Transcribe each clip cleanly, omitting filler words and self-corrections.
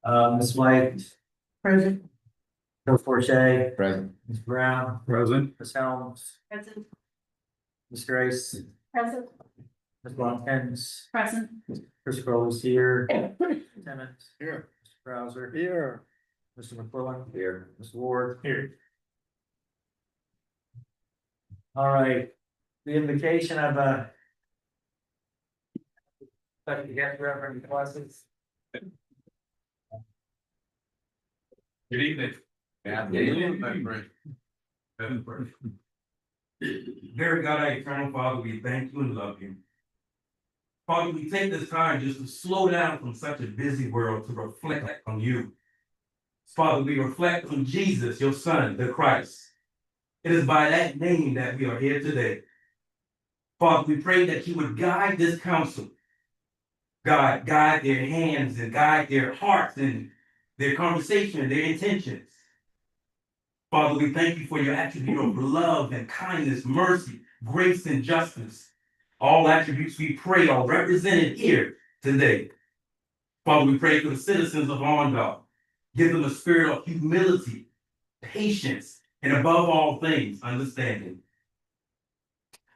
Ms. White. Present. Bill Forte. Present. Ms. Brown. Present. Ms. Helms. Present. Ms. Grace. Present. Ms. Watkins. Present. Chris Crowley's here. Timmons. Here. Mr. Browser. Here. Mr. McClellan. Here. Ms. Ward. Here. All right, the invocation of Dr. Guest Reverend Classes. Good evening. Dear God, our eternal Father, we thank you and love you. Father, we take this time just to slow down from such a busy world to reflect on you. Father, we reflect on Jesus, your Son, the Christ. It is by that name that we are here today. Father, we pray that you would guide this council. God, guide their hands and guide their hearts and their conversation, their intentions. Father, we thank you for your attribute of love and kindness, mercy, grace, and justice. All attributes we pray are represented here today. Father, we pray for the citizens of Arndal. Give them a spirit of humility, patience, and above all things, understanding.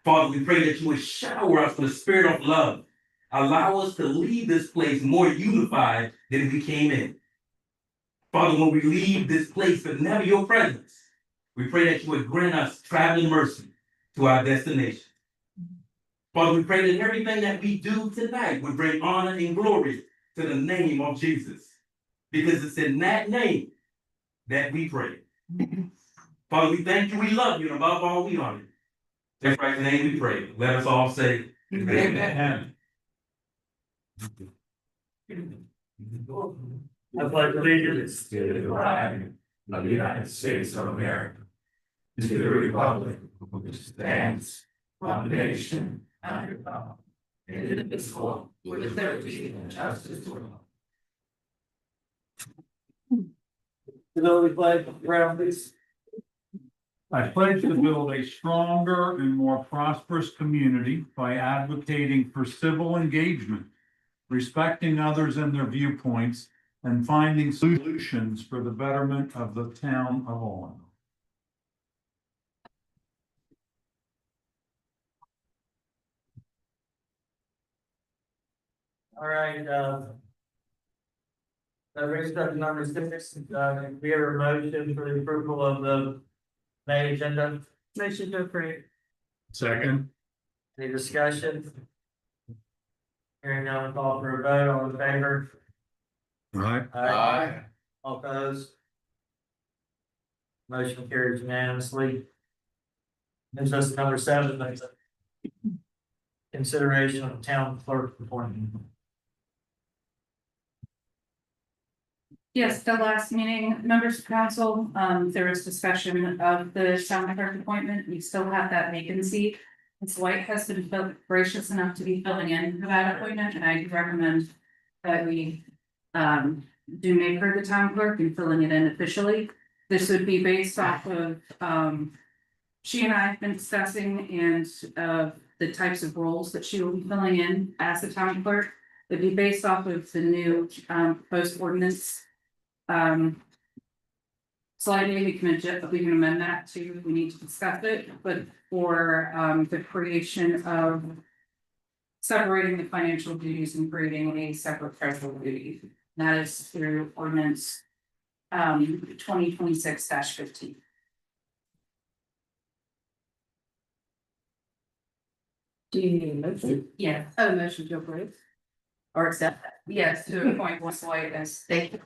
Father, we pray that you would shower us with the spirit of love. Allow us to leave this place more unified than we came in. Father, when we leave this place but never your presence, we pray that you would grant us traveling mercy to our destination. Father, we pray that everything that we do tonight would bring honor and glory to the name of Jesus, because it's in that name that we pray. Father, we thank you, we love you, and above all, we honor you. In Christ's name we pray. Let us all say, Amen. I pledge allegiance To the flag of the United States of America, to the republic which stands one nation under God, indivisible, with liberty and justice for all. Civility pledge, Brown, please. I pledge to build a stronger and more prosperous community by advocating for civil engagement, respecting others and their viewpoints, and finding solutions for the betterment of the town of Owens. All right, raise up number 6, we have a motion for the approval of the May agenda. Motion to approve. Second. Any discussion? Hearing none, call for a vote, all in favor? Aye. All opposed? Motion carries unanimously. Moves us to number 7, that's a consideration of town clerk appointment. Yes, the last meeting, members of council, there was discussion of the town clerk appointment. We still have that vacancy. Ms. White has been gracious enough to be filling in for that appointment, and I recommend that we do make her the town clerk and filling it in officially. This would be based off of she and I have been discussing and the types of roles that she will be filling in as the town clerk. It'd be based off of the new post ordinance. Slightly, we can amend that too if we need to discuss it, but for the creation of separating the financial duties and creating a separate treasurer duty. That is through ordinance 2026-15. Do you need a motion? Yeah, Oh, motion to approve. Or accept that. yes, to appoint Ms. White as. Thank you.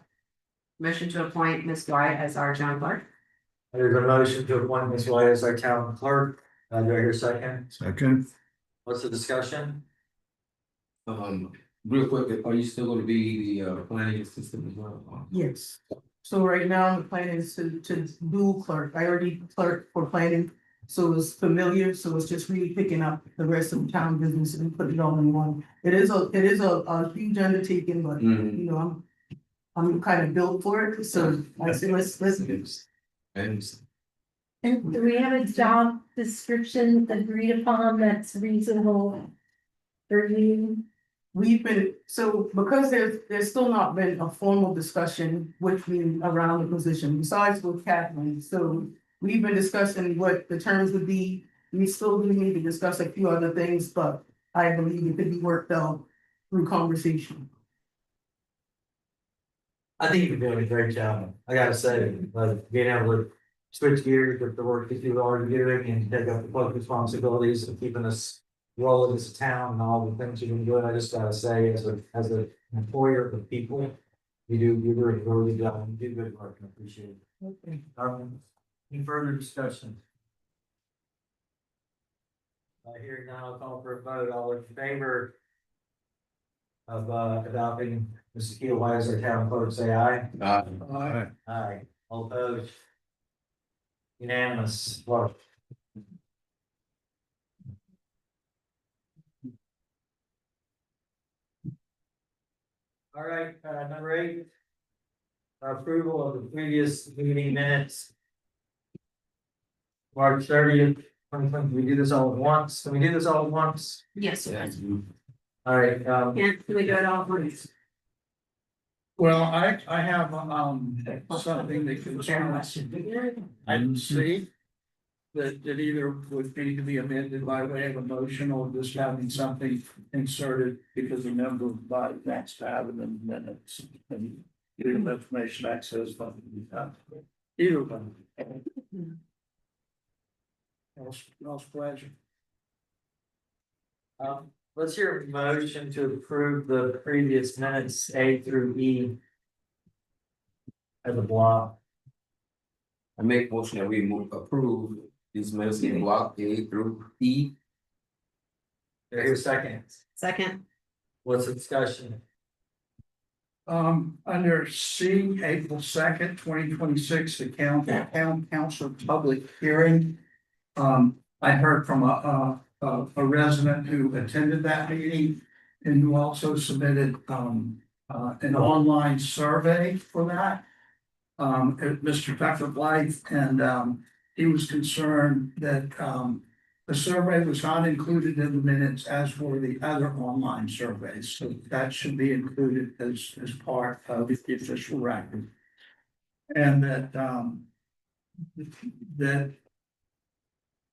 Motion to appoint Ms. White as our town clerk. There's a motion to appoint Ms. White as our town clerk. Do I hear a second? Second. What's the discussion? Real quick, are you still gonna be the planning assistant as well? Yes, so right now the plan is to dual clerk, I already clerked for planning. So it's familiar, so it's just really picking up the rest of the town business and putting it all in one. It is a huge undertaking, but you know, I'm kind of built for it, so I say, let's And And do we have a job description agreed upon that's reasonable for you? we've been, so because there's still not been a formal discussion with me around the position, besides with Kathleen, so. We've been discussing what the terms would be, we still do need to discuss a few other things, but I believe it could be worked out through conversation. I think you're doing a great job, I gotta say, being able to switch gears with the work that you're already doing and take up the public responsibilities of keeping us rolling as a town and all the things you've been doing, I just gotta say, as an employer of people, you're doing a really good job, you do good work, I appreciate it. Any further discussion? Hearing none, I'll call for a vote, all in favor of adopting Mrs. Keel White as our town clerk, say aye. Aye. Aye, all opposed? Unanimous, vote. All right, number 8. Approval of the previous meeting minutes. March 30th, 2020, can we do this all at once? Can we do this all at once? Yes. All right, Can we do it all at once? Well, I have, something that concerns, I didn't see. That either would need to be amended by way of a motion or just having something inserted because a member of the body wants to have it in minutes. And getting information access from either one. Else pleasure. Let's hear a motion to approve the previous minutes A through E. As a block. I make motion that we approve these minutes in block A through E. Here's a second. Second. What's the discussion? Under C, April 2nd, 2026, the town council public hearing. I heard from a resident who attended that meeting and who also submitted an online survey for that. Mr. Tucker Blythe, and he was concerned that the survey was not included in the minutes as were the other online surveys, so that should be included as part of the official record. And that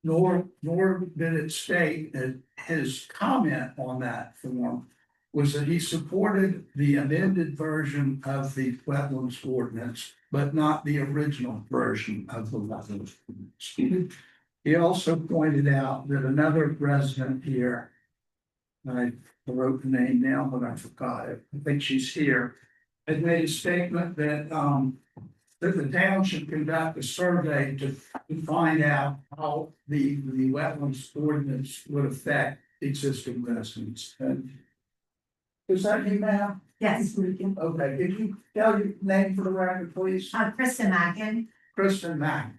nor did it state that his comment on that form was that he supported the amended version of the wetlands ordinance, but not the original version of the wetlands ordinance. He also pointed out that another resident here, I wrote the name down, but I forgot it, I think she's here, had made a statement that the town should conduct a survey to find out how the wetlands ordinance would affect existing residents. And is that you now? Yes, Okay, could you tell your name for the record, please? Krista Mackin. Kristen Mack.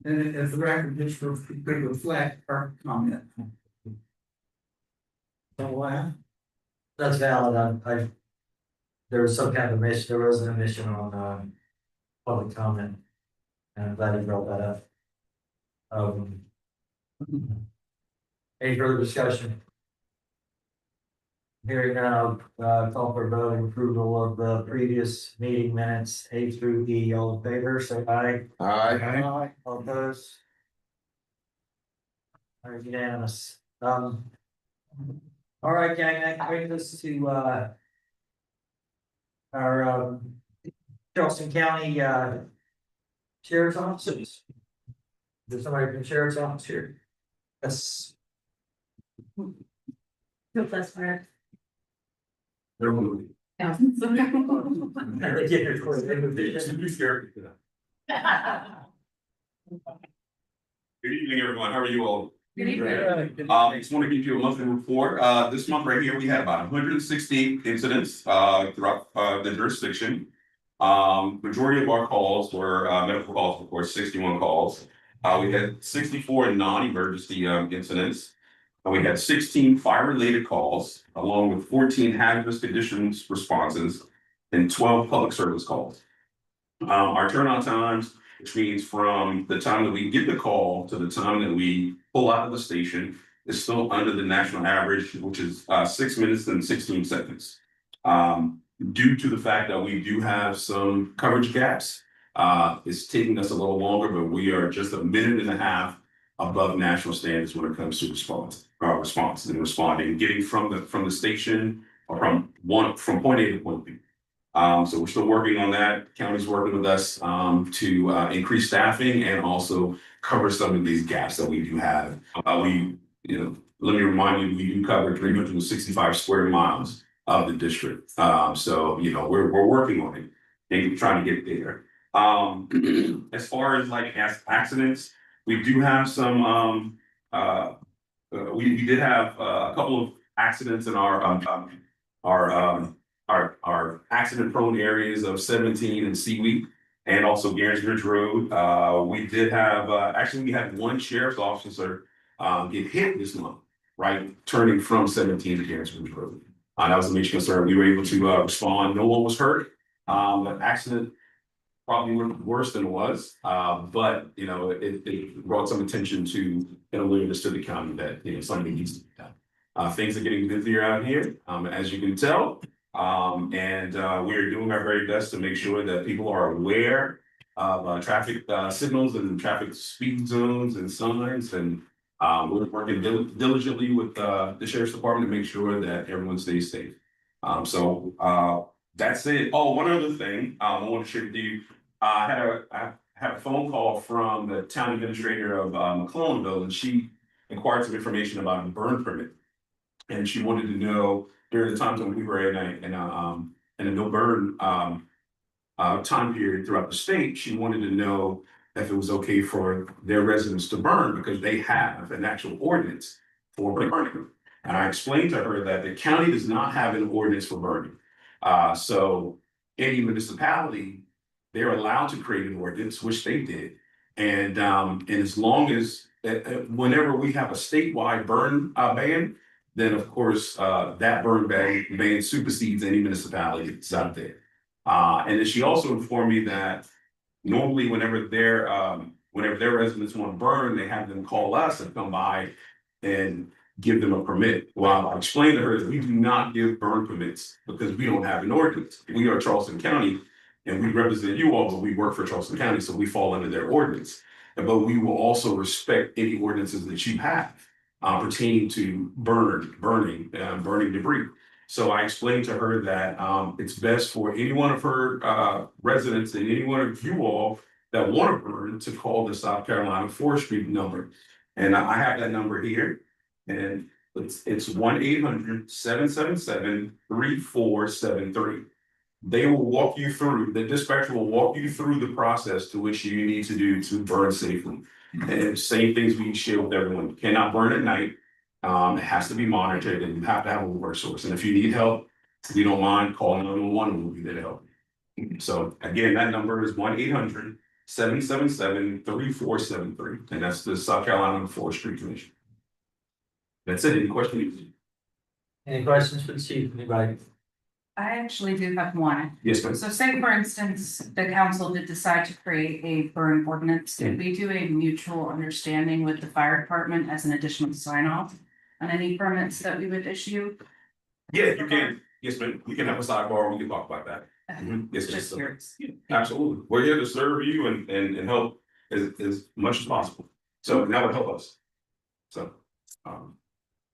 And if the record just could reflect her comment. That's valid, there was some kind of omission, there was an omission on, public comment. And I'm glad you brought that up. Any further discussion? Hearing now, call for vote and approval of the previous meeting minutes A through E, all in favor, say aye. Aye. All opposed? All right, unanimous. All right, gang, that brings us to, our, Charleston County, Sheriff's Office. There's somebody from Sheriff's Office here? Yes. They're moving. Good evening, everyone. How are you all? Good evening. Just want to give you a monthly report. This month right here, we had about 160 incidents throughout the jurisdiction. Majority of our calls were medical calls, of course, 61 calls. We had 64 non-emergency incidents. We had 16 fire-related calls, along with 14 hazardous conditions responses and 12 public service calls. Our turnout times, which means from the time that we get the call to the time that we pull out of the station, is still under the national average, which is 6 minutes and 16 seconds. Due to the fact that we do have some coverage gaps, it's taking us a little longer, but we are just 1.5 minutes above national standards when it comes to response and responding, getting from the station or from point A to point B. So we're still working on that. County's working with us to increase staffing and also cover some of these gaps that we do have. Let me remind you, we do cover 365 square miles of the district. So we're working on it and trying to get there. As far as like accidents, we do have some. We did have a couple of accidents in our accident prone areas of 17 and Seaweed and also Garrett Ridge Road. We did have we had one sheriff's officer get hit this month, right, turning from 17 to Garrett Ridge Road. That was a major concern. We were able to respond. No one was hurt. The accident probably went worse than it was, but it brought some attention to and awareness to the county that something needs to be done. Things are getting busier out here, as you can tell, and we're doing our very best to make sure that people are aware of traffic signals and traffic speed zones and signs, and we're working diligently with the sheriff's department to make sure that everyone stays safe. So that's it. Oh, one other thing I want to share with you. I had a phone call from the town administrator of McClellanville, and she inquired some information about a burn permit. And she wanted to know during the times when we were in a no burn time period throughout the state, she wanted to know if it was okay for their residents to burn because they have an actual ordinance for burning. And I explained to her that the county does not have an ordinance for burning. So any municipality, they're allowed to create an ordinance, which they did. And as long as whenever we have a statewide burn ban, then of course that burn ban supersedes any municipality that's out there. And then she also informed me that normally whenever their residents want to burn, they have them call us and come by and give them a permit. Well, I explained to her that we do not give burn permits because we don't have an ordinance. We are Charleston County and we represent you all, but we work for Charleston County, so we fall under their ordinance. But we will also respect any ordinances that you have pertaining to burning debris. So I explained to her that it's best for any one of her residents and any one of you all that want to burn to call the South Carolina Forestry number. And I have that number here. And it's 1-800-777-3473. They will walk you through, the dispatcher will walk you through the process to which you need to do to burn safely. And same things we share with everyone. You cannot burn at night. It has to be monitored and you have to have a water source. And if you need help, we don't mind calling 911 and we'll be there to help. So again, that number is 1-800-777-3473. And that's the South Carolina Forestry Commission. That's it. Any questions? Any questions for the chief? Anybody? I actually do have one. Yes, ma'am. So say for instance, the council did decide to create a burn ordinance. Did we do a mutual understanding with the fire department as an additional sign off on any permits that we would issue? Yeah, you can. Yes, ma'am. We can have a sidebar. We can talk about that. Yes, Just ma'am. curious. Absolutely. We're here to serve you and help as much as possible. So that would help us. So,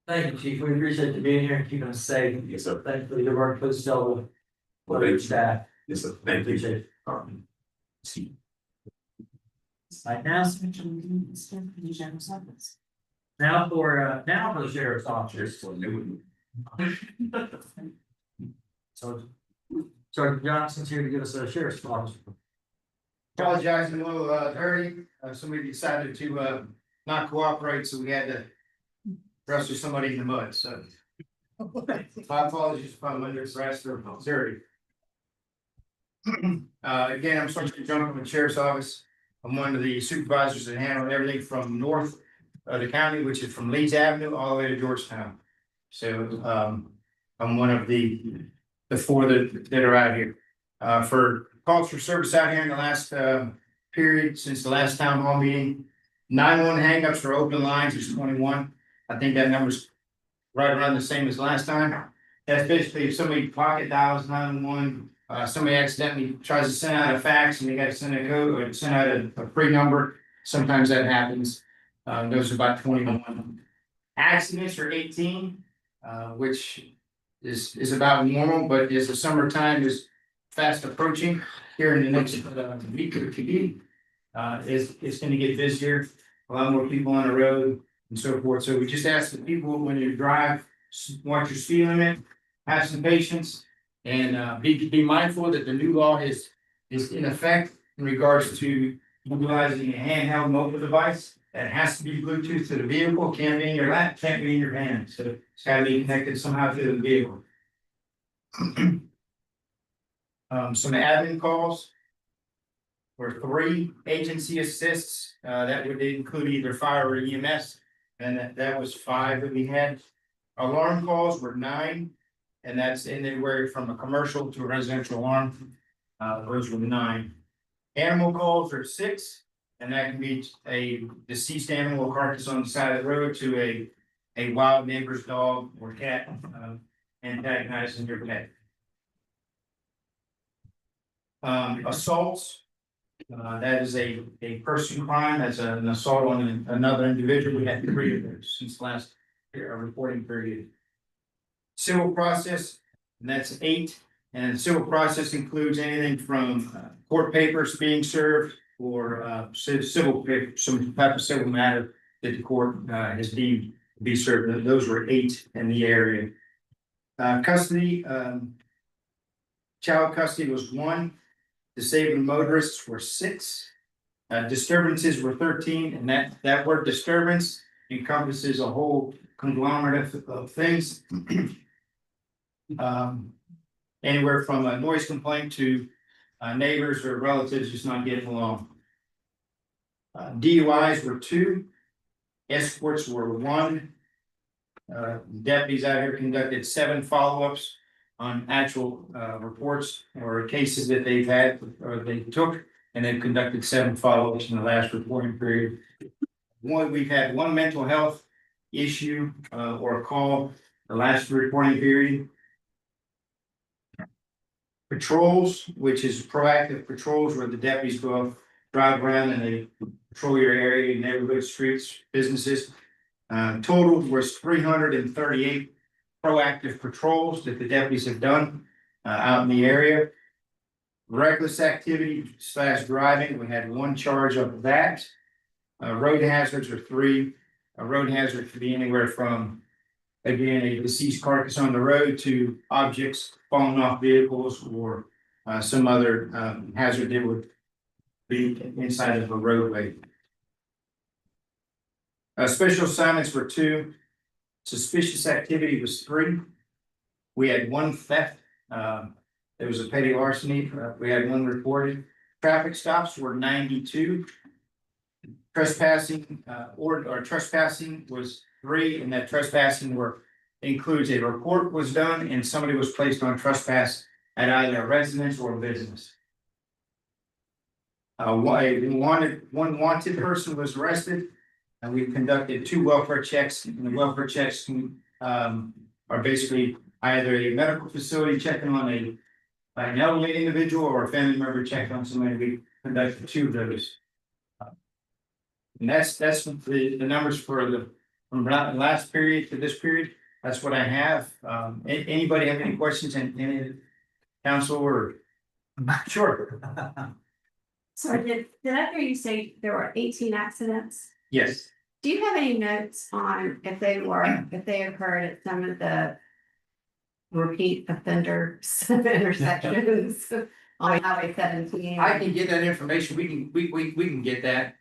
Thank you, chief. We appreciate you being here and keeping us safe. yes, sir. Thank you for your work. Please tell the staff. Yes, sir. Thank you. Appreciate it. See. Right now, now for the sheriff's office. So Sergeant Johnson's here to give us a sheriff's office. Apologize, I'm a little dirty. Somebody decided to not cooperate, so we had to wrestle somebody in the mud, so. My apologies if I'm under arrest or dirty. Again, I'm Sergeant John from the Sheriff's Office. I'm one of the supervisors that handle everything from north of the county, which is from Leeds Avenue all the way to Georgetown. So I'm one of the four that are out here. For calls for service out here in the last period, since the last town hall meeting, 911 hangups for open lines is 21. I think that number's right around the same as last time. That's basically if somebody pocket dials 911, somebody accidentally tries to send out a fax and they gotta send a code or send out a free number. Sometimes that happens. Those are about 21. Accidents are 18, which is about normal, but as the summertime is fast approaching here in the next week or two, it's gonna get busier, a lot more people on the road and so forth. So we just ask the people when you drive, watch your speed limit, have some patience, and be mindful that the new law is in effect in regards to utilizing a handheld mobile device. That has to be Bluetooth to the vehicle, can't be in your lap, can't be in your hand, so it's gotta be connected somehow to the vehicle. Some admin calls. Were 3 agency assists, that would include either fire or EMS, and that was 5 that we had. Alarm calls were 9, and that's anywhere from a commercial to a residential alarm. Those were 9. Animal calls are 6. And that can be a deceased animal carcass on the side of the road to a wild neighbor's dog or cat, antagonizing your pet. Assaults, that is a person crime, that's an assault on another individual. We had 3 of those since last reporting period. Civil process, and that's 8, and civil process includes anything from court papers being served, or civil, some type of civil matter that the court has deemed to be served. Those were 8 in the area. Custody, child custody was 1. Disabled motorists were 6. Disturbances were 13, and that word disturbance encompasses a whole conglomerate of things. Anywhere from a noise complaint to neighbors or relatives just not getting along. DUIs were 2. Escorts were 1. Deputies out here conducted 7 follow-ups on actual reports or cases that they've had or they took, and they've conducted 7 follow-ups in the last reporting period. We've had 1 mental health issue or a call the last reporting period. Patrols, which is proactive patrols where the deputies go up, drive around and they patrol your area, neighborhood, streets, businesses. Total was 338 proactive patrols that the deputies have done out in the area. Reckless activity / driving, we had 1 charge of that. Road hazards are 3. A road hazard could be anywhere from, again, a deceased carcass on the road to objects falling off vehicles or some other hazard that would be inside of a roadway. Special assignments were 2. Suspicious activity was 3. We had 1 theft. There was a petty larceny. We had 1 reported. Traffic stops were 92. Trespassing or trespassing was 3, and that trespassing includes a report was done and somebody was placed on trespass at either a residence or a business. One wanted person was arrested, and we've conducted 2 welfare checks, and the welfare checks are basically either a medical facility checking on an elderly individual or a family member checking on somebody. We conducted 2 of those. And that's the numbers for from last period to this period. That's what I have. Anybody have any questions? Any council or? Sure. So did I hear you say there were 18 accidents? Yes. Do you have any notes on if they occurred at some of the repeat offenders intersections on Highway 17? I can get that information. We can get that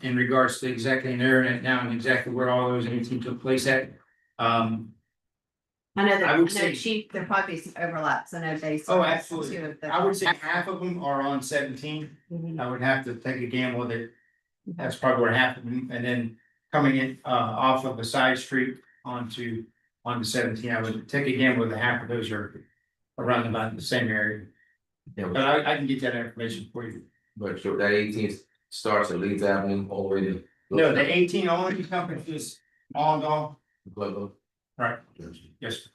in regards to exactly narrowing it down and exactly where all those 18 took place at. I know that, I would say- Chief, there probably be some overlaps, I know they. Oh, absolutely. I would say half of them are on 17. Mhm. I would have to take a gamble that that's probably where half of them, and then coming in off of a side street onto 17, I would take a gamble that half of those are around about the same area. But I can get that information for you. But so that 18 starts at Leeds Avenue all the way to. No, the 18 only encompasses Allendale, Global. right, yes.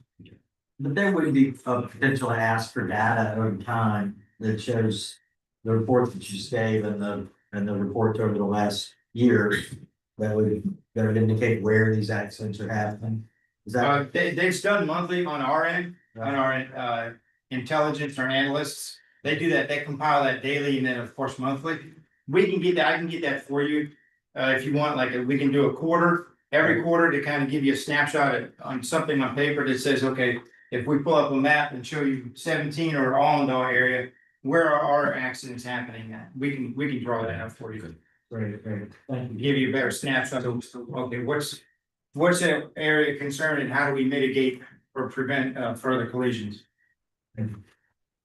But there would be a potential ask for data over time that shows the reports that you just gave and the reports over the last year that would indicate where these accidents are happening. Is that? They've done monthly on our end, on our, intelligence or analysts. They do that, they compile that daily and then of course monthly. We can get that, I can get that for you. If you want, like, we can do a quarter, every quarter to kind of give you a snapshot on something on paper that says, okay, if we pull up a map and show you 17 or Allendale area, where are our accidents happening at? We can draw that up for you. Great. Thank you. Give you a better snapshot of, okay, what's an area of concern and how do we mitigate or prevent further collisions?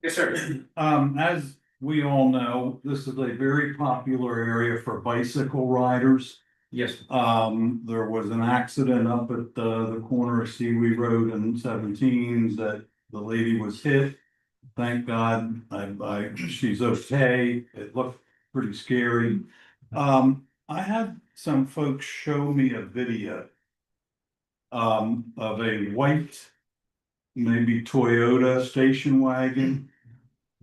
Yes, sir. As we all know, this is a very popular area for bicycle riders. Yes. There was an accident up at the corner of Seawee Road and 17s that the lady was hit. Thank God, she's okay. It looked pretty scary. I had some folks show me a video of a white, maybe Toyota station wagon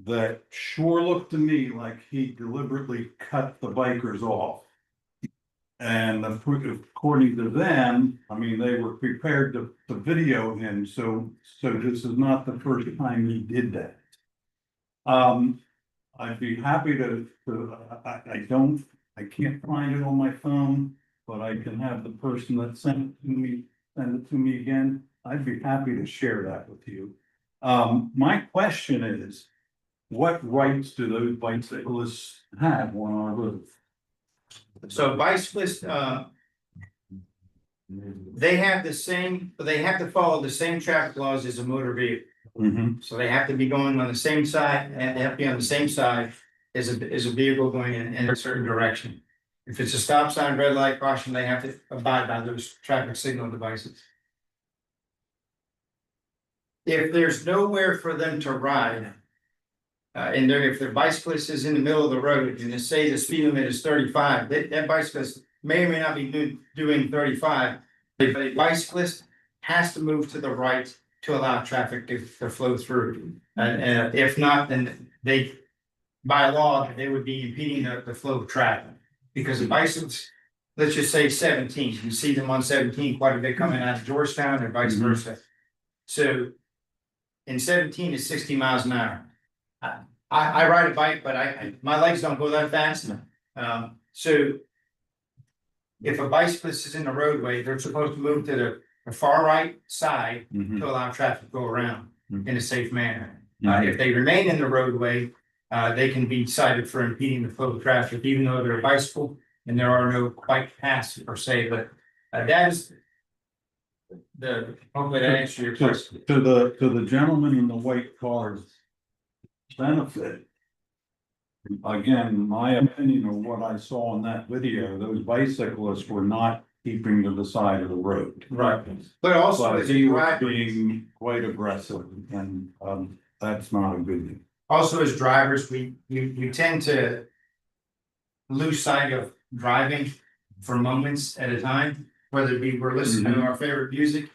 that sure looked to me like he deliberately cut the bikers off. And according to them, I mean, they were prepared to video him, so this is not the first time he did that. I'd be happy I can't find it on my phone, but I can have the person that sent it to me again. I'd be happy to share that with you. My question is, what rights do those bicyclists have on our road? So bicyclists, they have to follow the same traffic laws as a motor vehicle. So they have to be going on the same side, and they have to be on the same side as a vehicle going in a certain direction. If it's a stop sign, red light, caution, they have to abide by those traffic signal devices. If there's nowhere for them to ride, and if the bicyclist is in the middle of the road and they say the speed limit is 35, that bicyclist may or may not be doing 35. But a bicyclist has to move to the right to allow traffic to flow through. And if not, then by law, they would be impeding the flow of traffic. Because the bicycles, let's just say 17, you see them on 17 quite a bit coming out of Georgetown or vice versa. So in 17 is 60 miles an hour. I ride a bike, but my legs don't go that fast. So if a bicyclist is in the roadway, they're supposed to move to the far right side to allow traffic to go around in a safe manner. If they remain in the roadway, they can be cited for impeding the flow of traffic, even though they're a bicycle and there are no bike paths per se, but that is hopefully that answers your question. To the gentleman in the white car's benefit. Again, my opinion of what I saw in that video, those bicyclists were not keeping to the side of the road. Right. But also But as he a was driver, being quite aggressive and that's not a good thing. also as drivers, we tend to lose sight of driving for moments at a time, whether it be we're listening to our favorite music,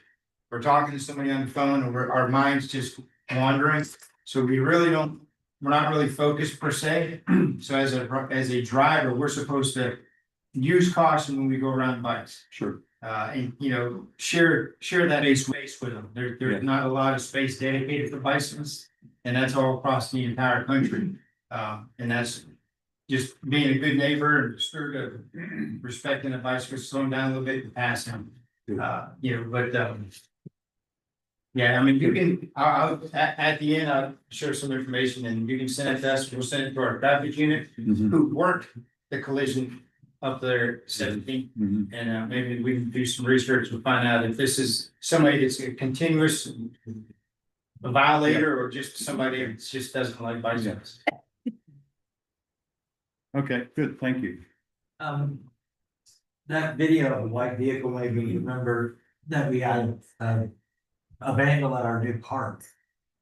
we're talking to somebody on the phone, or our minds just wandering. So we're not really focused per se. So as a driver, we're supposed to use caution when we go around bikes. Sure. And share that space with them. There's not a lot of space dedicated for bicyclists, and that's all across the entire country. And that's just being a good neighbor and sort of respecting the bicyclist, slowing down a little bit and pass him. Yeah, I mean, you can, at the end, I'll share some information and you can send it to us, we'll send it to our traffic unit who worked the collision up there 17. And maybe we can do some research and find out if this is somebody that's a continuous violator or just somebody that just doesn't like bicycles. Okay, good, thank you. That video of the white vehicle made me remember that we had a vandal at our new park.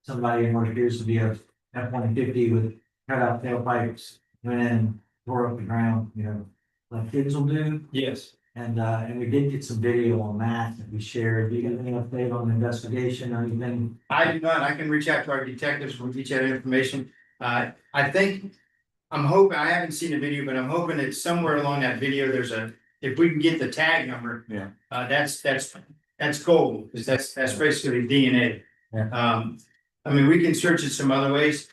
Somebody in what appears to be a F-150 with cutout tailpipes, went in, tore up the ground, like kids will do. Yes. And we did get some video on that we shared. Do you have any update on the investigation or anything? I do not, I can reach out to our detectives, we'll get you that information. I think, I'm hoping, I haven't seen the video, but I'm hoping that somewhere along that video, there's a, if we can get the tag number. Yeah. That's gold, because that's basically DNA. Yeah. I mean, we can search it some other ways,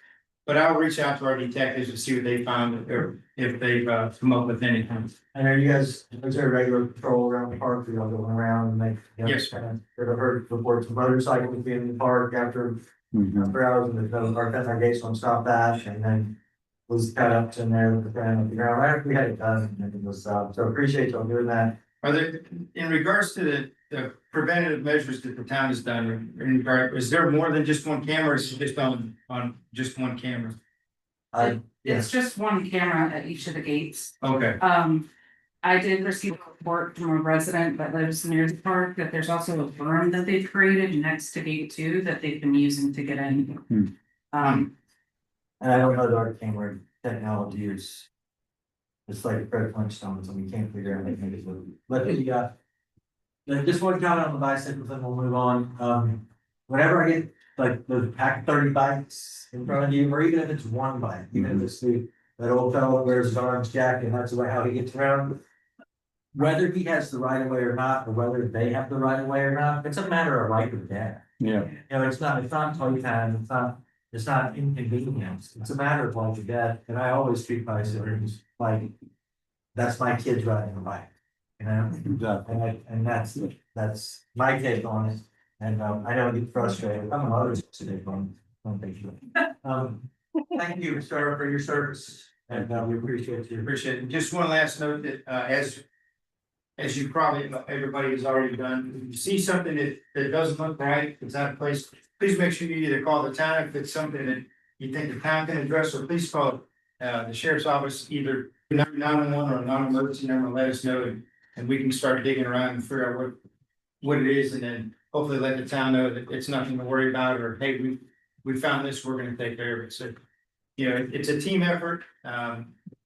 but I'll reach out to our detectives and see what they found, or if they've come up with anything. I know you guys, is there regular patrol around the park, you all going around and make? Yes. I've heard reports of motorcycles being in the park after hours, and there's no park, that's our gates on stop dash, and then was cut up in there with the ground on the ground, right after we had it done, and it was, so appreciate y'all doing that. Are there, in regards to the preventative measures that the town has done, in regard, is there more than just one camera, or is it just on just one camera? Yes, It's just one camera at each of the gates. Okay, I did receive a report from a resident that lives near the park that there's also a berm that they've created next to gate 2 that they've been using to get in. and I don't know that our camera technology is. It's like Fred Flintstones, and we can't figure out anything to do. But just one comment on the bicycles, and we'll move on. Whenever I get like the pack 30 bikes in front of you, or even if it's one bike, even if it's that old fellow that wears his orange jacket, and that's the way how he gets around. Whether he has the right of way or not, or whether they have the right of way or not, it's a matter of right or death. Yeah. You know, it's not toy time, it's not inconvenience, it's a matter of life or death, and I always treat bicycles like. That's my kid riding a bike, you know, Exactly. and that's my take on it, and I know I get frustrated, I'm others today on things. Thank you, sir, for your service, and we appreciate you. appreciate it. Just one last note that, as you probably, everybody has already done, if you see something that doesn't look right, it's out of place, please make sure you either call the town if it's something that you think the town can address, or please call the sheriff's office, either 911 or a non-emergency number, and let us know, and we can start digging around and figure out what it is, and then hopefully let the town know that it's nothing to worry about, or hey, we found this, we're gonna take care of it. So, you know, it's a team effort.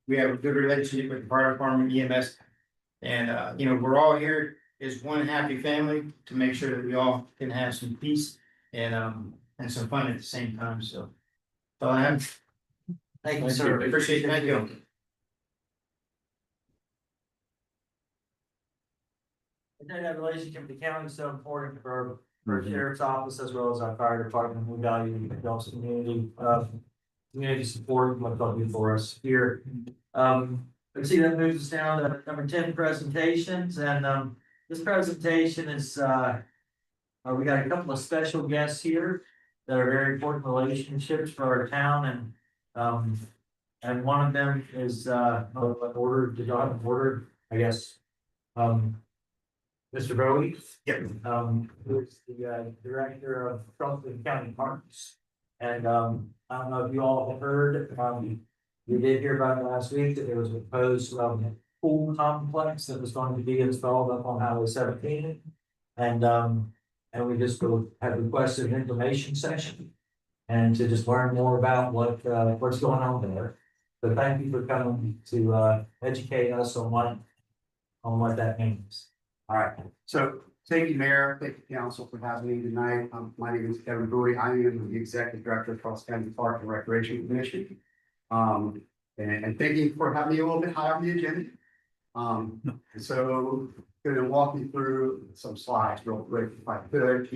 We have a good relationship with the fire department, EMS. And you know, we're all here as one happy family to make sure that we all can have some peace and some fun at the same time. So that's all I have. Thank you, sir. Appreciate it. Thank you. I know that relationship with the county is so important for our sheriff's office as well as our fire department. We value y'all's community support, what they'll do for us here. Let's see, that moves us down to number 10 presentations, and this presentation is we got a couple of special guests here that are very important relationships for our town, and one of them is ordered, I guess. Mr. Bowie. Yep. Who's the director of Charleston County Parks. And I don't know if you all have heard, we did hear about it last week that there was a proposed pool complex that was going to be installed up on Highway 17. And we just had requested an information session and to just learn more about what's going on there. So thank you for coming to educate us on what that means. All right, so thank you, Mayor, thank you, Council, for having me tonight. My name is Kevin Bowie. I am the Executive Director of Charleston County Park and Recreation Commission. And thank you for having me a little bit higher on the agenda. So I'm going to walk you through some slides real quick if I could,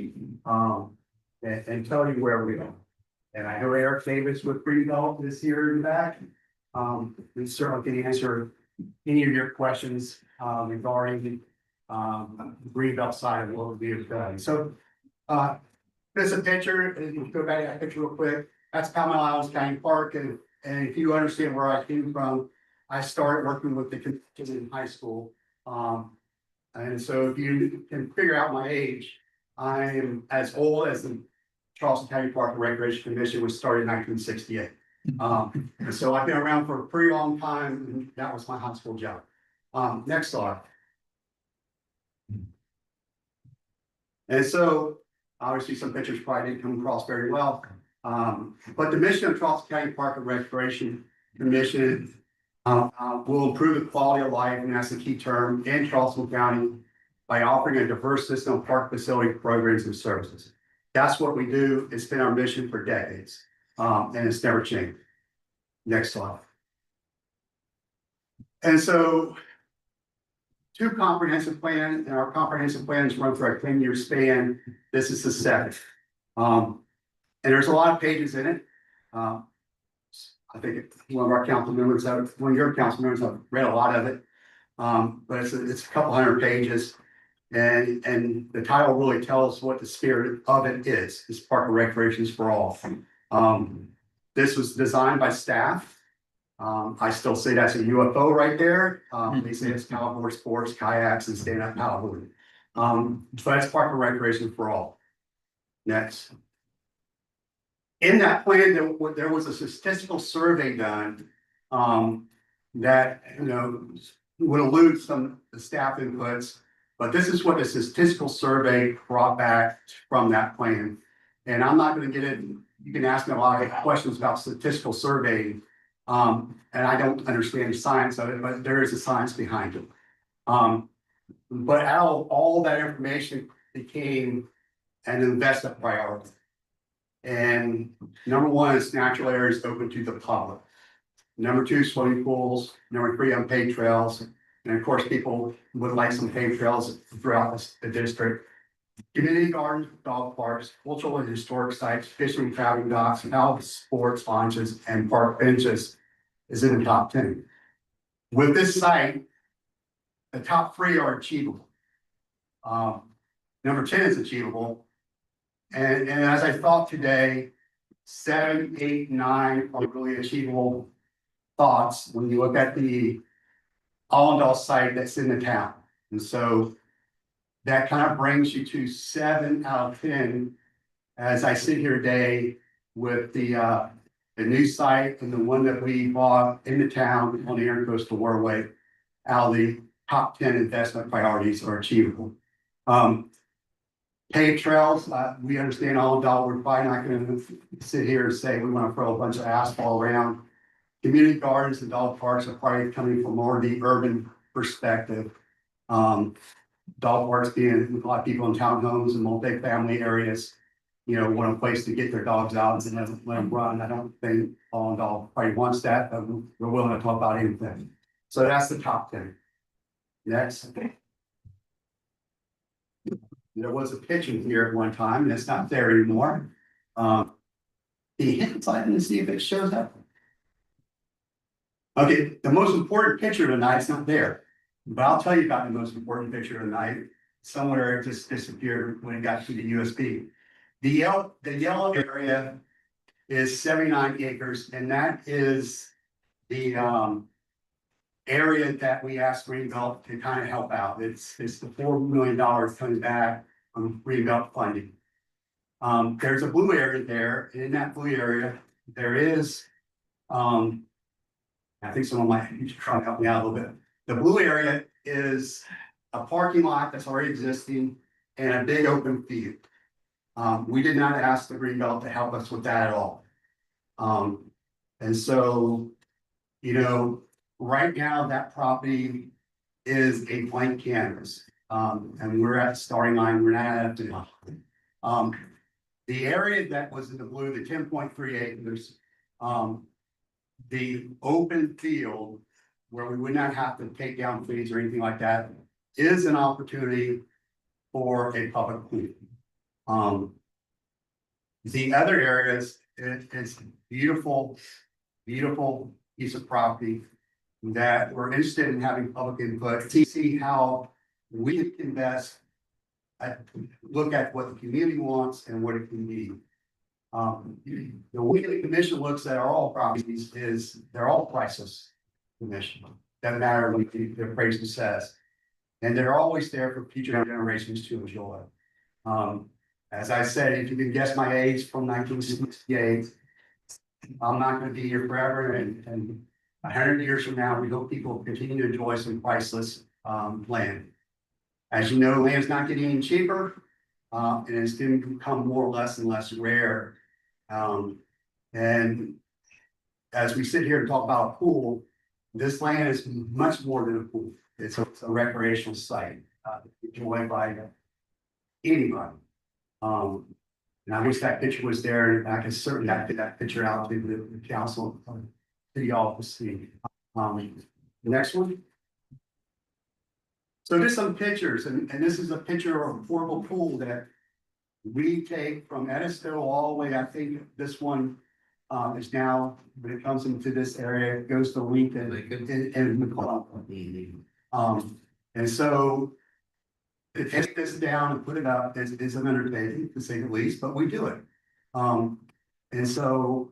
and tell you where we are. And I know Eric Davis with Greenbelt is here in the back. We certainly can answer any of your questions regarding Greenbelt side of what we're doing. So this is a picture, and you can go back to that picture real quick. That's Palmetto Islands County Park, and if you understand where I came from, I started working with the kids in high school. And so if you can figure out my age, I am as old as the Charleston County Park and Recreation Commission, was started in 1968. And so I've been around for a pretty long time, and that was my high school job. Next slide. And so obviously some pictures probably didn't come across very well. But the mission of Charleston County Park and Recreation Commission Will improve the quality of life, and that's the key term, in Charleston County by offering a diverse system of park facility programs and services. That's what we do. It's been our mission for decades, and it's never changed. Next slide. And so, two comprehensive plans, and our comprehensive plans run for a 10-year span. This is the seventh. And there's a lot of pages in it. I think one of your council members have read a lot of it. But it's a couple hundred pages. And the title really tells what the spirit of it is. It's Park and Recreations for All. This was designed by staff. I still say that's a UFO right there. They say it's cowboy sports, kayaks, and stand-up paddleboarding. But it's Park and Recreation for All. Next. In that plan, there was a statistical survey done that would elude some of the staff inputs, but this is what the statistical survey brought back from that plan. And I'm not going to get in. You can ask me a lot of questions about statistical surveying, and I don't understand the science of it, but there is a science behind it. But out of all that information became an investment priority. And number one is natural areas open to the public. Number two, swimming pools. Number three, unpaved trails. And of course, people would like some paved trails throughout the district. Community gardens, dog parks, cultural and historic sites, fishing, crowding docks, health, sports launches, and park benches is in the top 10. With this site, the top three are achievable. Number 10 is achievable. And as I thought today, 7, 8, 9 are really achievable thoughts when you look at the Allendale site that's in the town. And so that kind of brings you to 7 out of 10 as I sit here today with the new site and the one that we bought in the town on the Intercoastal Waterway. Out of the top 10 investment priorities are achievable. Paved trails, we understand Allendale, we're probably not going to sit here and say we want to throw a bunch of asphalt around. Community gardens and dog parks are probably coming from more of the urban perspective. Dog parks being a lot of people in townhomes and multi-family areas, want a place to get their dogs out and let them run. I don't think Allendale probably wants that, but we're willing to talk about anything. So that's the top 10. Next. There was a pitching here at one time, and it's not there anymore. The hit button and see if it shows up. Okay, the most important picture tonight is not there, but I'll tell you about the most important picture tonight. Somewhere it just disappeared when it got to the USB. The yellow area is 79 acres, and that is the area that we asked Greenbelt to kind of help out. It's the $4 million coming back from Greenbelt funding. There's a blue area there, and in that blue area, there is, I think someone might try to help me out a little bit. The blue area is a parking lot that's already existing and a big open field. We did not ask the Greenbelt to help us with that at all. And so, right now that property is a blank canvas. And we're at the starting line, we're not at the the area that was in the blue, the 10.3 acres, the open field where we would not have to take down trees or anything like that is an opportunity for a public pool. The other areas, it's beautiful piece of property that we're interested in having public input to see how we can best look at what the community wants and what it can be. The way the commission looks at all properties is they're all priceless. Commission doesn't matter what the appraisal says, and they're always there for future generations to enjoy. As I said, if you can guess my age from 1968, I'm not going to be here forever, and 100 years from now, we hope people continue to enjoy some priceless land. As you know, land's not getting any cheaper, and it's going to become more or less and less rare. And as we sit here and talk about a pool, This land is much more than a pool. It's a recreational site, enjoyed by anybody. And I wish that picture was there, and I can certainly have that picture out to the council, city office, see. Next one. So just some pictures, and this is a picture of a portable pool that we take from Edisto all the way, I think this one is now, when it comes into this area, it goes to Lincoln and McCall. And so to take this down and put it up is an undertaking, to say the least, but we do it. And so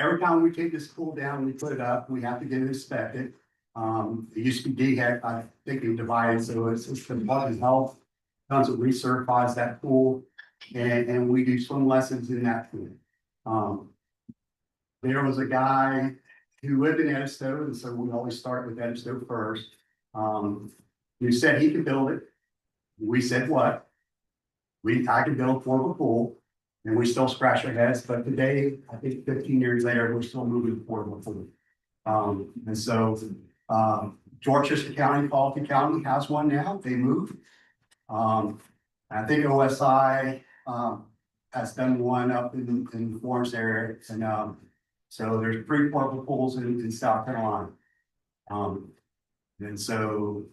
every time we take this pool down, we put it up, we have to get it inspected. The USPD had, I think they divided, so it's the Department of Health comes and recertifies that pool, and we do swim lessons in that pool. There was a guy who lived in Edisto, and so we always start with Edisto first. Who said he could build it. We said what? I could build a portable pool, and we still scratch our heads, but today, I think 15 years later, we're still moving to portable pool. And so Dorchester County, Fulton County has one now, they moved. I think OSI has done one up in the Florence area, and so there's 3 portable pools in South Carolina. And so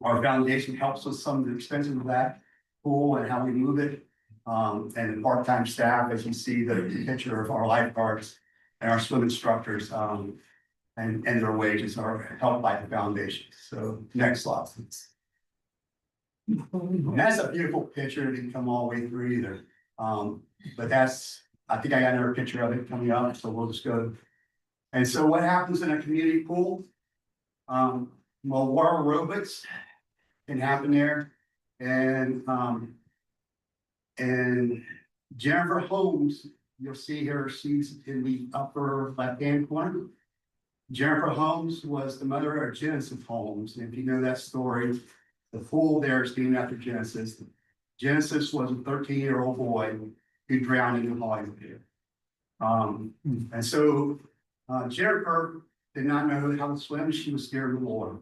our foundation helps with some of the expenses of that pool and how we move it. And the part-time staff, as you see the picture of our lifeguards and our swim instructors, and their wages are helped by the foundation. So next slide, please. And that's a beautiful picture. It didn't come all the way through either. But that's, I think I got another picture of it coming up, so we'll just go. And so what happens in a community pool? Well, water aerobics can happen there. And Jennifer Holmes, you'll see her, she's in the upper left-hand corner. Jennifer Holmes was the mother of Genesis Holmes. And if you know that story, the pool there is named after Genesis. Genesis was a 13-year-old boy who drowned in the Hollywood. And so Jennifer did not know how to swim. She was scared of the water.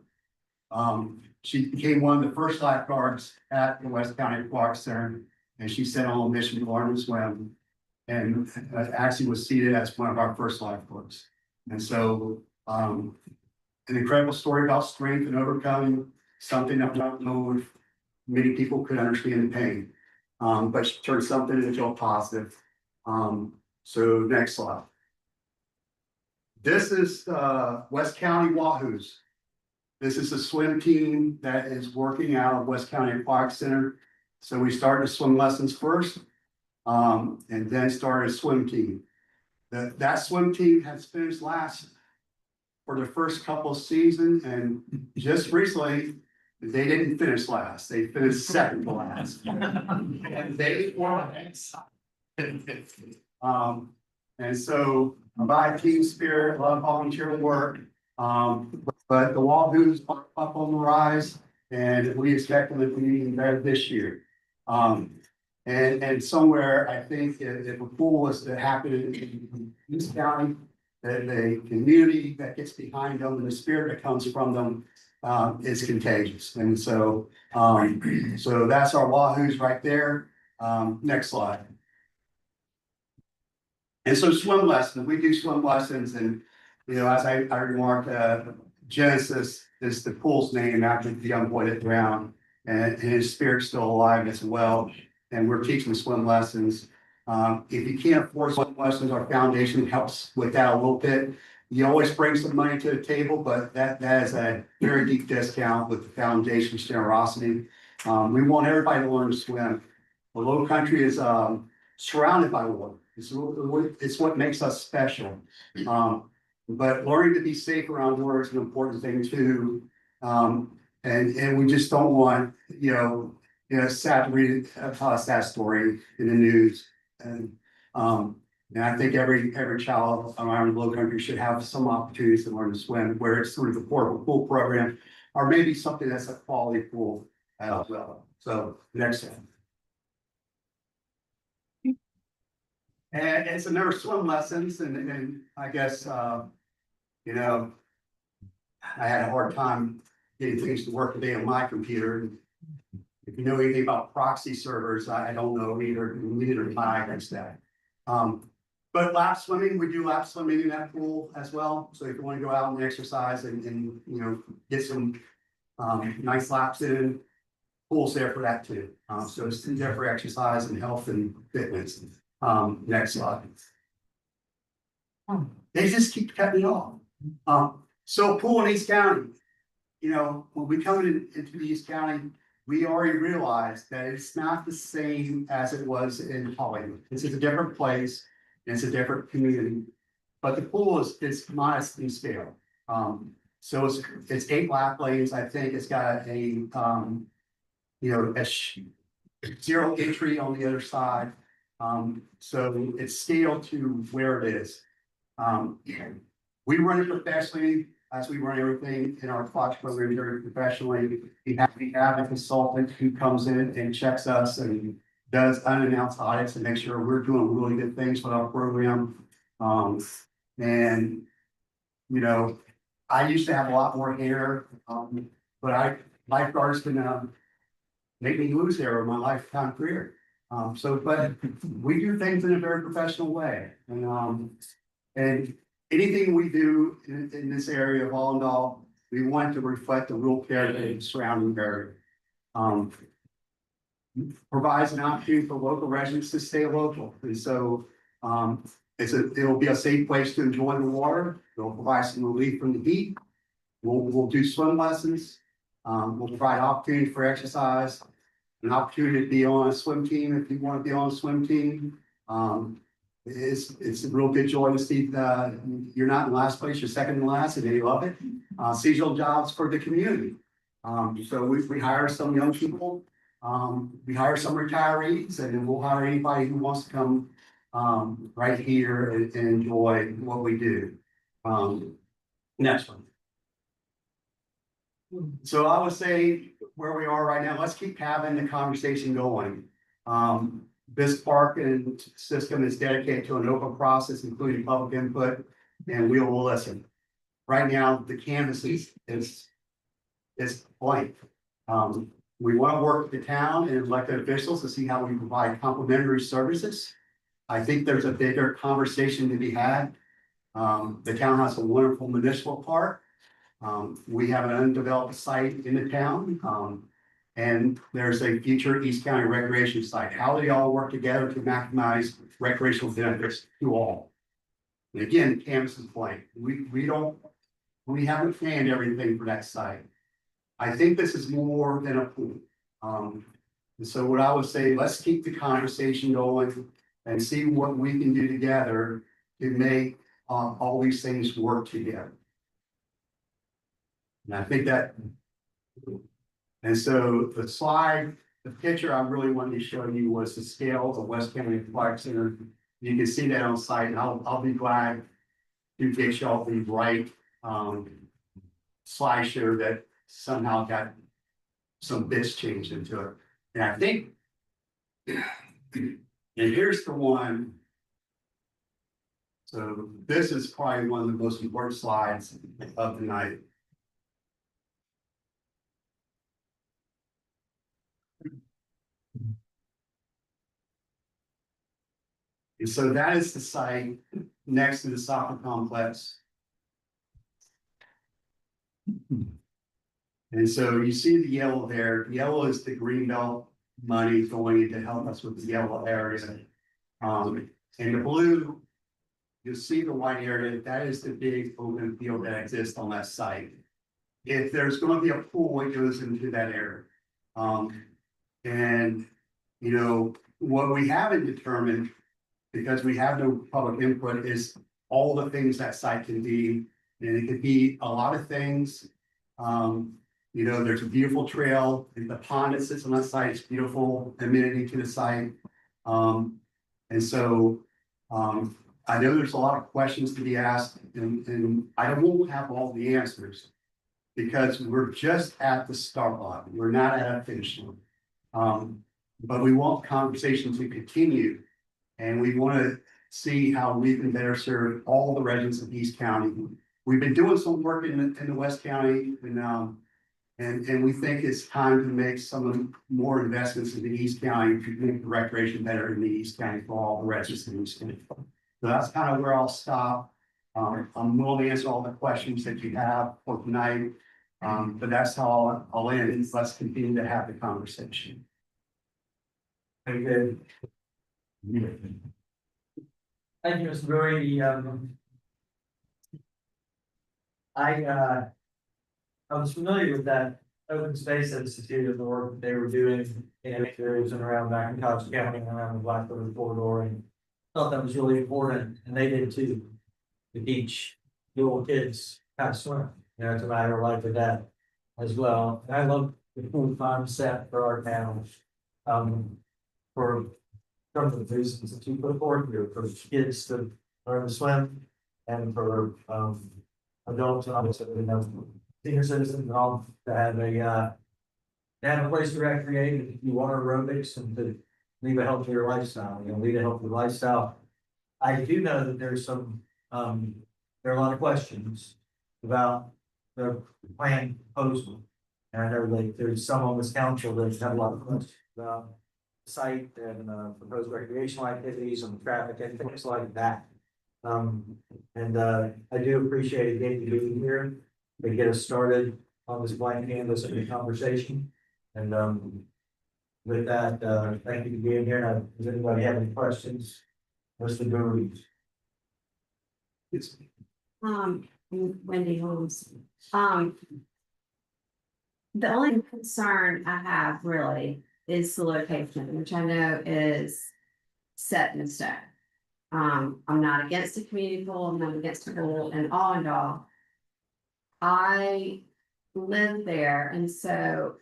She became one of the first lifeguards at the West County Aquatic Center, and she set on a mission to learn to swim, and actually was seated as one of our first lifeguards. And so, an incredible story about strength and overcoming something that I don't know if many people could understand the pain. But she turned something into a positive. So next slide. This is West County Wahoos. This is a swim team that is working out of West County Aquatic Center. So we started swim lessons first, and then started a swim team. That swim team has finished last for the first couple of seasons, and just recently, they didn't finish last. They finished second to last. And they won. And so by team spirit, love volunteer work. But the Wahoos are up on the rise, and we expect them to be even better this year. And somewhere, I think if a pool was to happen in East County, that the community that gets behind them and the spirit that comes from them is contagious. And so, so that's our Wahoos right there. Next slide. And so swim lessons, we do swim lessons, and you know, as I remarked, Genesis is the pool's name after the young boy that drowned, and his spirit's still alive as well. And we're teaching swim lessons. If you can't afford swim lessons, our foundation helps with that a little bit. You always bring some money to the table, but that is a very deep discount with the foundation's generosity. We want everybody to learn to swim. The Low Country is surrounded by water. It's what makes us special. But learning to be safe around water is an important thing too. And we just don't want, sad to read a sad story in the news. And I think every child around the Low Country should have some opportunities to learn to swim, where it's through the portable pool program, or maybe something that's a quality pool as well. So next one. And it's another swim lessons, and I guess you know. I had a hard time getting things to work today on my computer. If you know anything about proxy servers, I don't know either, neither do I against that. But lap swimming, we do lap swimming in that pool as well, so if you wanna go out and exercise and, you know, get some nice laps in. Pool's there for that too, so it's there for exercise and health and fitness. Next slide. They just keep cutting it off. So pool in East County, you know, when we come into East County, we already realized that it's not the same as it was in Hollywood. This is a different place, and it's a different community. But the pool is modest in scale. So it's 8 lap lanes, I think it's got a, you know, zero entry on the other side. So it's scaled to where it is. We run it professionally, as we run everything in our Fox program very professionally. We have a consultant who comes in and checks us and does unannounced audits and make sure we're doing really good things with our program. And, you know, I used to have a lot more hair, but lifeguards can make me lose hair in my lifetime career. But we do things in a very professional way, and anything we do in this area of Allendale, we want to reflect the rural character of the surrounding area. Provides an opportunity for local residents to stay local, and so it'll be a safe place to enjoy the water. It'll provide some relief from the heat. We'll do swim lessons. We'll provide opportunity for exercise, an opportunity to be on a swim team if you want to be on a swim team. It's a real good joy to see that you're not in last place, you're second to last, and they love it. Seasonal jobs for the community. So we hire some young people, we hire some retirees, and then we'll hire anybody who wants to come right here and enjoy what we do. Next one. So I would say where we are right now, let's keep having the conversation going. This park and system is dedicated to an open process, including public input, and we will listen. Right now, the canvas is blank. We want to work with the town and elected officials to see how we provide complementary services. I think there's a bigger conversation to be had. The town has a wonderful municipal park. We have an undeveloped site in the town. And there's a future East County recreation site. How they all work together to maximize recreational benefits to all. And again, the canvas is blank. We haven't planned everything for that site. I think this is more than a pool. And so what I would say, let's keep the conversation going and see what we can do together to make all these things work together. And I think that. And so the slide, the picture I really wanted to show you was the scale of West County Aquatic Center. You can see that on site, and I'll be glad to get y'all the right slideshow that somehow got some bits changed into it. And I think, and here's the one. So this is probably one of the most important slides of the night. And so that is the site next to the soccer complex. And so you see the yellow there. Yellow is the Greenbelt money going to help us with the yellow area. And the blue, you'll see the white area. That is the big open field that exists on that site. If there's going to be a pool, it goes into that area. And you know what we haven't determined, because we have no public input, is all the things that site can be, and it could be a lot of things. You know, there's a beautiful trail, and the pond that sits on that site is beautiful amenity to the site. And so I know there's a lot of questions to be asked, and I won't have all the answers because we're just at the start line. We're not at a finish line. But we want conversations to continue. And we want to see how we can better serve all the residents of East County we've been doing some work in the West County and we think it's time to make some more investments in the East County to make the recreation better in the East County for all the residents in the East County. So that's kind of where I'll stop. I'm willing to answer all the questions that you have for tonight. But that's how I'll end it. Let's continue to have the conversation. Very good. Thank you, Mr. Bowie. I was familiar with that Open Space Institute and the work that they were doing in areas and around McIntosh County and around the Black River corridor, and thought that was really important, and they did too. To teach little kids how to swim, you know, it's a matter of life or death as well. And I love the full concept for our town. For some of the reasons that you put forward here, for kids to learn to swim and for adults and obviously, you know, senior citizens and all to have a place to recreate and do water aerobics and to lead a healthier lifestyle, you know, lead a healthy lifestyle. I do know that there's some, there are a lot of questions about the plan proposal. And I know like there's some on this council that have a lot of questions about the site and proposed recreational activities and traffic and things like that. I do appreciate again you being here to get us started on this blank canvas and the conversation. And with that, thank you for being here. Now, does anybody have any questions? Mr. Bowie? It's Wendy Holmes. The only concern I have really is the location, which I know is set in stone. I'm not against the community pool, I'm not against the pool and all. I live there, and so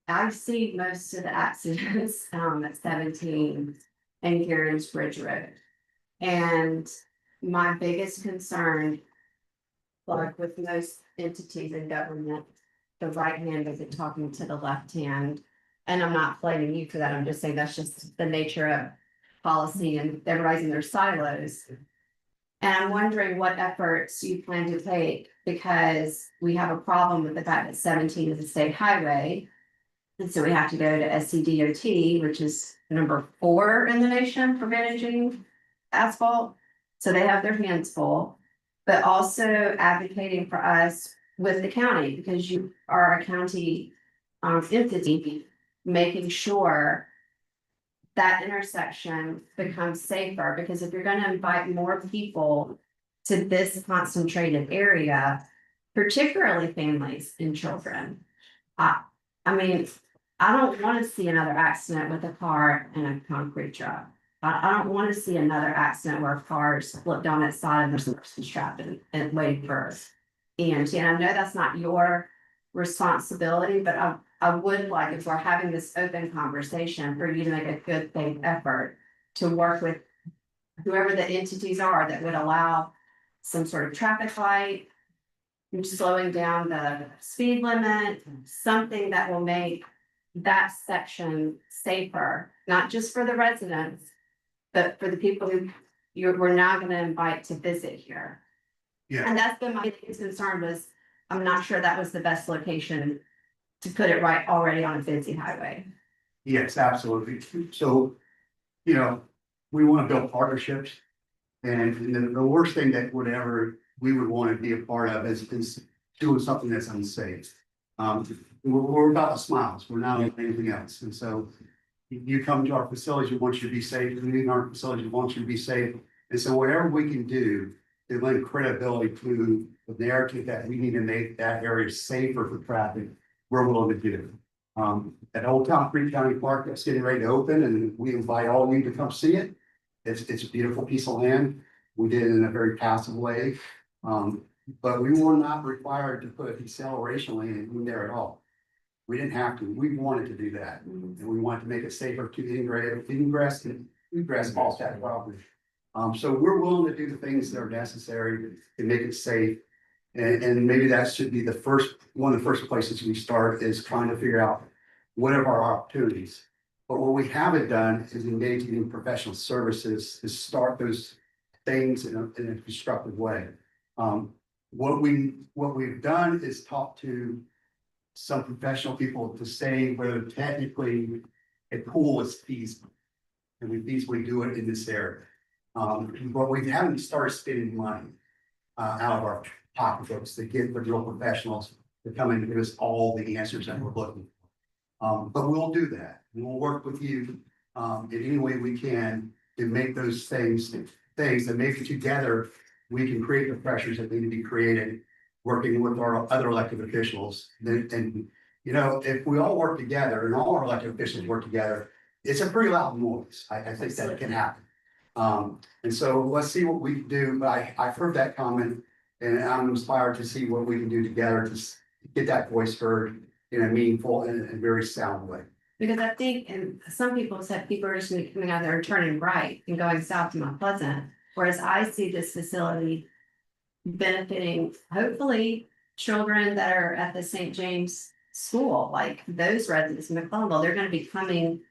I see most of the accidents at 17 and Karen's Bridge Road. And my biggest concern, like with most entities in government, the right hand isn't talking to the left hand. And I'm not blaming you for that. I'm just saying that's just the nature of policy and they're rising their silos. And I'm wondering what efforts you plan to take because we have a problem with the fact that 17 is a state highway. And so we have to go to SCDOT, which is number 4 in the nation for managing asphalt. So they have their hands full, but also advocating for us with the county because you are a county entity, making sure that intersection becomes safer. Because if you're going to invite more people to this concentrated area, particularly families and children, I mean, I don't want to see another accident with a car and a concrete truck. I don't want to see another accident where cars flip down its side and there's a person strapped and waiting for EMT. And I know that's not your responsibility, but I would like, if we're having this open conversation, for you to make a good faith effort to work with whoever the entities are that would allow some sort of traffic light, slowing down the speed limit, something that will make that section safer, not just for the residents, but for the people who we're now going to invite to visit here. Yeah. And that's been my biggest concern was, I'm not sure that was the best location to put it right already on a busy highway. Yes, absolutely. So, you know, we want to build partnerships. And the worst thing that we would want to be a part of is doing something that's unsafe. We're about the smiles. We're not anything else. And so you come to our facilities, we want you to be safe. We in our facilities, we want you to be safe. And so whatever we can do to lend credibility to the narrative that we need to make that area safer for traffic, we're willing to do. At Old Town Creek County Park, that's getting ready to open, and we invite all of you to come see it. It's a beautiful piece of land. We did it in a very passive way. But we were not required to put a deceleration lane in there at all. We didn't have to. We wanted to do that. And we wanted to make it safer to ingress and egress off that property. So we're willing to do the things that are necessary to make it safe. And maybe that should be one of the first places we start is trying to figure out what are our opportunities. But what we haven't done is engaging in professional services to start those things in a constructive way. what we've done is talk to some professional people to say whether technically a pool is feasible. And we feasibly do it in this area. But we haven't started spending money out of our pocketbooks to get the real professionals to come in and give us all the answers that we're looking for. But we'll do that. We'll work with you in any way we can to make those things that maybe together we can create the pressures that need to be created, working with our other elected officials. And you know, if we all work together and all our elected officials work together, it's a pretty loud noise. I think that can happen. And so let's see what we can do. But I've heard that comment and I'm inspired to see what we can do together to get that voice heard in a meaningful and very sound way. Because I think, and some people said people are just gonna be coming out there and turning right and going south to Mount Pleasant. Whereas I see this facility benefiting, hopefully, children that are at the St. James School, like those residents in McClellanville, they're gonna be coming.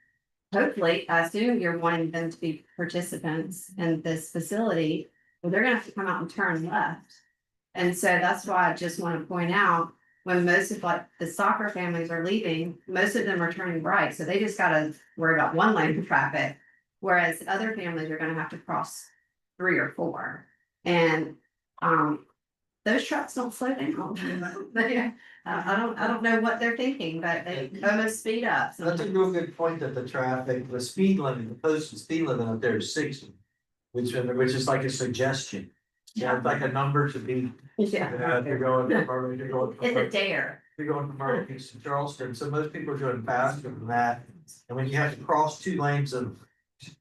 Hopefully, I assume you're wanting them to be participants in this facility, but they're gonna have to come out and turn left. And so that's why I just want to point out, when most of like the soccer families are leaving, most of them are turning right, so they just gotta worry about one lane of traffic. Whereas other families are gonna have to cross 3 or 4. And those trucks don't slow down. I don't know what they're thinking, but they almost speed up. That's a real good point that the traffic, the speed limit, the posted speed limit out there is 60. Which is like a suggestion. Yeah, it's like a number to be. Yeah, If you're going, it's a dare. You're going from Hurricanes to Charleston, so most people are doing faster than that. And when you have to cross 2 lanes of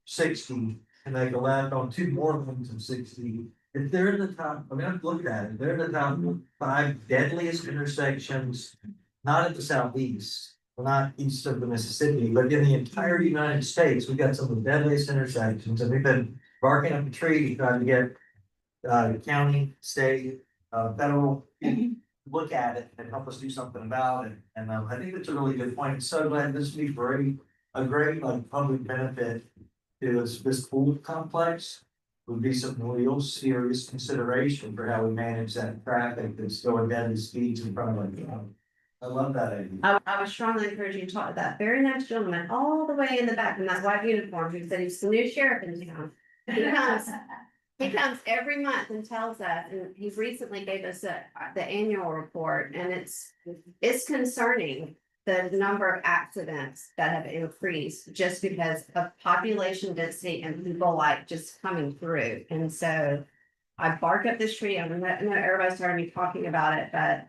60 and make a left on 2 more lanes of 60. If they're in the top, I mean, I've looked at it, they're in the top 5 deadliest intersections, not at the southeast. Well, not east of the Mississippi, but in the entire United States, we've got some of the deadliest intersections, and we've been barking up a tree trying to get. County, state, federal, look at it and help us do something about it. And I think that's a really good point. I'm so glad this would be a great like public benefit to this pool complex. Would be some real serious consideration for how we manage that traffic that's going deadly speeds in front of it. I love that idea. I would strongly encourage you to talk to that very nice gentleman all the way in the back in that white uniform who said he's the new sheriff in town. He comes every month and tells us, and he recently gave us the annual report, and it's concerning the number of accidents that have increased just because of population density and people like just coming through. And so I bark up this tree. I know everybody's started me talking about it, but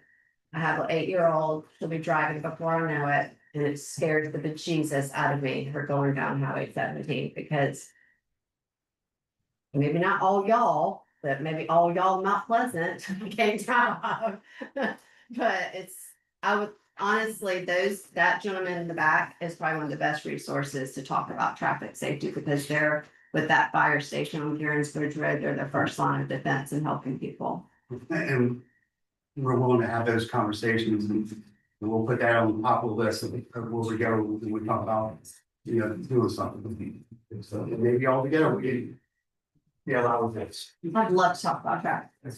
I have an 8-year-old, she'll be driving before I know it, and it scares the bejesus out of me, her going down Highway 17, because maybe not all y'all, but maybe all y'all not pleasant came down. But I would honestly, that gentleman in the back is probably one of the best resources to talk about traffic safety, because they're with that fire station on Garrett's Bridge Road, they're the first line of defense in helping people. And we're willing to have those conversations and we'll put that on top of the list of where we go when we talk about, doing something. So maybe all together we can. Yeah, that was it. I'd love to talk about traffic. Let's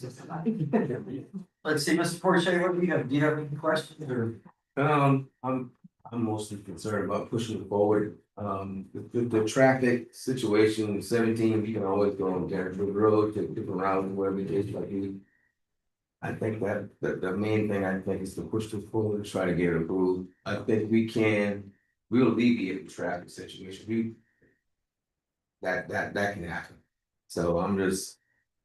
see, Mr. Porche, what do you have? Do you have any questions or? I'm mostly concerned about pushing it forward. The traffic situation, 17, you can always go on Garrettwood Road, take different routes, wherever it is, like you. I think that the main thing I think is to push this forward, try to get it approved. I think we'll alleviate the traffic situation. That can happen. So I'm just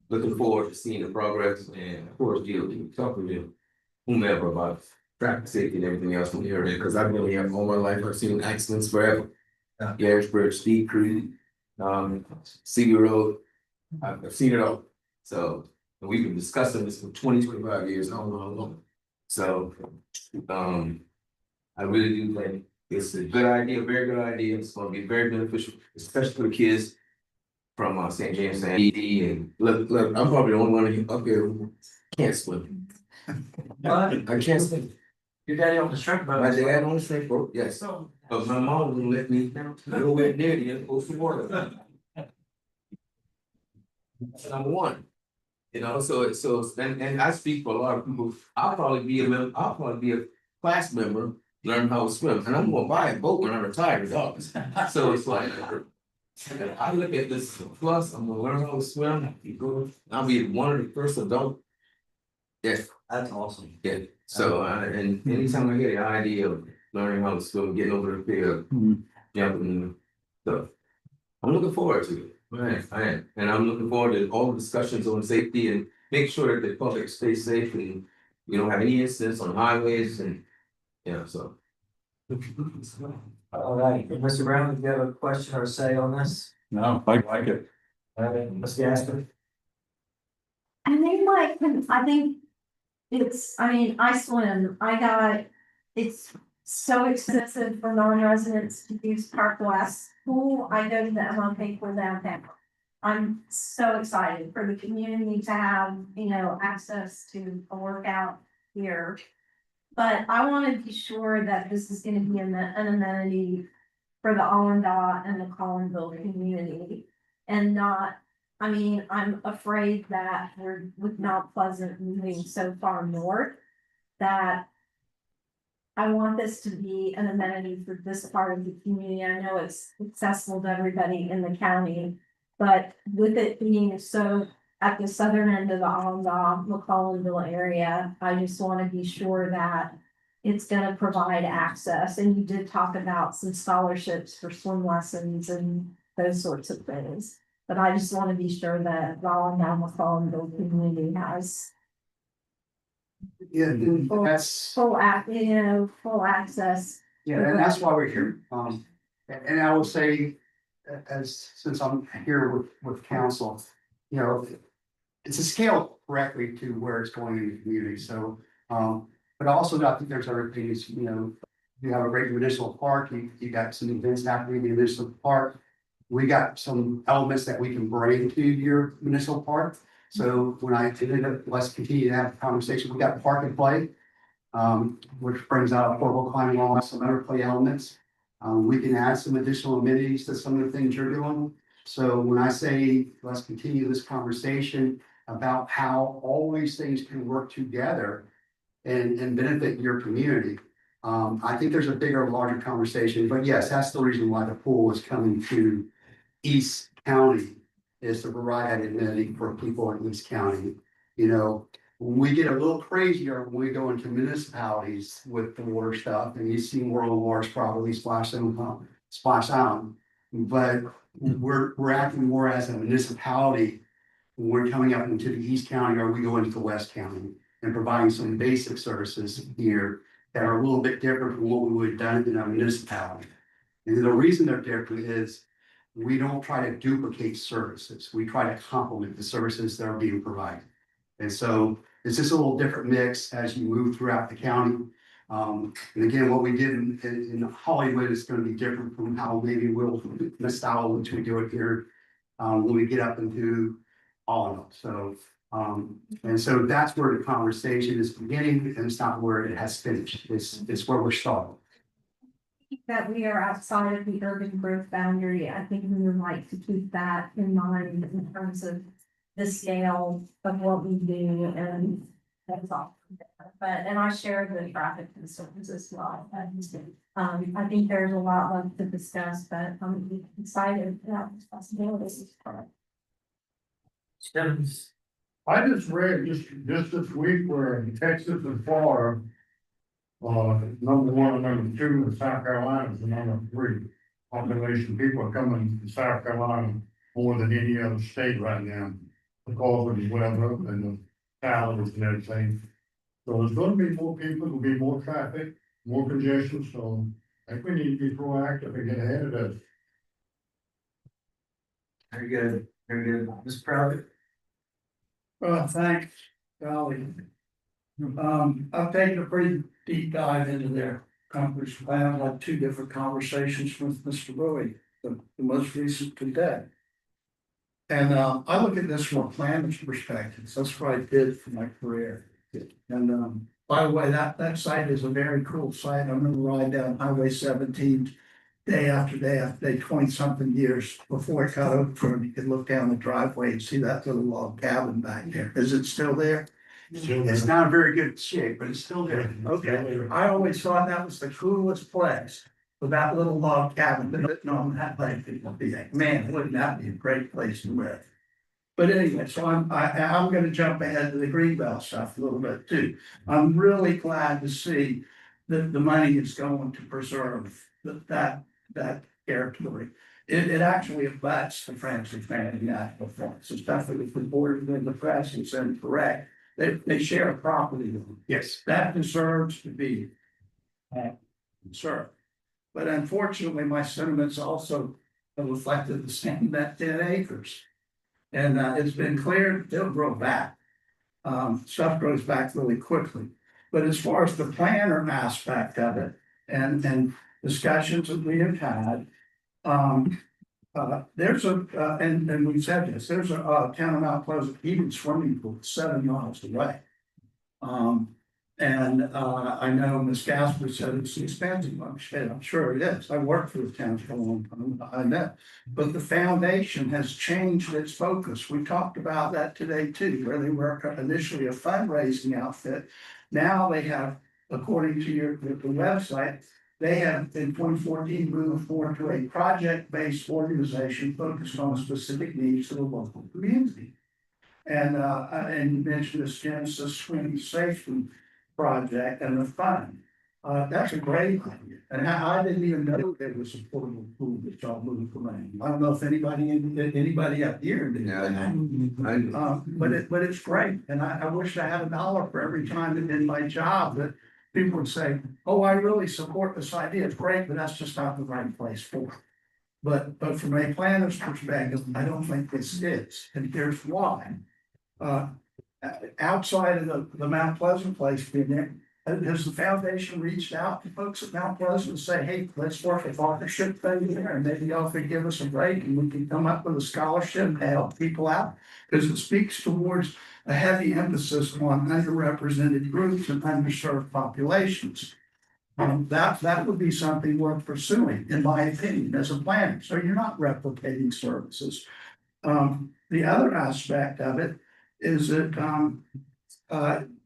looking forward to seeing the progress, and of course, talking to whomever about traffic safety and everything else from here, because I've been here all my life. I've seen accidents forever. Garrett's Steve Creed, CB Road. I've seen it all. So we've been discussing this for 25 years. I don't know how long. So I really do think it's a good idea, a very good idea. It's going to be very beneficial, especially for the kids from St. James and ED. And look, I'm probably the only one up here who can't swim. I can't swim. Your daddy on the shrimp boat. My dad on the shrimp boat, yes. But my mom wouldn't let me nowhere near the ocean water. That's number one. You know, and I speak for a lot of people, I'll probably be a class member, learn how to swim, and I'm gonna buy a boat when I retire, regardless. So it's like, I look at this plus, I'm gonna learn how to swim, I'll be one of the first adult. Yeah, That's awesome. yeah, so, and anytime I get the idea of learning how to swim, getting over the fear, jumping, so. I'm looking forward to it, I am, and I'm looking forward to all the discussions on safety and make sure that the public stays safe and we don't have any incidents on highways and, so. All right, Mr. Brown, do you have a question or a say on this? No, I like it. Ms. Gasper? I think I swim, it's so expensive for non-residents to use Park West pool, I go to the MLK pool downtown. I'm so excited for the community to have, access to a workout here. But I wanna be sure that this is gonna be an amenity for the Allendale and the Collinville community. And not, I'm afraid that we're with Mount Pleasant moving so far north. That I want this to be an amenity for this part of the community. I know it's accessible to everybody in the county. But with it being so at the southern end of the Allendale, McCollumville area, I just want to be sure that it's gonna provide access. And you did talk about some scholarships for swim lessons and those sorts of things. But I just want to be sure that the Allendale, McCollumville community has Yeah, that's, full access. yeah, and that's why we're here. And I will say, since I'm here with council, it's a scale correctly to where it's going in the community, so, but also I think there's other things, you have a great municipal park, you got some events happening in the municipal park. We got some elements that we can bring to your municipal park. So when I ended up, let's continue to have a conversation. We got park and play, which brings out portable climbing walls, some other play elements. We can add some additional amenities to some of the things you're doing. So when I say, let's continue this conversation about how all these things can work together and benefit your community. I think there's a bigger, larger conversation, but yes, that's the reason why the pool is coming to East County, is to provide that amenity for people in East County. We get a little crazier when we go into municipalities with the water stuff, and you see World Wars probably splash out. But we're acting more as a municipality when we're coming up into the East County, or we go into the West County and providing some basic services here that are a little bit different from what we would have done in a municipality. And the reason they're different is we don't try to duplicate services. We try to complement the services that are being provided. And so it's just a little different mix as you move throughout the county. And again, what we did in Hollywood is going to be different from how maybe the style which we do it here when we get up into Allendale. So and so that's where the conversation is beginning, and it's not where it has finished. It's where we're starting. That we are outside of the urban growth boundary. I think we would like to keep that in mind in terms of the scale of what we do, and that's all. And I share the traffic concerns as well. I think there's a lot left to discuss, but I'm excited about the possibilities. I just read just this week where in Texas and Florida. Number one and number two in South Carolina is the number three population. People are coming to South Carolina more than any other state right now. Because of the weather and the salaries and everything. So there's gonna be more people, there'll be more traffic, more congestion, so I think we need to be proactive and get ahead of this. Very good, very good. Ms. Proud? Thanks, Golly. I've taken a pretty deep dive into their conference plan, like 2 different conversations with Mr. Bowie, the most recent today. And I look at this from a planner's perspective. That's what I did for my career. And by the way, that site is a very cool site. I remember riding down Highway 17 day after day after day, 20-something years before it got over, you could look down the driveway and see that little log cabin back there. Is it still there? It's not in very good shape, but it's still there. Okay, I always thought that was the coolest place. With that little log cabin, but on that lake, man, wouldn't that be a great place to live? But anyway, so I'm gonna jump ahead to the Greenbelt stuff a little bit too. I'm really glad to see that the money is going to preserve that territory. It actually abuts the Francis County National Forest, especially if the board in the press is incorrect. They share a property. Yes. That deserves to be conserved. But unfortunately, my sentiments also have reflected the same, that 10 acres. And it's been clear they'll grow back. Stuff grows back really quickly. But as far as the planner aspect of it and discussions that we have had, there's and we've said this, there's a town of Mount Pleasant heated swimming pool 7 miles away. I know Ms. Gasper said it's expensive. I'm sure it is. I worked for the town for a long time. I know. But the foundation has changed its focus. We talked about that today too, where they were initially a fundraising outfit. Now they have, according to the website, they have in 2014 moved forward to a project-based organization focused on specific needs of the local community. And you mentioned this Genesis Swim Safety project and the fund. That's a great idea. And I didn't even know there was a portable pool that y'all moved from. I don't know if anybody up here did. But it's great. And I wish I had $1 for every time in my job that people would say, oh, I really support this idea. It's great, but that's just not the right place for it. But from a planner's perspective, I don't think this is. And here's why. Outside of the Mount Pleasant place being there, has the foundation reached out to folks at Mount Pleasant and say, hey, let's work a partnership thing there and maybe y'all could give us a break and we can come up with a scholarship to help people out? Because it speaks towards a heavy emphasis on underrepresented groups and underserved populations. That would be something worth pursuing, in my opinion, as a planner. So you're not replicating services. The other aspect of it is that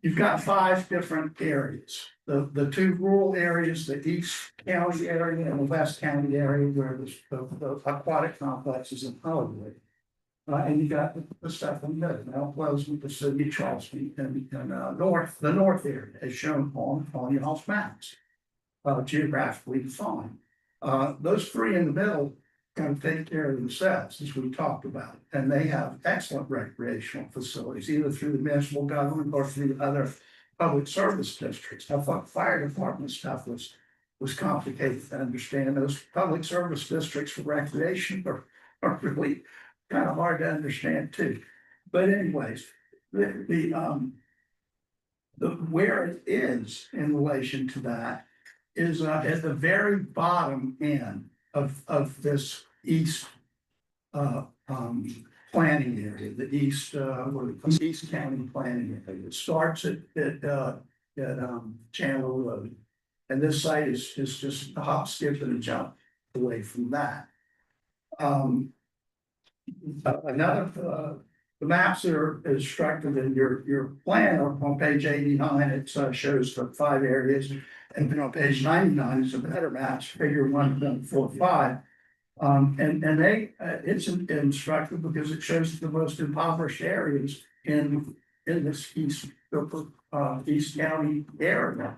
you've got 5 different areas. The 2 rural areas, the East County area and the West County area where the aquatic complex is in Hollywood. And you got the stuff in the Mount Pleasant, the city of Charleston, and the north area as shown on y'all's maps, geographically defined. Those 3 in the middle kind of take care of themselves, as we talked about, and they have excellent recreational facilities, either through the municipal government or through other public service districts. I thought fire department stuff was complicated to understand. Those public service districts for recreation are really kind of hard to understand too. But anyways, the where it is in relation to that is at the very bottom end of this east planning area, the east East County planning area. It starts at Chandler Road. And this site is just a hop, skip, and a jump away from that. The maps that are instructed in your plan on page 89, it shows the 5 areas. And then on page 99 is a better match, figure 1.45. And it's instructive because it shows the most impoverished areas in this East County area.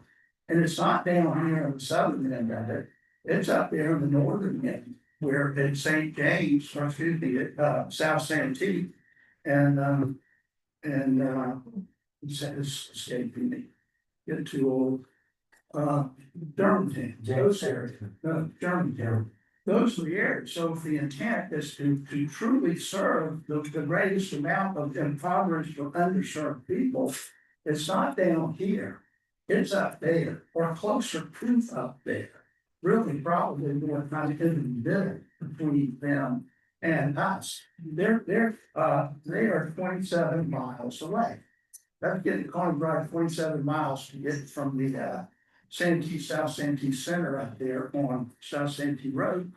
And it's not down here on the southern end of it. It's up there in the northern end, where at St. James, or excuse me, at South Santee, and it's escaping me. Get too old. Durham, those areas, Durham. Those are the areas. So if the intent is to truly serve the greatest amount of impoverished or underserved people, it's not down here. It's up there, or closer to up there. Really, probably more kind of in the middle between them and us. They are 27 miles away. That's getting on right 27 miles to get from the Santee, South Santee Center up there on South Santee Road.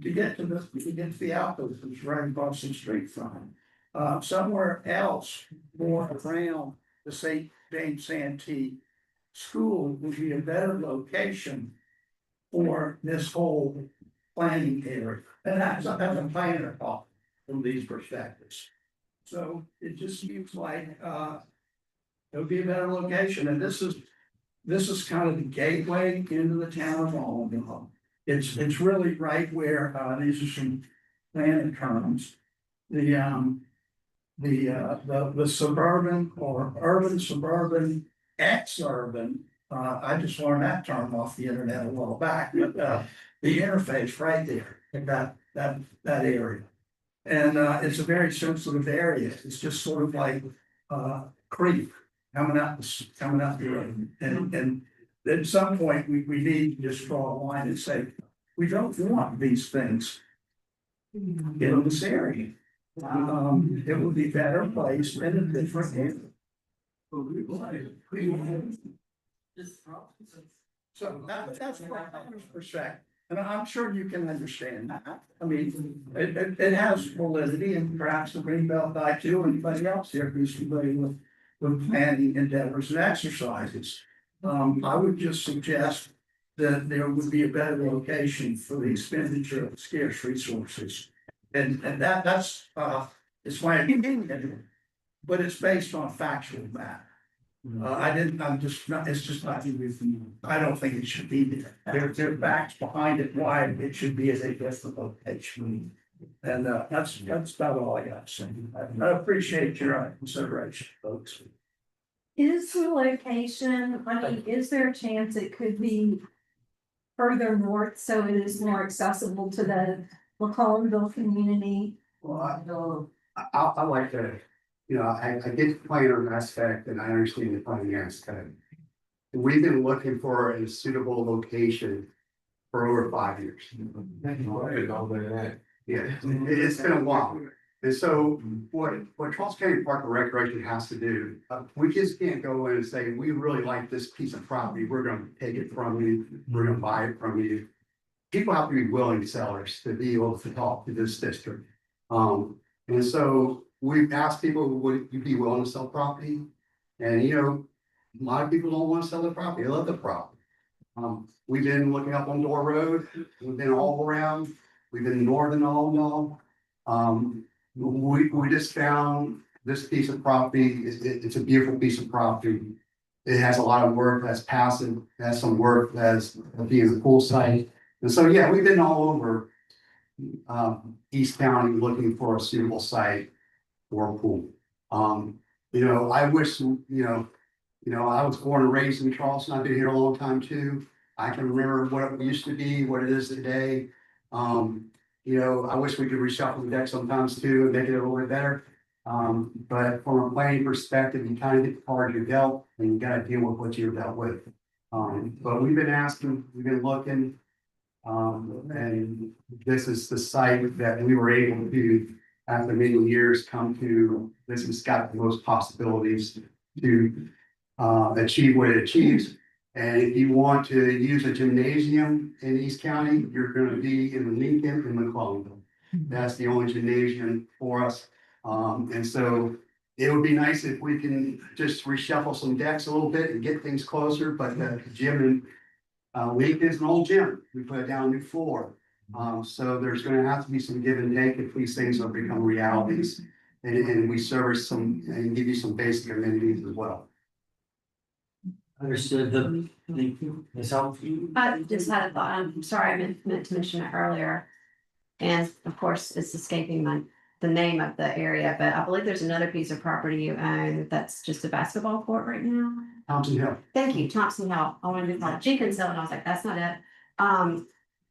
To get to the outpost, it's right across the street from. Somewhere else, more around the St. James Santee School would be a better location for this whole planning area. And that's a planner thought from these perspectives. So it just seems like, it would be a better location, and this is kind of the gateway into the town of Allenville. It's really right where, these are some planning terms. The suburban or urban, suburban, ex-urban, I just learned that term off the internet a while back, but, the interface right there, in that area. And, it's a very sensitive area, it's just sort of like, creek coming out the road. And at some point, we need to just draw a line and say, we don't want these things in this area. It would be better placed in a different area. So that's from my perspective, and I'm sure you can understand that. I mean, it has validity, and perhaps the Greenbelt guy too, or anybody else here who's familiar with planning endeavors and exercises. I would just suggest that there would be a better location for the expenditure of scarce resources. And that's it's my opinion, but it's based on factual matter. It's just not, I don't think it should be there. There are facts behind it, why it should be as a different location. And that's about all I got to say. I appreciate your consideration, folks. Is the location, I mean, is there a chance it could be further north so it is more accessible to the McCollumville community? Well, I like to, I get the planner aspect and I understand the planning aspect. We've been looking for a suitable location for over 5 years. Yeah, it's been a while. And so what Charles County Park and Recreation has to do, we just can't go in and say, we really like this piece of property, we're gonna take it from you, we're gonna buy it from you. People have to be willing sellers to be able to talk to this district. And so we've asked people, would you be willing to sell property? And a lot of people don't want to sell the property, they love the property. We've been looking up on Door Road, we've been all around, we've been north and all. We just found this piece of property, it's a beautiful piece of property. It has a lot of work that's passive, it has some work that's being a pool site. And so, yeah, we've been all over East County looking for a suitable site for a pool. I wish, I was born and raised in Charleston, I've been here a long time too. I can remember what it used to be, what it is today. I wish we could reshuffle the deck sometimes too and make it a little bit better. But from a planning perspective, you kind of get the cards you're dealt and you gotta deal with what you're dealt with. But we've been asking, we've been looking. And this is the site that we were able to, after many years, come to. This has got the most possibilities to achieve what it achieves. And if you want to use a gymnasium in East County, you're going to be in Lincoln and McCollumville. That's the only gymnasium for us. And so it would be nice if we can just reshuffle some decks a little bit and get things closer. But the gym in Lincoln's an old gym. We put down a new floor. So there's going to have to be some give and take if these things are become realities. And we service some and give you some basic amenities as well. Understood. Thank you. Ms. Helm? I just had a thought, I'm sorry, I meant to mention it earlier. And of course, it's escaping the name of the area, but I believe there's another piece of property you own that's just a basketball court right now. Thompson Hill. Thank you, Thompson Hill. I wanted to call it Jenkins Hill, and I was like, that's not it.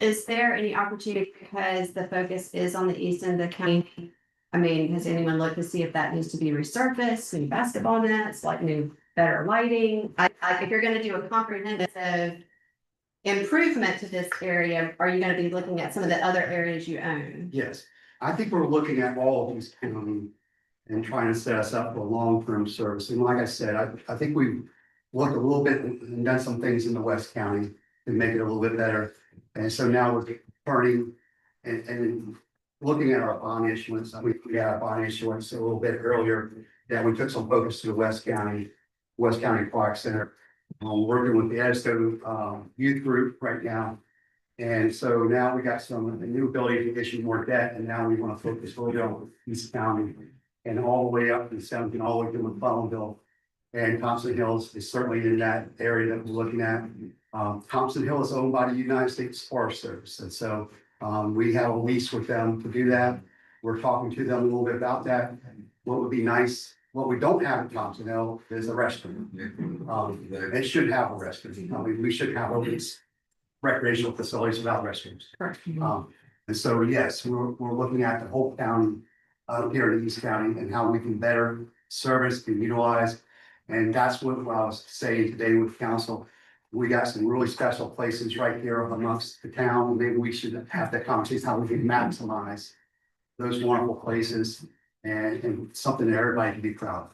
Is there any opportunity, because the focus is on the east end of the county? I mean, has anyone looked to see if that needs to be resurfaced, new basketball nets, like new better lighting? If you're gonna do a comprehensive improvement to this area, are you gonna be looking at some of the other areas you own? Yes, I think we're looking at all of these county and trying to set us up for long-term service. And like I said, I think looked a little bit and done some things in the West County to make it a little bit better. And so now we're turning and looking at our bond issuance. We had a bond issuance a little bit earlier, that we took some focus to the West County Park Center. Working with the ESCO youth group right now. And so now we got some new ability to issue more debt, and now we want to focus really on East County and all the way up to 17, all the way to McClellanville. And Thompson Hills is certainly in that area that we're looking at. Thompson Hill is owned by the United States Forest Service, and so we have a lease with them to do that. We're talking to them a little bit about that. What would be nice, what we don't have in Thompson Hill is a restroom. It should have a restroom. I mean, we should have at least recreational facilities without restrooms. And so, yes, we're looking at the whole county here in East County and how we can better service and utilize. And that's what I was saying today with council. We got some really special places right here amongst the town. Maybe we should have that conversation, how we can maximize those wonderful places and something that everybody can be proud of.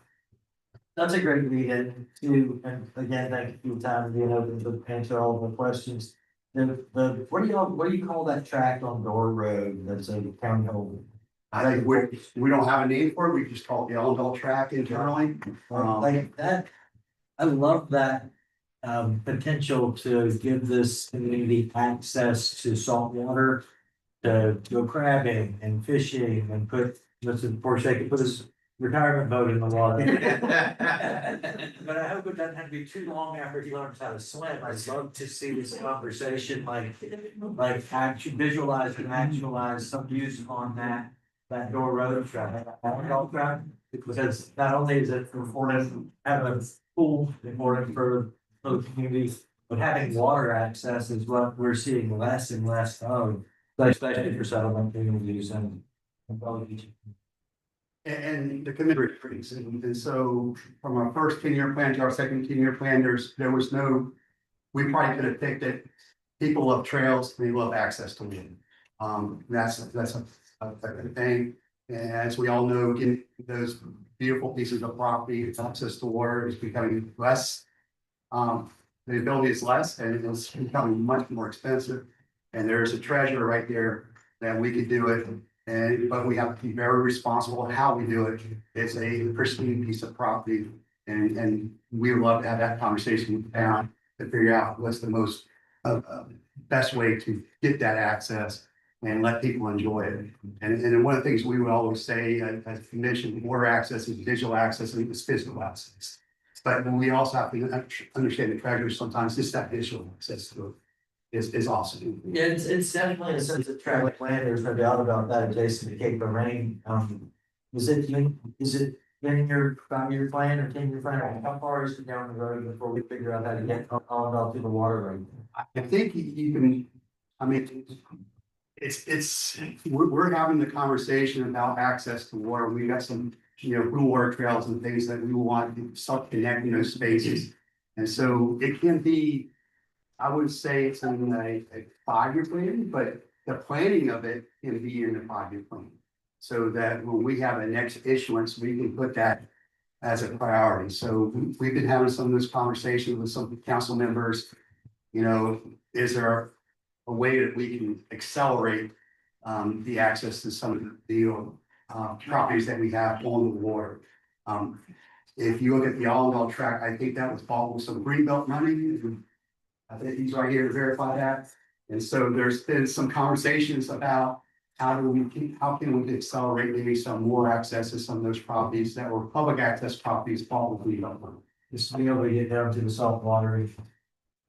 That's a great lead in to, and again, thank you for your time being open to answer all of the questions. What do you call that tract on Door Road that's a county hold? I think we don't have a name for it. We just call it the Ellendale track internally. Like that, I love that potential to give this community access to salt water, to go crabbing and fishing and put, listen, Porsche could put his retirement boat in the water. But I hope it doesn't have to be too long after he learns how to swim. I'd love to see this conversation visualize and actualize some use on that Door Road track. Because not only is it important having a pool important for those communities, but having water access is what we're seeing less and less of, especially for settlement communities and. And the committee agrees, and so from our first 10-year plan to our second 10-year plan, there was no, we probably could have picked it. People love trails, they love access to wind. That's a thing. And as we all know, getting those beautiful pieces of property, access to water is becoming less. The ability is less, and it's becoming much more expensive. And there's a treasure right there that we could do it. But we have to be very responsible in how we do it. It's a pristine piece of property, and we would love to have that conversation with the town to figure out what's the most best way to get that access and let people enjoy it. And one of the things we would always say, as you mentioned, water access is digital access and it's physical access. But we also have to understand the treasure. Sometimes just that digital access to it is awesome. Yeah, it's definitely a sense of traffic plan, there's no doubt about that, adjacent to Cape Lorraine. Is it in your 5-year plan or 10-year plan, how far is it down the road before we figure out how to get all about to the water road? I think you can, I mean, we're having the conversation about access to water. We got some, blue water trails and things that we want to start connecting those spaces. And so it can be, I would say it's in a 5-year plan, but the planning of it can be in the 5-year plan. So that when we have a next issuance, we can put that as a priority. So we've been having some of those conversations with some council members. Is there a way that we can accelerate the access to some of the properties that we have on the water? If you look at the Allendale track, I think that was bought with some greenbelt money. I think he's right here to verify that. And so there's been some conversations about how can we accelerate maybe some more access to some of those properties that were public access properties bought with greenbelt money. Just to be able to get down to the salt water and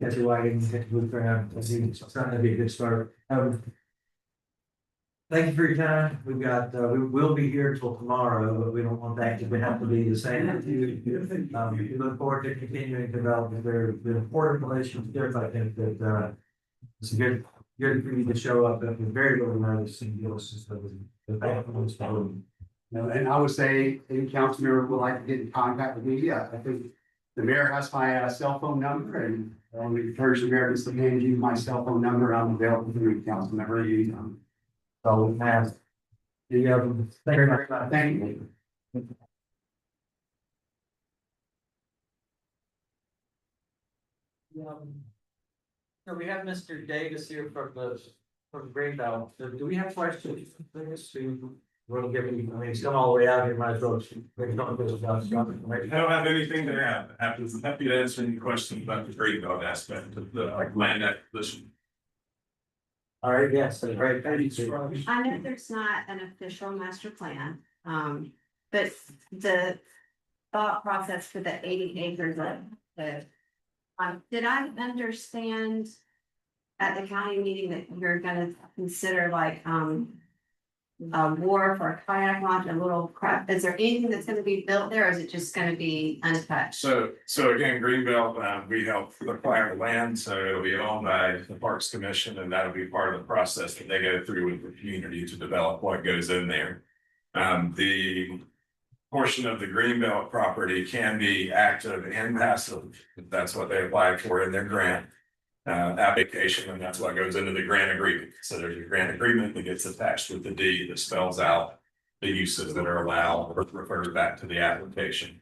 get your wagon, get to move around, I think it's trying to be a good start. Thank you for your time. We've got, we will be here until tomorrow, but we don't want that to have to be the same. We look forward to continuing to develop the important relationship. I think that it's good for you to show up at the very little notice and give us And I would say any council member would like to get in contact with me. Yeah, I think the mayor has my cell phone number, and I would encourage the mayor to hand you my cell phone number. I'm available to any council member. So we have. Thank you very much. Thank you. So we have Mr. Davis here from Greenbelt. So do we have questions for this? We'll give him, I mean, he's come all the way out here, might as well. I don't have anything to add. Happy to answer any questions about the grade dog aspect of the land acquisition. All right, yes, that's right. Thank you. I know there's not an official master plan, but the thought process for the 80 acres of the. Did I understand at the county meeting that you're gonna consider like, a wharf or a kayak launch, a little craft, is there anything that's gonna be built there, or is it just gonna be untouched? So again, Greenbelt, we help acquire the land, so it'll be owned by the Parks Commission, and that'll be part of the process that they go through with the community to develop what goes in there. The portion of the Greenbelt property can be active and passive, if that's what they applied for in their grant application, and that's what goes into the grant agreement. So there's a grant agreement that gets attached with the deed that spells out the uses that are allowed or refers back to the application.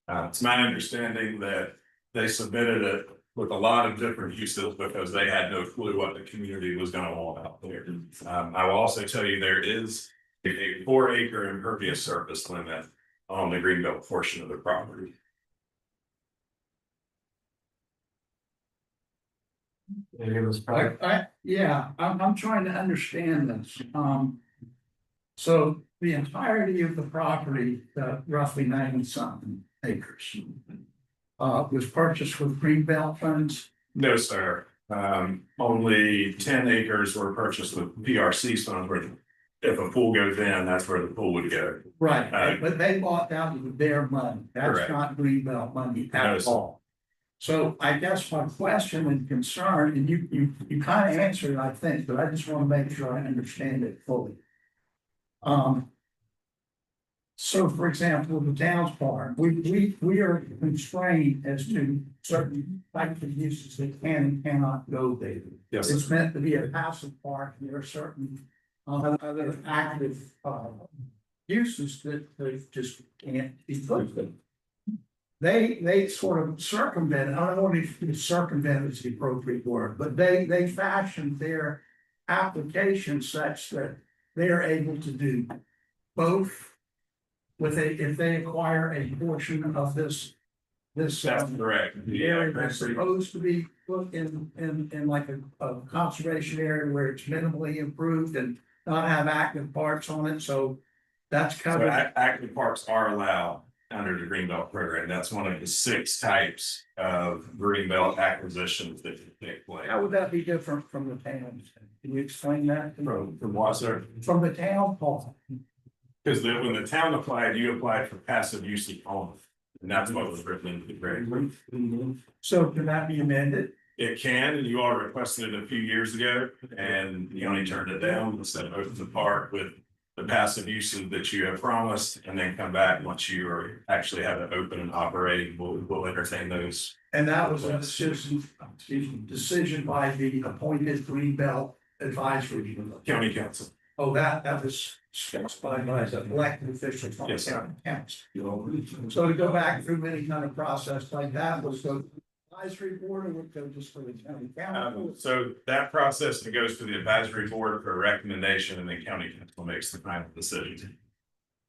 It's my understanding that they submitted it with a lot of different uses because they had no clue what the community was gonna want out there. I will also tell you there is a 4-acre impervious surface limit on the Greenbelt portion of the property. I'm trying to understand this, so the entirety of the property, roughly 90-something acres. Was purchased with Greenbelt funds? No, sir. Only 10 acres were purchased with PRC funds, where if a pool goes in, that's where the pool would go. Right, but they bought out with their money, that's Correct. not Greenbelt money No, at sir. all. So I guess my question and concern, and you kind of answered it, I think, but I just want to make sure I understand it fully. So for example, the Downs Park, we are constrained as to certain types of uses that can and cannot go there. Yes, It's meant to be a passive park, and there are certain other active uses that they just can't be put there. They sort of circumvent, I don't know if circumvent is the appropriate word, but they fashioned their application such that they are able to do both if they acquire a portion of this. that's correct. The area that's supposed to be put in like a conservation area where it's minimally improved and not have active parks on it, so that's So covered. active parks are allowed under the Greenbelt program. That's one of the 6 types of Greenbelt acquisitions that can take place. How would that be different from the towns? Can you explain that? From what, sir? From the town park? Because when the town applied, you applied for passive usage only, and that's what was written into the grant. So can that be amended? It can, and you all requested it a few years ago, and you only turned it down instead of open the park with the passive usage that you have promised, and then come back once you are actually have it open and operating, we'll entertain those. And that was a decision by the appointed Greenbelt Advisory. County council. Oh, that was by the elected officials. from the Yes, sir. county council. So to go back through any kind of process like that was go to the advisory board, or would go just for the county council? So that process goes to the advisory board for a recommendation, and then county council makes the final decision.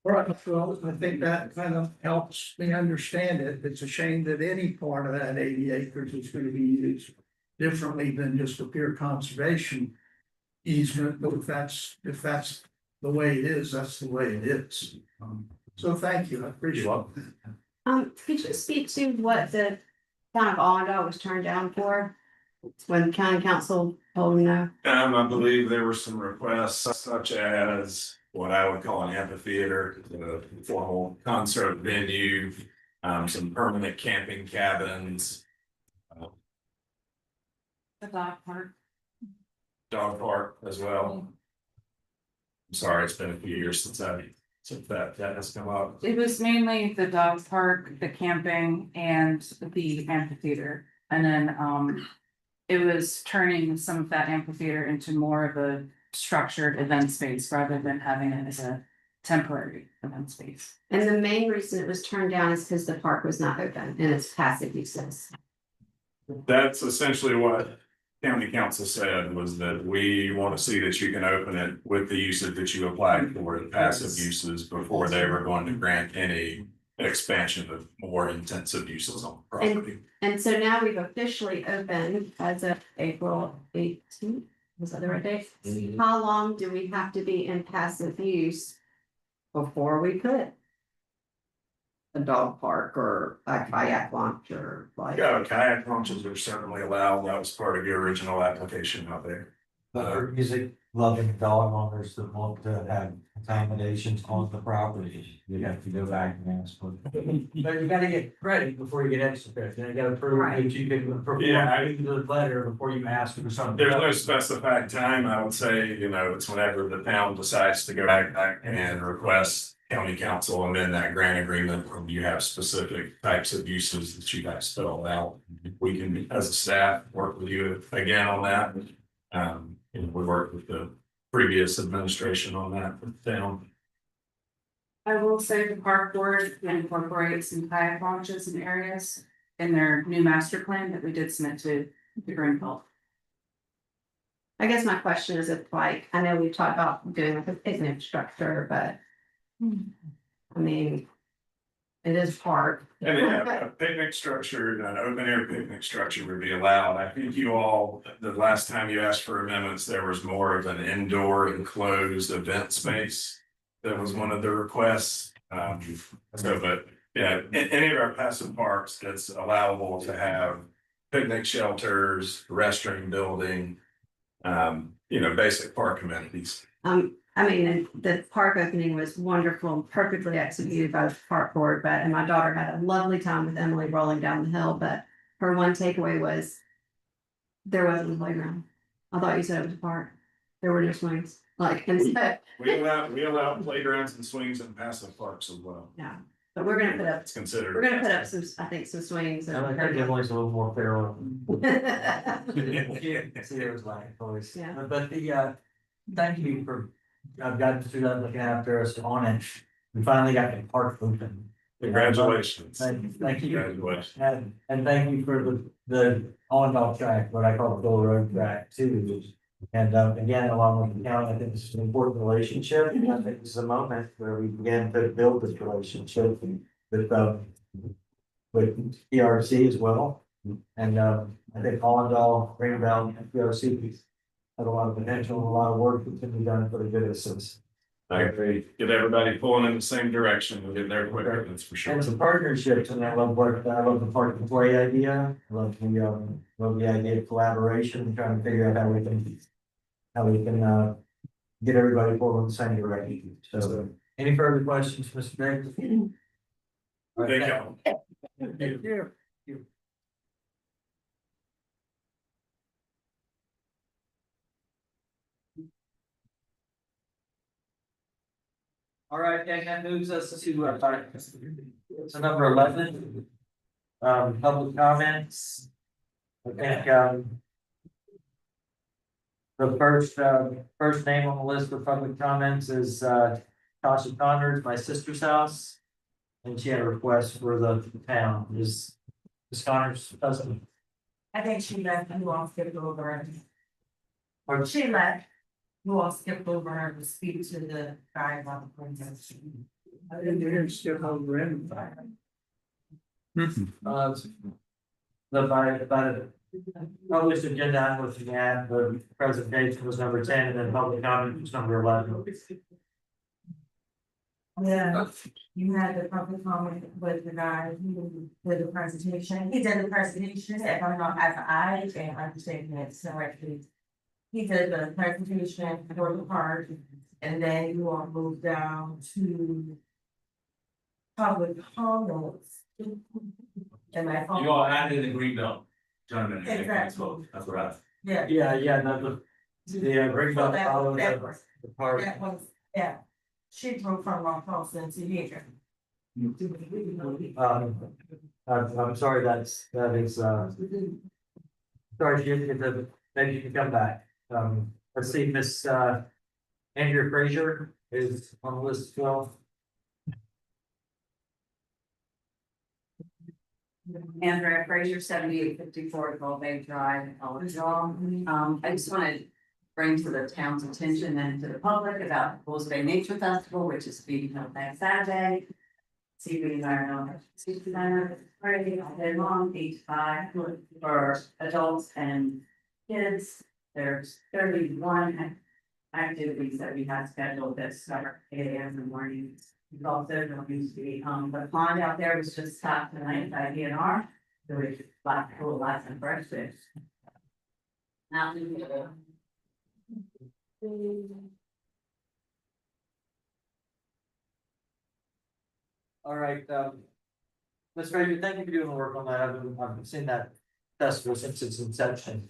Right, well, I think that kind of helps me understand it. It's a shame that any part of that 80 acres is going to be used differently than just a pure conservation easement, but if that's the way it is, that's the way it is. So thank you, I appreciate it. Could you speak to what the town of Allendale was turned down for? When county council told them no? I believe there were some requests such as what I would call an amphitheater, a formal concert venue, some permanent camping cabins, The dog park. dog park as well. I'm sorry, it's been a few years since that has come up. It was mainly the dog park, the camping and the amphitheater. And then it was turning some of that amphitheater into more of a structured event space rather than having it as a temporary event space. And the main reason it was turned down is because the park was not open and it's passive uses. That's essentially what county council said, was that we want to see that you can open it with the usage that you applied for, the passive uses, before they were going to grant any expansion of more intensive uses on the property. And so now we've officially opened as of April 18th, was that the right date? How long do we have to be in passive use before we put a dog park or a kayak launch or like? Yeah, kayak launches are certainly allowed. That was part of your original application out there. But for music loving dog owners that want to have accommodations on the property, you have to go back and ask for. But you gotta get credit before you get extra credit, then you gotta prove Right. that you can perform Yeah. the letter before you ask for something. There's no specified time. I would say, it's whenever the town decides to go back and request county council amend that grant agreement, where you have specific types of uses that you guys fill out. We can, as a staff, work with you again on that. We worked with the previous administration on that with the town. I will say the park board can incorporate some kayak launches in areas in their new master plan that we did submit to the Greenville. I guess my question is if like, I know we talked about doing like a picnic structure, but. I mean. It is park. And then a picnic structure, an open air picnic structure would be allowed. I think you all, the last time you asked for amendments, there was more of an indoor enclosed event space. That was one of the requests. But yeah, in any of our passive parks, it's allowable to have picnic shelters, restroom building. Basic park amenities. I mean, the park opening was wonderful, perfectly executed by the park board, and my daughter had a lovely time with Emily rolling down the hill, but her one takeaway was. There wasn't a playground. I thought you said it was a park. There were no swings, and so, We allow playgrounds and swings in passive parks as well. yeah, but we're gonna put up, It's considered. we're gonna put up some, I think, some swings. I think Emily's a little more fair on. Yeah. See, there was like always. Yeah. But thank you for, I've gotten through that looking after us on it. We finally got the park open. Congratulations. Thank you. Congratulations. And thank you for the on-off track, what I call the Fuller Road track too. And again, along with the county, I think this is an important relationship. And I think this is a moment where we began to build this relationship with PRC as well. And I think Allendale, Greenbelt, and PRC have a lot of potential, a lot of work that can be done for the good of citizens. I agree. Get everybody pulling in the same direction. We'll get there quicker, that's for sure. And it's a partnership, and I love the park and play idea, I love the idea of collaboration, and trying to figure out how we can get everybody pulling in the same direction. So, any further questions, Mr. Davis? Thank you. All right, gang, that moves us to so number 11. Public comments. I think the first name on the list for public comments is Tasha Connors, my sister's house. And she had a request for the town. Is Ms. Connors present? I think she left, and you all skipped over her. Or She left, you all skipped over her to speak to the guy about the princess. I didn't hear him skip over him. the published agenda I'm looking at, the presentation was number 10, and then public comment was number 11. Yeah, you had the public comment with the guy who did the presentation. He did the presentation, if I'm not, as I can understand it correctly. He did the presentation for the park, and then you all moved down to public comments. And I. You all added the green belt. Gentlemen. Exactly. That's what I. Yeah. No, bring So up that follow was- the part. That was, yeah, she drove from Rock Falls to here. I'm sorry, that is, sorry, maybe you can come back. Let's see, Miss, Andrea Frazier is on the list as well. Andrea Fraser, 7854 Gold Bay Drive, Ellisville. I just want to bring to the town's attention and to the public about the Bulls Bay Nature Festival, which is being held next Saturday. Seafood environmental, seafood designer, Friday, all day long, 8 to 5 for adults and kids. There's 31 activities that we have scheduled that start at 8 a.m. in the morning. There's also going to be, the pond out there was just stopped tonight by DNR. So we just like cool lots of fresh fish. Now, All right, Ms. Fraser, thank you for doing the work on that. I've seen that festival since its inception.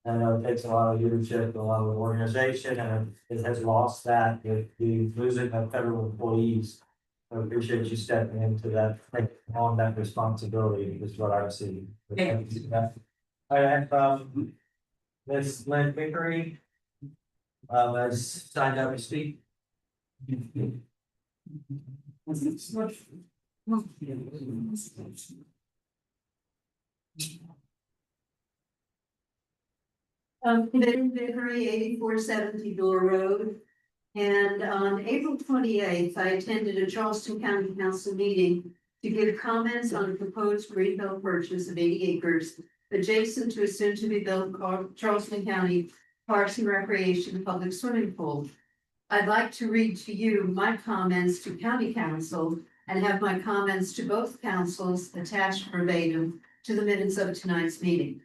And it takes a lot of leadership, a lot of organization, and it has lost that with the losing of federal employees. I appreciate you stepping into that, taking on that responsibility is what I'm seeing. Thank you for that. I have, Ms. Lynn Vickery. Has signed up to speak. Lynn Vickery, 8470 Door Road. And on April 28th, I attended a Charleston County Council meeting to give comments on a proposed greenbelt purchase of 80 acres adjacent to a soon-to-be-built Charleston County Parks and Recreation public swimming pool. I'd like to read to you my comments to County Council and have my comments to both councils attached verbatim to the minutes of tonight's meeting.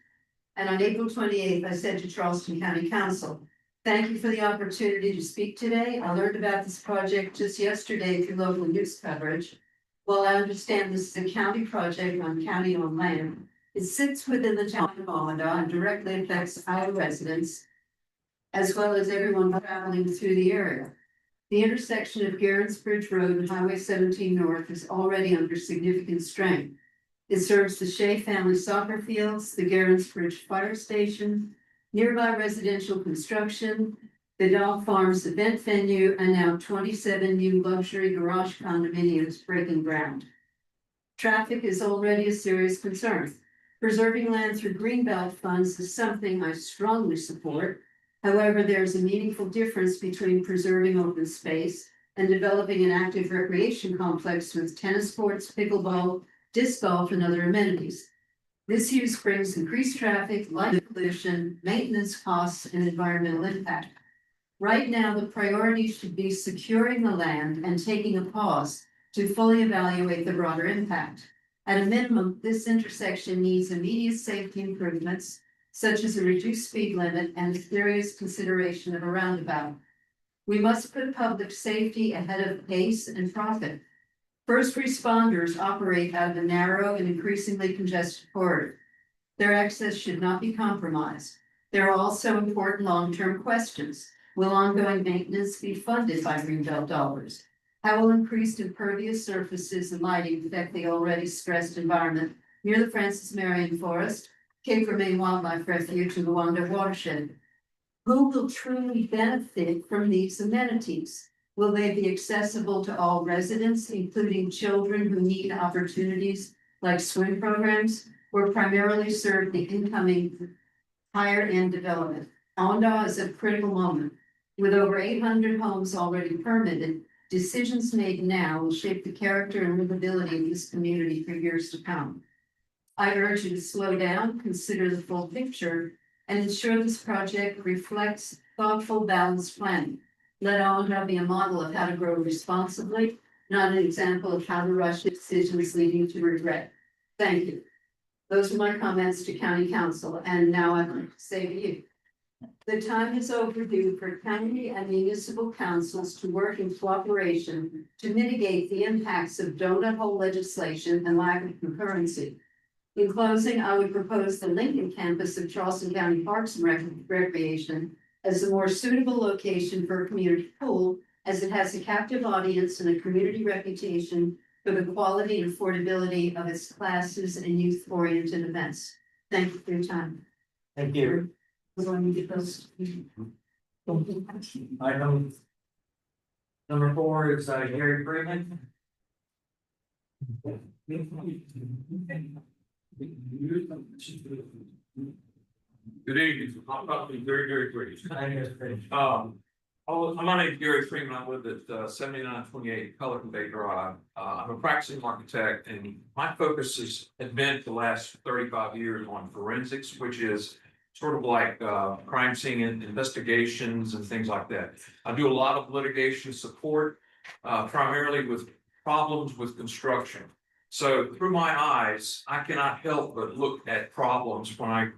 And on April 28th, I said to Charleston County Council, thank you for the opportunity to speak today. I learned about this project just yesterday through local news coverage. While I understand this is a county project on county-owned land, it sits within the town of Omaha and directly affects our residents, as well as everyone traveling through the area. The intersection of Garrett's Bridge Road and Highway 17 North is already under significant strain. It serves the Shea family soccer fields, the Garrett's Bridge Fire Station, nearby residential construction, the Dog Farms event venue, and now 27 new luxury garage condominiums breaking ground. Traffic is already a serious concern. Preserving land through greenbelt funds is something I strongly support. However, there's a meaningful difference between preserving open space and developing an active recreation complex with tennis courts, pickleball, disc golf, and other amenities. This use brings increased traffic, light pollution, maintenance costs, and environmental impact. Right now, the priority should be securing the land and taking a pause to fully evaluate the broader impact. At a minimum, this intersection needs immediate safety improvements, such as a reduced speed limit and a serious consideration of a roundabout. We must put public safety ahead of pace and profit. First responders operate out of a narrow and increasingly congested corridor. Their access should not be compromised. There are also important long-term questions. Will ongoing maintenance be funded by greenbelt dollars? How will increased impervious surfaces and lighting affect the already stressed environment near the Francis Marion Forest, Cape Remain Wildlife Refuge, and the Wanda watershed? Who will truly benefit from these amenities? Will they be accessible to all residents, including children who need opportunities like swim programs, or primarily serve the incoming higher end development? Ondah is a critical moment. With over 800 homes already permitted, decisions made now will shape the character and livability of this community for years to come. I urge you to slow down, consider the full picture, and ensure this project reflects thoughtful, balanced planning. Let Ondah be a model of how to grow responsibly, not an example of how to rush decisions leading to regret. Thank you. Those are my comments to County Council, and now I'd like to say to you, the time is overdue for county and municipal councils to work in cooperation to mitigate the impacts of donut hole legislation and lack of concurrency. In closing, I would propose the Lincoln campus of Charleston County Parks and Recreation as a more suitable location for a community pool, as it has a captive audience and a community reputation for the quality and affordability of its classes and youth-oriented events. Thank you for your time. Thank you. Going to get those. Item number 4 is Gary Freeman. Good evening, I'm probably very brief. I think it's pretty. My name is Gary Freeman, I live at 7928 Pelican Bay Drive. I'm a practicing architect and my focus has been for the last 35 years on forensics, which is sort of like crime scene investigations and things like that. I do a lot of litigation support, primarily with problems with construction. So through my eyes, I cannot help but look at problems when I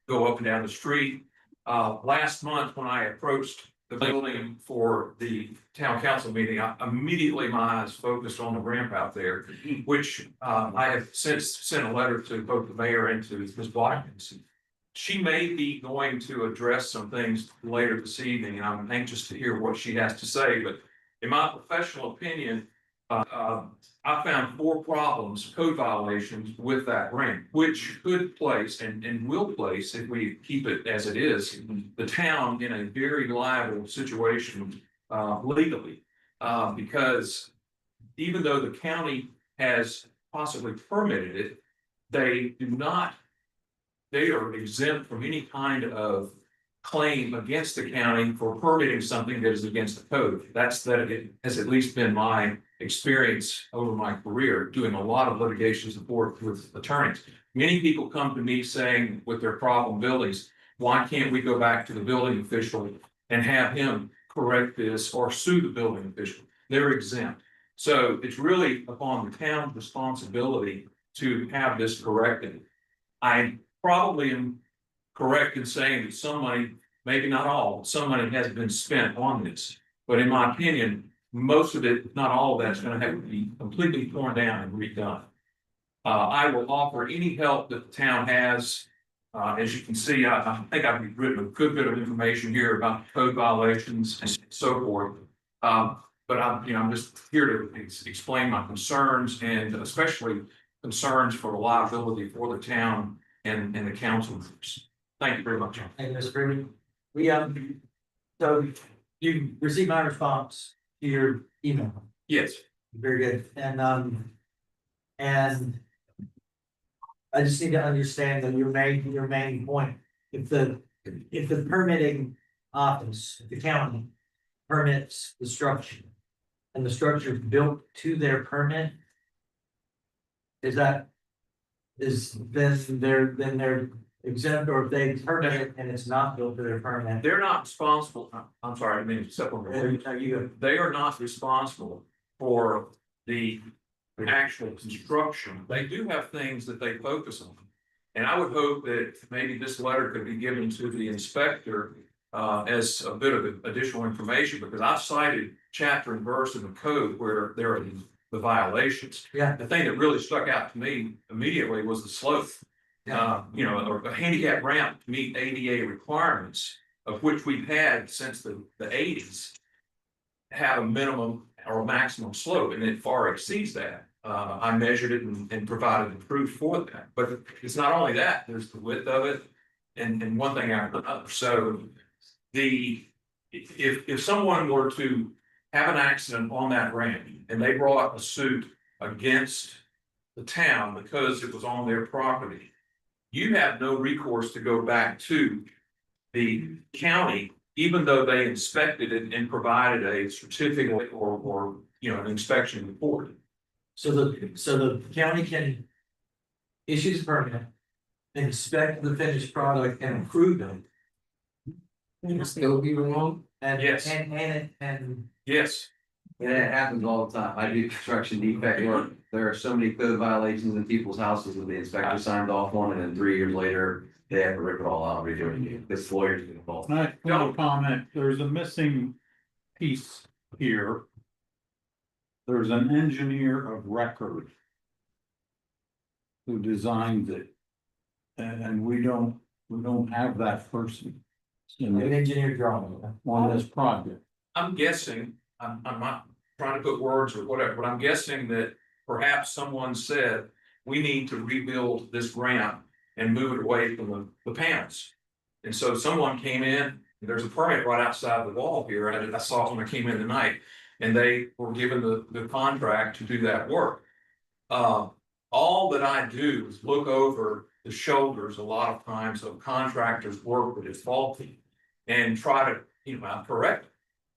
go up and down the street. Last month, when I approached the building for the town council meeting, immediately my eyes focused on the ramp out there, which I have since sent a letter to both the mayor and to Ms. Watkins. She may be going to address some things later this evening, and I'm anxious to hear what she has to say, but in my professional opinion, I found 4 problems, code violations with that ramp, which could place and will place, if we keep it as it is, the town in a very liable situation legally. Because even though the county has possibly permitted it, they are exempt from any kind of claim against the county for permitting something that is against the code. That has at least been my experience over my career, doing a lot of litigation support with attorneys. Many people come to me saying with their problem buildings, why can't we go back to the building official and have him correct this or sue the building official? They're exempt. So it's really upon the town's responsibility to have this corrected. I probably am correct in saying that some money, maybe not all, but some money has been spent on this. But in my opinion, most of it, if not all of that, is going to have to be completely torn down and redone. I will offer any help that the town has. As you can see, I think I've written a good bit of information here about code violations and so forth. But I'm just here to explain my concerns and especially concerns for the liability for the town and the council members. Thank you very much. Thank you, Mr. Freeman. So you received my response to your email. Yes. Very good. And I just need to understand that your main point, if the permitting office, the county permits the structure and the structure is built to their permit, then they're exempt, or if they permit it and it's not built to their permit. They're not responsible. I'm sorry, I mean, they are not responsible for the actual construction. They do have things that they focus on. And I would hope that maybe this letter could be given to the inspector as a bit of additional information, because I've cited chapter and verse in the code where there are the violations. Yeah. The thing that really stuck out to me immediately was the slope. A handicap ramp to meet ADA requirements, of which we've had since the 80s, have a minimum or a maximum slope, and it far exceeds that. I measured it and provided the proof for that. But it's not only that, there's the width of it and one thing after another. So if someone were to have an accident on that ramp and they brought a suit against the town because it was on their property, you have no recourse to go back to the county, even though they inspected it and provided a certificate or an inspection report. So the county can issue the permit, inspect the finished product and approve them. Still be wrong? And Yes. and Yes. And it happens all the time. I do construction defect work. There are so many code violations in people's houses that the inspector signed off on, and then 3 years later, they have to rip it all out and redo it again. This lawyer's involved. No comment, there's a missing piece here. There's an engineer of record who designed it. And we don't have that person an engineer drawing. on this project. I'm guessing, I'm not trying to put words or whatever, but I'm guessing that perhaps someone said, we need to rebuild this ramp and move it away from the panels. And so someone came in, there's a permit right outside the wall here, I saw it when I came in tonight, and they were given the contract to do that work. All that I do is look over the shoulders a lot of times of contractors' work that is faulty. And try to, correct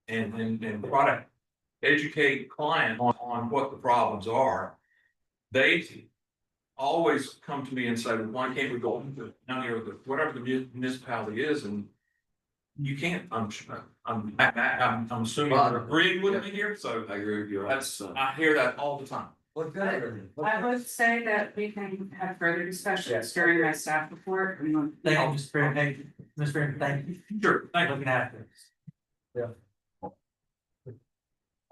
it. And try to educate client on what the problems are. They always come to me and say, well, why can't we go to county or whatever the municipality is, and you can't, I'm assuming you're agreeing with me here, so. I agree with you. I hear that all the time. What good? I would say that we can have further discussions during my staff report. Thank you, Mr. Green, thank you, Mr. Green, thank you. Sure, thank you. Looking after us. Yeah.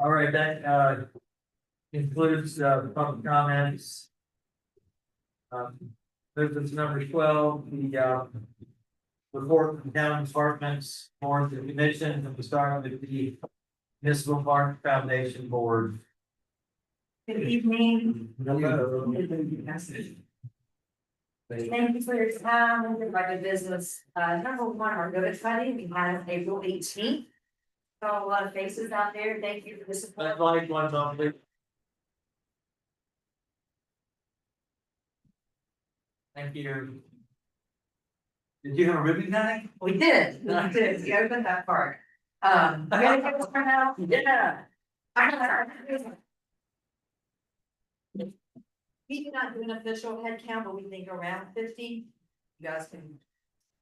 All right, that includes public comments. Moving to number 12, the report from town departments, boards and commissions, and we start with the Municipal Park Foundation Board. Good evening. Hello. Thank you for your time and your business. Number one, our good funding, we had April 18th. Saw a lot of faces out there. Thank you for the support. I'd like one moment. Thank you. Did you have a ribbon cutting? We did, we opened that part. We gotta get this one out. Yeah. We do not do an official head count, but we think around 50. You guys can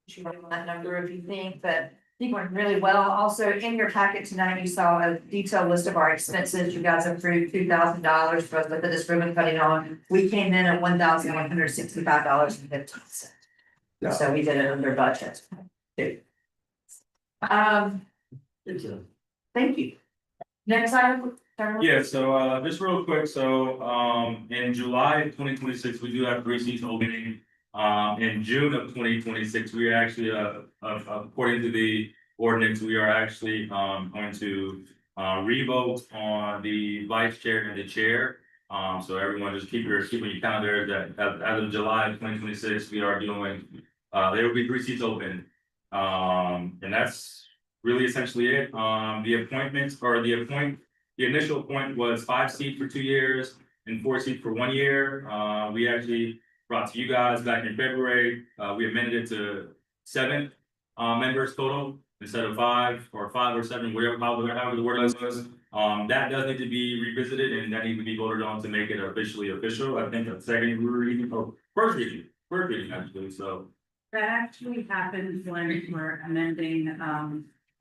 shoot on that number if you think, but I think went really well. Also, in your packet tonight, you saw a detailed list of our expenses. You guys approved $2,000 for us to put this ribbon cutting on. We came in at $1,165.50. So we did it under budget. Thank you. Next item. Yeah, so just real quick, so in July of 2026, we do have 3 seats opening. In June of 2026, we are actually according to the ordinance, we are actually going to revote on the vice chair and the chair. So everyone just keep your calendar that as of July of 2026, we are doing there will be 3 seats open. And that's really essentially it. The initial appointment was 5 seats for 2 years and 4 seats for 1 year. We actually brought to you guys back in February. We amended it to 7 members total instead of 5 or 7, however the word was. That does need to be revisited and that needs to be voted on to make it officially official. I think a second reading or first reading actually, so. That actually happened when we were amending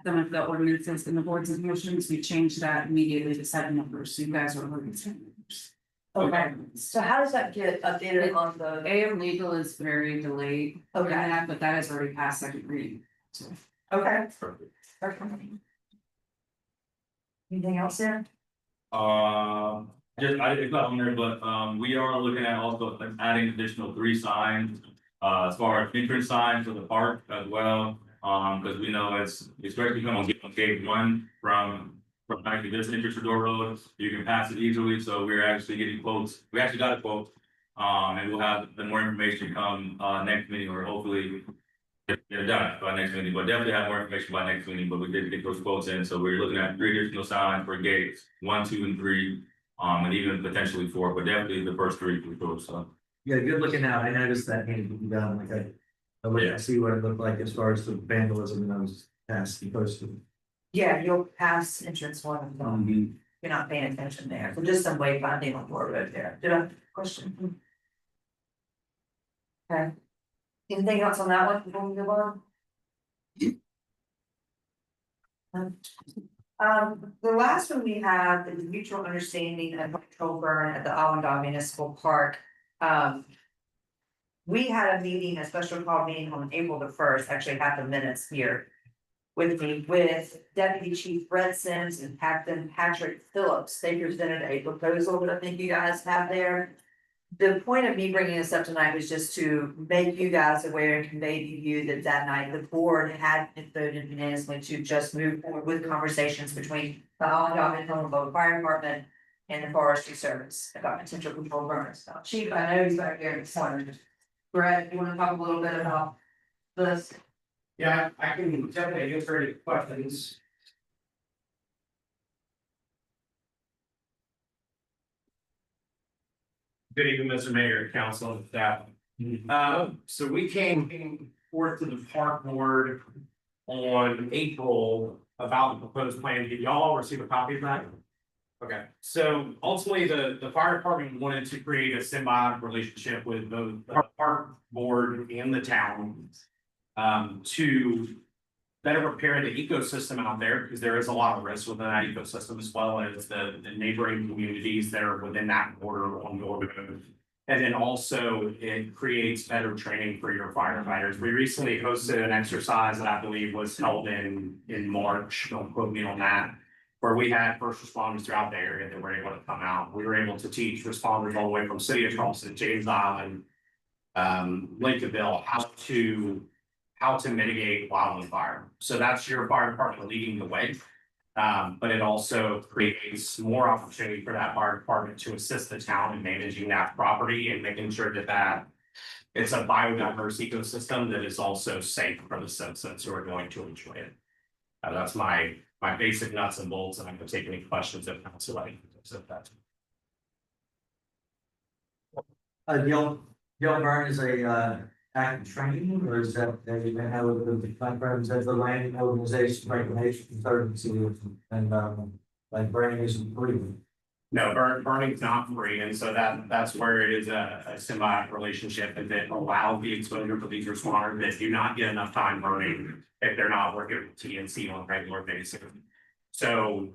some of the ordinances in the boards and commissions. We changed that immediately to 7 members, so you guys are looking at 7 members. Okay, so how does that get updated on the? AM legal is very delayed. Okay. But that has already passed second reading. So. Okay. Perfect. Anything else there? It's not on there, but we are looking at also adding additional 3 signs. As far as entrance signs for the park as well, because we know it's especially come on gate 1 from actually this entrance to Door Road, you can pass it easily, so we're actually getting quotes. We actually got a quote, and we'll have the more information come next meeting, or hopefully they're done by next meeting, but definitely have more information by next meeting. But we did get those quotes in, so we're looking at 3 additional signs for gates 1, 2, and 3, and even potentially 4, but definitely the first 3 for sure. So. Yeah, good looking out. I noticed that needed to be done, like I looked to see what it looked like as far as the vandalism and those tasks you posted. Yeah, you'll pass entrance 1 and 2. You're not paying attention there, so just some wayfinding on board right there. Did I have a question? Okay. Anything else on that one before we move on? The last one we have is mutual understanding of control burn at the Allendale Municipal Park. We had a meeting, a special call meeting on April the 1st, actually have the minutes here. With Deputy Chief Brett Sims and Captain Patrick Phillips. They presented a proposal that I think you guys have there. The point of me bringing this up tonight was just to make you guys aware and convey to you that night the board had voted unanimously to just move forward with conversations between the Allendale Fire Department and the Forestry Service about potential control burners. Now, Chief, I know he's back there in the corner. Brett, you want to talk a little bit about this? Yeah, I can definitely answer any questions. Good evening, Mr. Mayor, council and staff. So we came forth to the park board on April about the proposed plan. Did y'all all receive a copy of that? Okay, so ultimately, the fire department wanted to create a symbiotic relationship with both the park board and the town. To better prepare the ecosystem out there, because there is a lot of risk within that ecosystem, as well as the neighboring communities that are within that border on Norwood. And then also it creates better training for your firefighters. We recently hosted an exercise that I believe was held in March, don't quote me on that, where we had first responders throughout the area that were able to come out. We were able to teach responders all the way from City of Charleston, James Island, Lincolnville, how to mitigate wildland fire. So that's your fire department leading the way. But it also creates more opportunity for that fire department to assist the town in managing that property and making sure that it's a biodiverse ecosystem that is also safe for the citizens who are going to enjoy it. That's my basic nuts and bolts, and I can take any questions if not, so I accept that. Gil Burn is a active training, or is that, have you been having the friends as the land organization, reclamation conservancy, and like burning is free? No, burning's not free, and so that's where it is a symbiotic relationship, and that allows the exposure for these responders that do not get enough time burning if they're not working with TNC on a regular basis. So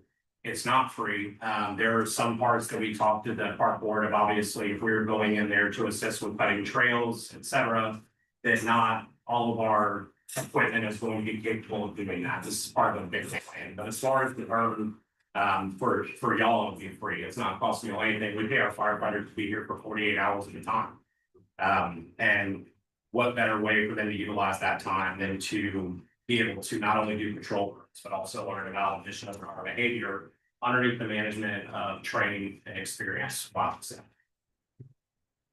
it's not free. There are some parts that we talked to the park board of, obviously, if we were going in there to assist with cutting trails, etc., that not all of our equipment is going to be capable of doing that. This is part of a big plan, but as far as the burn, for y'all, it'll be free. It's not costing you anything. We pay our firefighters to be here for 48 hours at a time. And what better way for them to utilize that time than to be able to not only do patrol burns, but also learn about additional behavior underneath the management of training and experience. Wow. So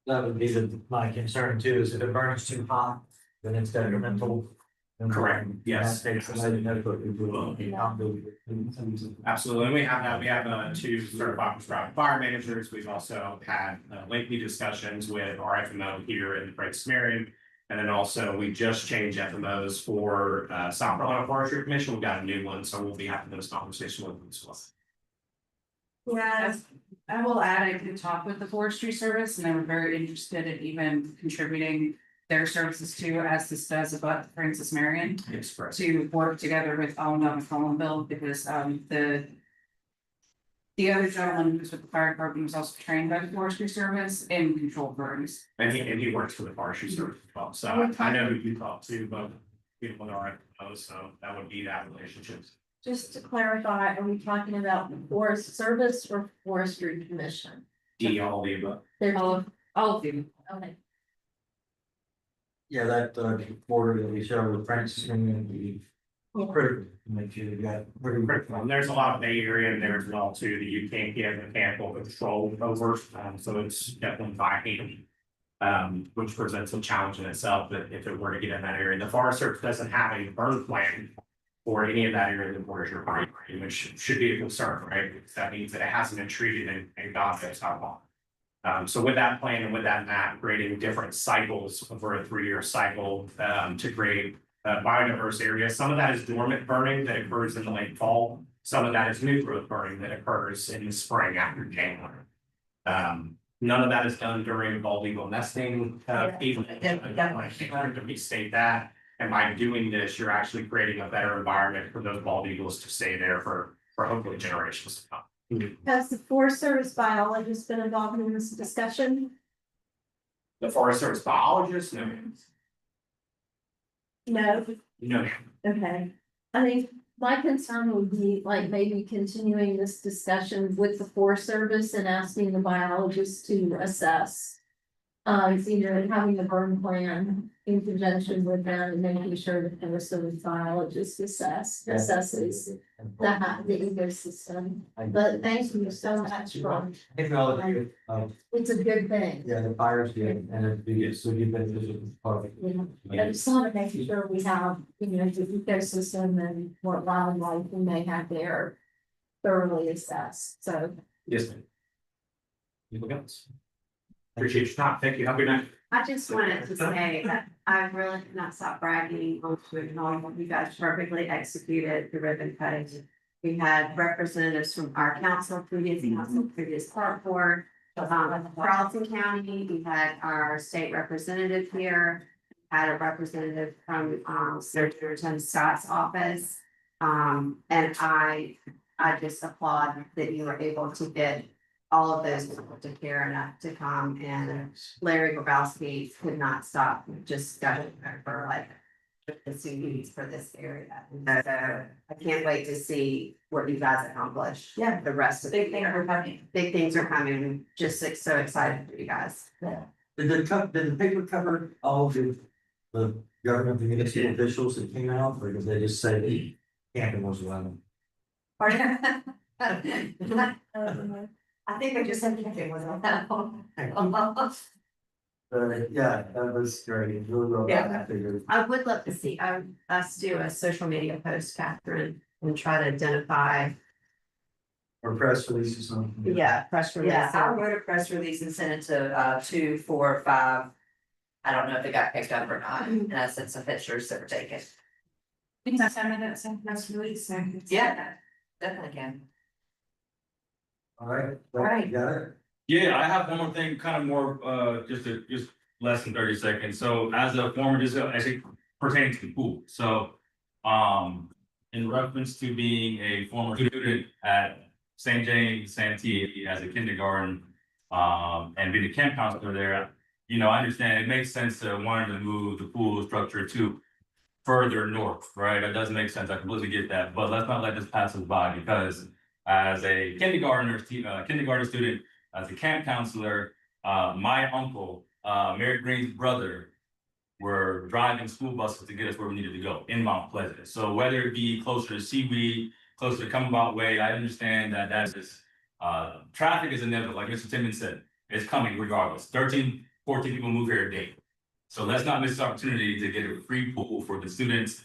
That would be my concern too, is if it burns too hot, then it's detrimental. Correct, yes. Absolutely. Absolutely, and we have that, we have two certified prescribed fire managers, we've also had lengthy discussions with our FMO here in Great Samaritan. And then also, we just changed FMOs for South Carolina Forestry Commission, we've got a new one, so we'll be having those conversations with them as well. Yeah, I will add, I did talk with the forestry service and they were very interested in even contributing their services too, as this does about Francis Marion. Yes, correct. To work together with Allendale and Collinville, because the other gentleman who's with the fire department was also trained by the forestry service in controlled burns. And he works for the forestry service as well, so I know who you talk to, but people that are FMOs, so that would be that relationship. Just to clarify, are we talking about the Forest Service or Forestry Commission? All the above. They're All of them. okay. Yeah, that border that we showed with Francis and the critical, to make sure you got pretty critical. And there's a lot of Bay Area in there as well too, that you can't get mechanical control over, so it's definitely by hand. Which presents a challenge in itself, that if it were to get in that area, the Forest Service doesn't have a burn plan for any of that area that borders your property, which should be a concern, right? Because that means that it hasn't been treated in God knows how long. So with that plan and with that map, creating different cycles over a 3-year cycle, to create a biodiverse area. Some of that is dormant burning that occurs in the late fall. Some of that is new growth burning that occurs in the spring after January. None of that is done during bald eagle nesting, even to restate that. And by doing this, you're actually creating a better environment for those bald eagles to stay there for hopefully generations to come. Has the Forest Service biologist been involved in this discussion? The Forest Service biologist, no. No. No. Okay, I think my concern would be like maybe continuing this discussion with the Forest Service and asking the biologist to assess. Either having a burn plan in conjunction with them and making sure that the Service biologist assesses the ecosystem. But thank you so much for, it's a good thing. Yeah, the fires did, and it'd be, so you've been I just want to make sure we have, the ecosystem and what wildlife we may have there thoroughly assessed, so. Yes, ma'am. People else? Appreciate your time. Thank you. Have a good night. I just wanted to say that I really could not stop bragging on to acknowledge you guys perfectly executed the ribbon cutting. We had representatives from our previous park board, Carlton County, we had our state representative here. Had a representative from Secretary Scott's office. And I just applaud that you were able to get all of those people to care enough to come, and Larry Grabowski could not stop just gushing for like the CDs for this area. And so I can't wait to see what you guys accomplish. Yeah, the rest of the year. Big things are coming. Just so excited for you guys. Yeah. Did the paper cover all of the government and municipal officials that came out, or did they just say the camping was running? I think I just said it was on that one. Yeah, that was great. Really well done. I figured. I would love to see us do a social media post, Catherine, and try to identify. Or press release or something. Yeah, press release. Yeah, I'll write a press release and send it to 2, 4, 5. I don't know if it got picked up or not, and I sent some pictures that were taken. Can you send me that same press release? Yeah, definitely can. All right. Right. You got it? Yeah, I have one more thing, kind of more, just less than 30 seconds. So as a former, just as it pertains to the pool, so, in reference to being a former student at St. James Santee as a kindergarten, and being a camp counselor there, you know, I understand it makes sense to want to move the pool structure to further north, right? That does make sense. I completely get that, but let's not let this pass us by, because as a kindergarten student, as a camp counselor, my uncle, Mary Green's brother, were driving school buses to get us where we needed to go in Mount Pleasant. So whether it be closer to Seaweed, closer to Commonwealth Way, I understand that traffic is inevitable, like Mr. Timmons said, it's coming regardless. 13, 14 people move here a day. So let's not miss this opportunity to get a free pool for the students.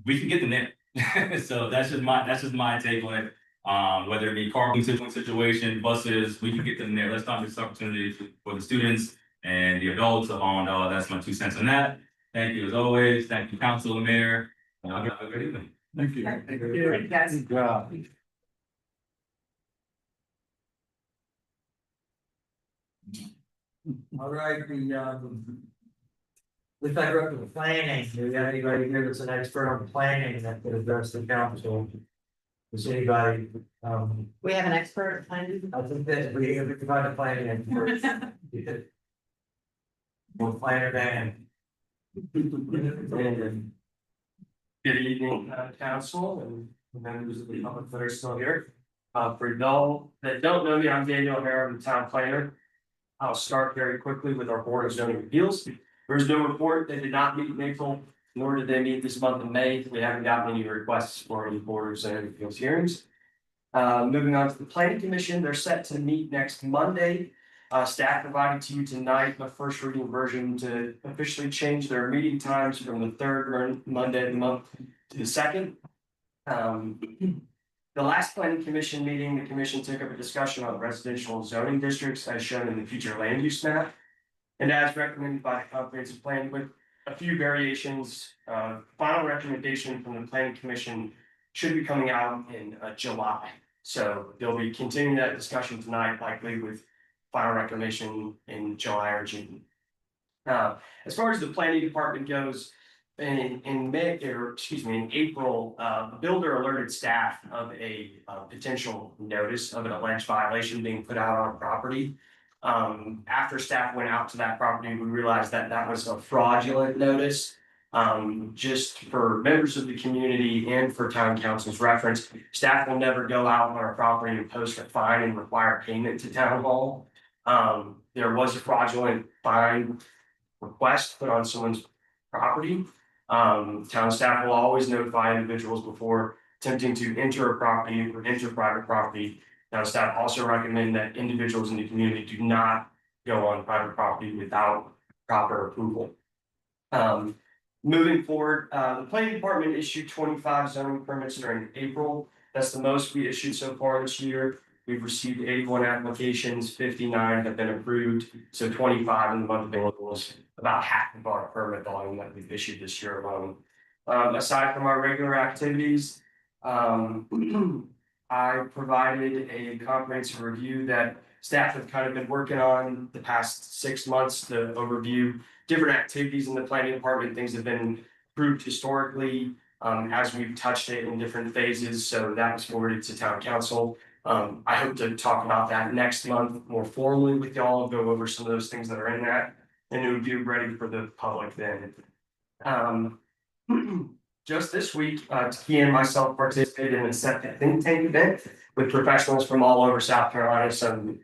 We can get them there. So that's just my take on it. Whether it be carpooling situation, buses, we can get them there. Let's not miss this opportunity for the students and the adults on, that's my 2 cents on that. Thank you as always. Thank you, council and mayor. And I'll have a good evening. Thank you. Thank you, guys. Good job. All right, looks like we're up to the planning. Do we have anybody here that's an expert on planning that could address the council? Is anybody, We have an expert planning. I think that we provide a planning expert. More planner than. Good evening, council and members of the public that are still here. For y'all that don't know me, I'm Daniel O'Hara, I'm the town planner. I'll start very quickly with our Board of Zoning Appeals. There's no report, they did not meet in April, nor did they meet this month of May. We haven't gotten any requests for any Board of Zoning Appeals hearings. Moving on to the Planning Commission, they're set to meet next Monday. Staff provided to you tonight the first reading version to officially change their meeting times from the third Monday of the month to the second. The last planning commission meeting, the commission took up a discussion on residential zoning districts as shown in the future land use map. And as recommended by the comprehensive plan with a few variations, final recommendation from the planning commission should be coming out in July. So they'll be continuing that discussion tonight, likely with final recommendation in July or June. As far as the planning department goes, in April, the builder alerted staff of a potential notice of an alleged violation being put out on property. After staff went out to that property, we realized that that was a fraudulent notice. Just for members of the community and for town council's reference, staff will never go out on our property and post a fine and require payment to town hall. There was a fraudulent fine request put on someone's property. Town staff will always notify individuals before attempting to enter a property or enter private property. Town staff also recommend that individuals in the community do not go on private property without proper approval. Moving forward, the planning department issued 25 zoning permits during April. That's the most we issued so far this year. We've received 81 applications, 59 have been approved, so 25 in the month of April was about half of our permit volume that we've issued this year alone. Aside from our regular activities, I provided a comprehensive review that staff have kind of been working on the past 6 months to overview different activities in the planning department, things that have been approved historically, as we've touched it in different phases, so that was forwarded to town council. I hope to talk about that next month more formally with y'all, go over some of those things that are in that, and it would be ready for the public then. Just this week, Taki and myself participated in a second think tank event with professionals from all over South Carolina, some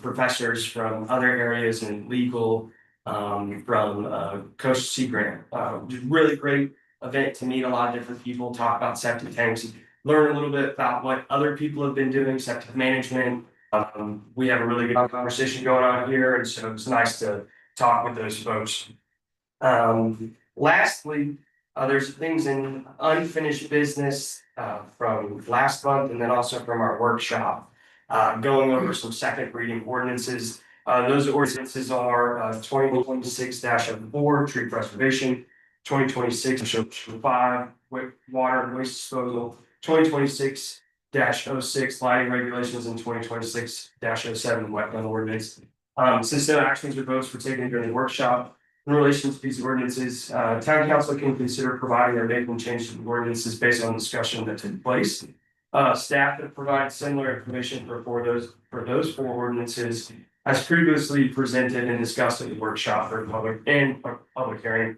professors from other areas in legal, from Coast Sea Grant. Really great event to meet a lot of different people, talk about septic tanks, learn a little bit about what other people have been doing, septic management. We have a really good conversation going on here, and so it's nice to talk with those folks. Lastly, there's things in unfinished business from last month and then also from our workshop, going over some second reading ordinances. Those ordinances are 2026-4 tree preservation, 2026-5 water and waste disposal, 2026-06 lighting regulations, and 2026-07 wetland ordinance. Since no actions or votes were taken during the workshop in relation to these ordinances, town council can consider providing or making changes to the ordinances based on discussion that took place. Staff have provided similar information for those 4 ordinances as previously presented and discussed at the workshop for public hearing.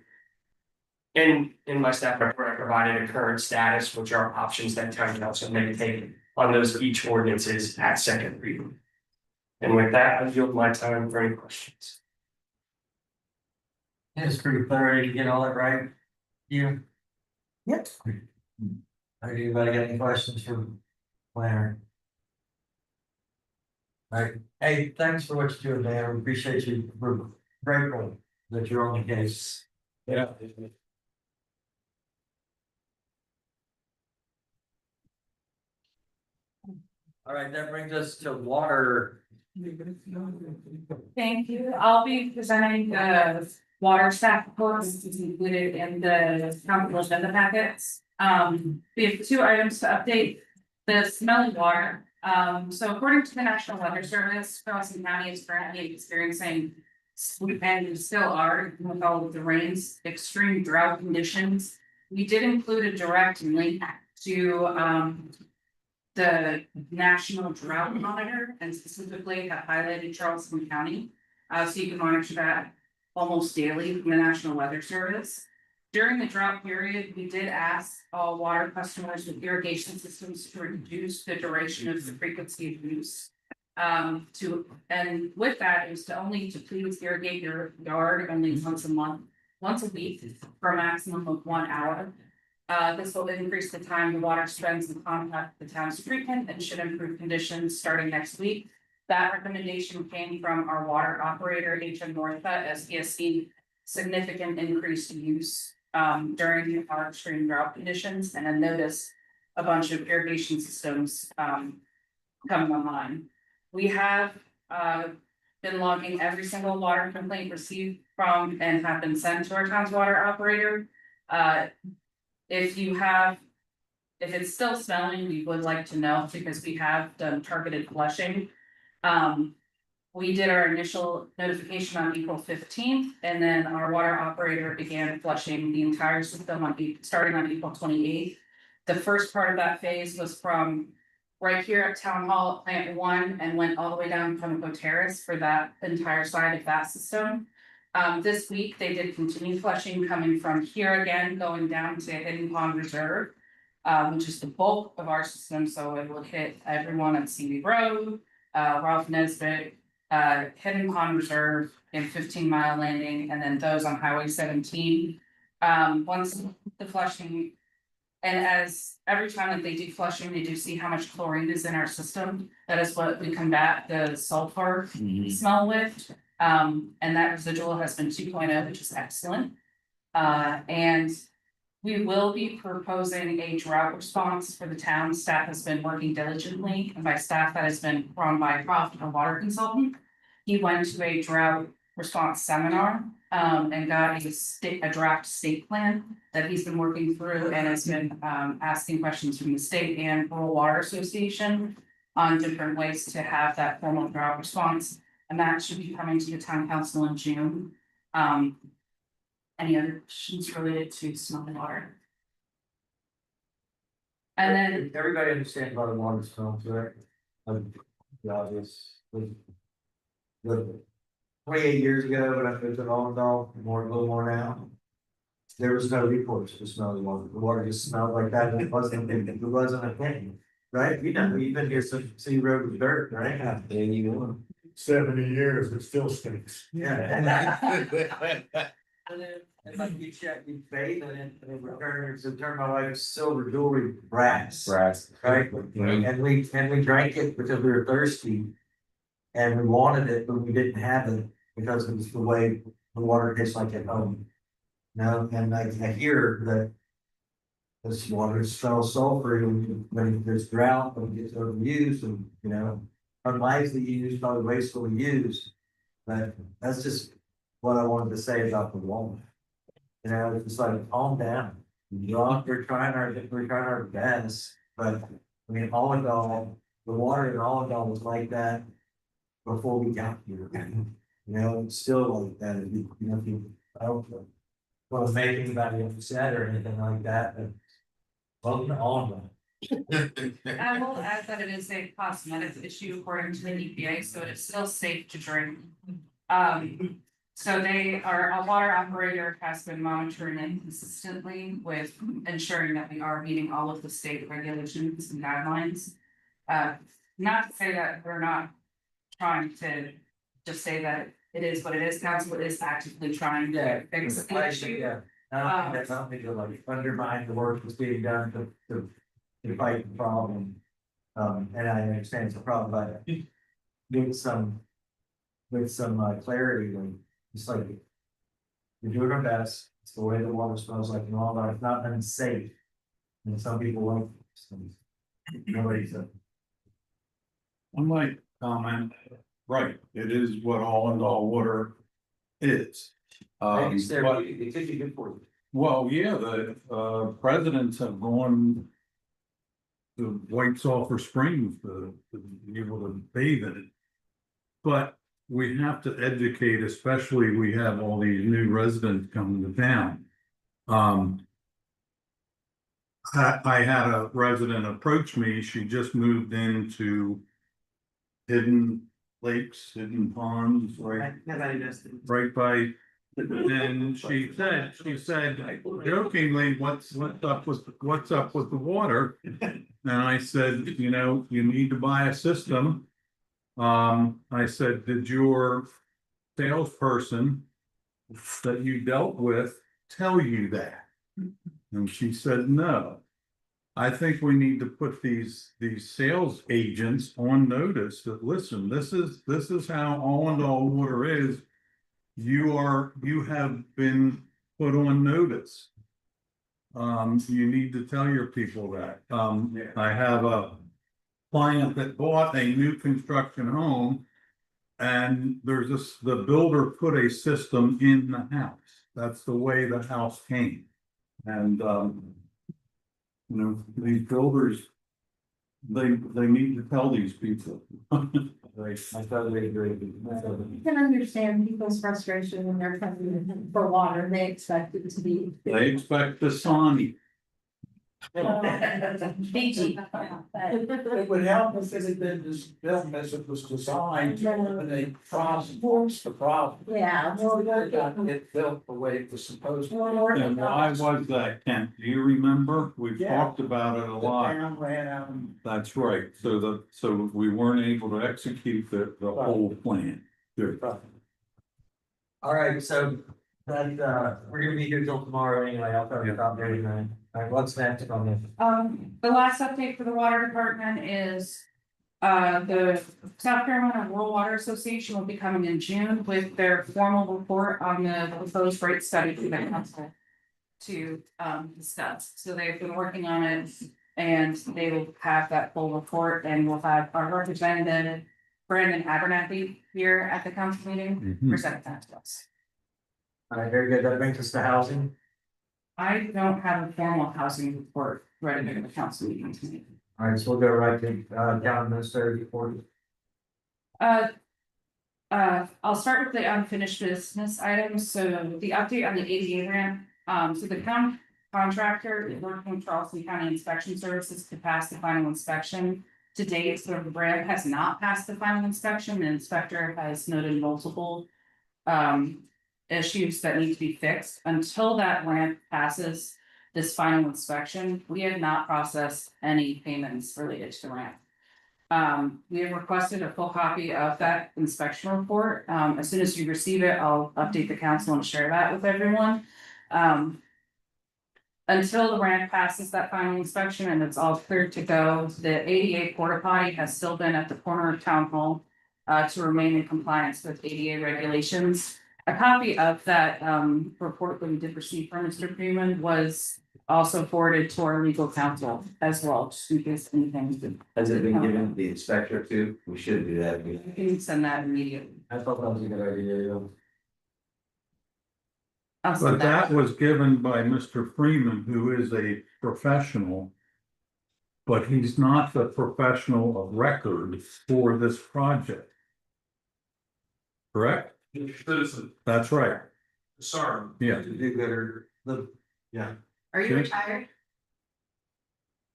And in my staff report, I provided a current status, which are options that town council may take on those each ordinances at second reading. And with that, I yield my time for any questions. It's pretty clear, you get all that right? You? Yep. Anybody got any questions for planner? All right, hey, thanks for what you're doing, man, we appreciate you, we're grateful that you're on the case. Yeah. All right, that brings us to water. Thank you. I'll be presenting the water staff reports included in the council agenda packets. We have 2 items to update. The smelly water. So according to the National Weather Service, Charleston County is currently experiencing, and still are, with all of the rains, extreme drought conditions. We did include a direct link to the National Drought Monitor, and specifically have highlighted Charleston County. So you can monitor that almost daily from the National Weather Service. During the drought period, we did ask all water customers with irrigation systems to reduce the duration of the frequency of use. And with that is to please irrigate your yard only once a week for a maximum of 1 hour. This will increase the time the water spends in contact with the town's treatment and should improve conditions starting next week. That recommendation came from our water operator, HM Northa, as he has seen significant increased use during our extreme drought conditions, and then noticed a bunch of irrigation systems coming online. We have been logging every single water complaint received from and have been sent to our town's water operator. If it's still smelling, we would like to know, because we have done targeted flushing. We did our initial notification on April 15th, and then our water operator began flushing the entire system starting on April 28th. The first part of that phase was from right here at Town Hall at Plant 1 and went all the way down Pimlico Terrace for that entire side of that system. This week, they did continue flushing coming from here again, going down to Hidden Pond Reserve, which is the bulk of our system. So it will hit everyone on Seavey Road, Ralph Nesbitt, Hidden Pond Reserve, and 15 Mile Landing, and then those on Highway 17. Once the flushing, and as every time that they do flushing, they do see how much chlorine is in our system. That is what we combat the sulfur smell with. And that residual has been 2.0, which is excellent. And We will be proposing a drought response for the town. Staff has been working diligently, and by staff that has been run by Croft, a water consultant. He went to a drought response seminar, and got a draft state plan that he's been working through and has been, asking questions from the state and Rural Water Association on different ways to have that formal drought response, and that should be coming to the town council in June. Any other questions related to small water? And then, Everybody understands about the water smells, right? The obvious. The 28 years ago, when I was at Allendale, a little more now. There was no recourse for smelling water. The water just smelled like that, and it wasn't a thing, right? You know, you've been here since you rode with dirt, right? And you know. 70 years, it still stinks. Yeah. And then, and like you check, you bathe and return my wife's silver jewelry brass. Brass. Right? Mhm. And we drank it because we were thirsty. And we wanted it, but we didn't have it because it was the way the water tastes like at home. Now, and I hear that this water smells sulfur when there's drought, when it gets overused and, you know, unwisely used, probably wastefully used. But that's just what I wanted to say about the water. You know, it's just like, calm down. We're trying our best, but I mean, Allendale, the water in Allendale was like that before we got here. You know, it's still like that. I don't want to make anybody upset or anything like that, but welcome to Allendale. I will add that it is a cosmetic issue according to the EPA, so it is still safe to drink. So our water operator has been monitoring it consistently with ensuring that we are meeting all of the state regulations and guidelines. Not to say that we're not trying to just say that it is what it is, council is actively trying to fix the issue. Yeah, I don't think it'll like undermine the work that's being done to fight the problem. And I understand it's a problem, but with some clarity, like, it's like we're doing our best. It's the way the water smells like and all that. It's not unsafe. And some people like these things. Nobody said. I might comment, right, it is what Allendale water is. But- It could be good for you. Well, yeah, the presidents have gone to White Sulphur Springs to be able to bathe in it. But we have to educate, especially we have all these new residents coming to town. I had a resident approach me, she just moved into Hidden Lakes, Hidden Ponds, right by. And she said jokingly, what's up with the water? And I said, you know, you need to buy a system. I said, did your salesperson that you dealt with tell you that? And she said, no. I think we need to put these sales agents on notice that, listen, this is how Allendale water is. You have been put on notice. You need to tell your people that. I have a client that bought a new construction home. And the builder put a system in the house. That's the way the house came. And you know, these builders, they need to tell these people. Right, I totally agree. You can understand people's frustration when they're coming for water, they expect it to be. They expect the Sony. Fiji. It would help if it had been this built as it was designed, and they transports the problem. Yeah, well, It got it built the way it was supposed to. And why was that, Kent? Do you remember? We've Yeah. talked about it a lot. Town ran out and That's right. So we weren't able to execute the whole plan. Good. All right, so that we're gonna be here till tomorrow anyway. I'll tell you about everything. All right, what's next on this? The last update for the water department is. The South Carolina Rural Water Association will be coming in June with their formal report on the proposed rate study for the council. to discuss. So they've been working on it and they will have that full report and we'll have our representative Brandon Abernathy here at the council meeting present that to us. All right, very good. That brings us to housing. I don't have a formal housing report ready for the council meeting tonight. All right, so we'll go right to town administrator report. I'll start with the unfinished business items, so the update on the ADA ramp, so the county contractor is working with Charleston County Inspection Services to pass the final inspection. To date, so the ramp has not passed the final inspection, the inspector has noted multiple issues that need to be fixed. Until that ramp passes this final inspection, we have not processed any payments related to the ramp. We have requested a full copy of that inspection report. As soon as you receive it, I'll update the council and share that with everyone. Until the ramp passes that final inspection and it's all cleared to go, the ADA porta potty has still been at the corner of Town Hall to remain in compliance with ADA regulations. A copy of that report that we did receive from Mr. Freeman was also forwarded to our legal counsel as well, just in case anything. Has it been given to the inspector too? We should do that. You can send that immediately. I thought that was a good idea. I'll But send that was given by Mr. Freeman, who is a professional. But he's not the professional of record for this project. Correct? Citizen, That's right. sorry. Yeah. Do gooder, yeah. Are you Okay. retired?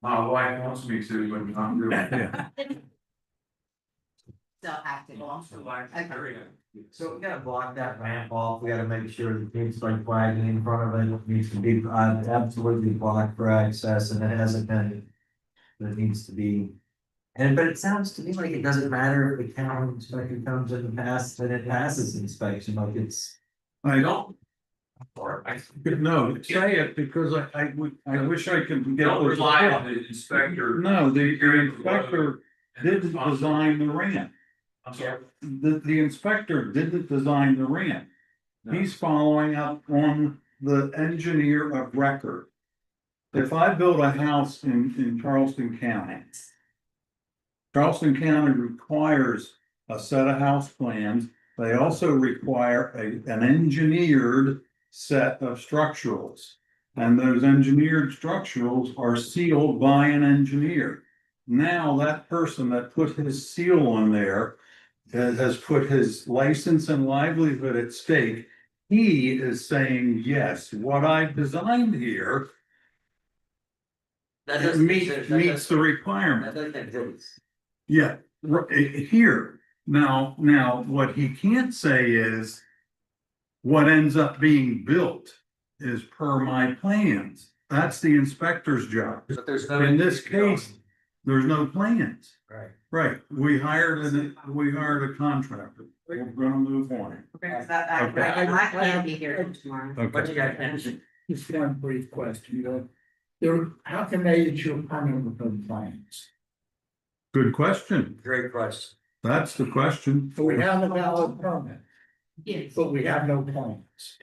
My wife wants me to, but I'm doing it. Yeah. Still active. So we gotta block that ramp off, we gotta make sure that things like flagging in front of it needs to be absolutely blocked for access, and it hasn't been. That needs to be. But it sounds to me like it doesn't matter if the county inspector comes in and passes, then it passes inspection, like it's. I don't. No, say it because I wish I could get. Don't those rely reports. on the inspector. No, the inspector didn't design the ramp. I'm sorry. The inspector didn't design the ramp. He's following up on the engineer of record. If I build a house in Charleston County. Charleston County requires a set of house plans. They also require an engineered set of structurals. And those engineered structurals are sealed by an engineer. Now that person that put his seal on there has put his license and livelihood at stake. He is saying, yes, what I've designed here meets the requirement. Yeah, here, now, what he can't say is. What ends up being built is per my plans. That's the inspector's job. But there's no. In this case, there's no plans. Right. Right, we hired a contractor. We're gonna move on. I can't be here tomorrow. What you Okay. got? Just one brief question, how can they issue a permit with no plans? Good question. Great question. That's the question. So we have a valid permit, Yes, but we have no plans.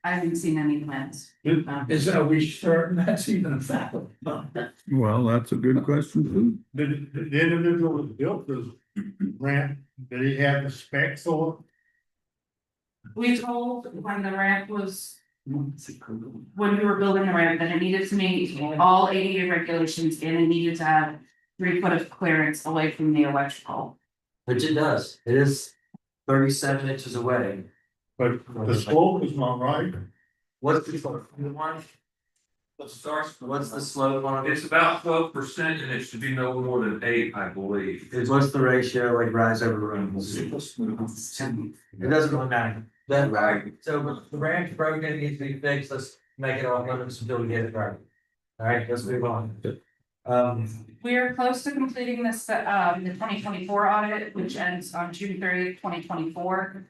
I haven't seen any plans. Are we certain that's even a valid permit? Well, that's a good question too. The individual that built this ramp, did he have the specs on? We told when the ramp was. When we were building the ramp, that it needed to meet all ADA regulations and it needed to have 3 foot of clearance away from the electrical. Which it does, it is 37 inches away. But the slope is not right. What's the slope? What's the slope on it? It's about 12% and it should be no more than 8, I believe. What's the ratio, like rise over room? It doesn't really matter. That right. So the ramp's broken, it needs to be fixed, let's make it off limits until we get it right. All right, let's move on. We are close to completing this, the 2024 audit, which ends on June 30th, 2024.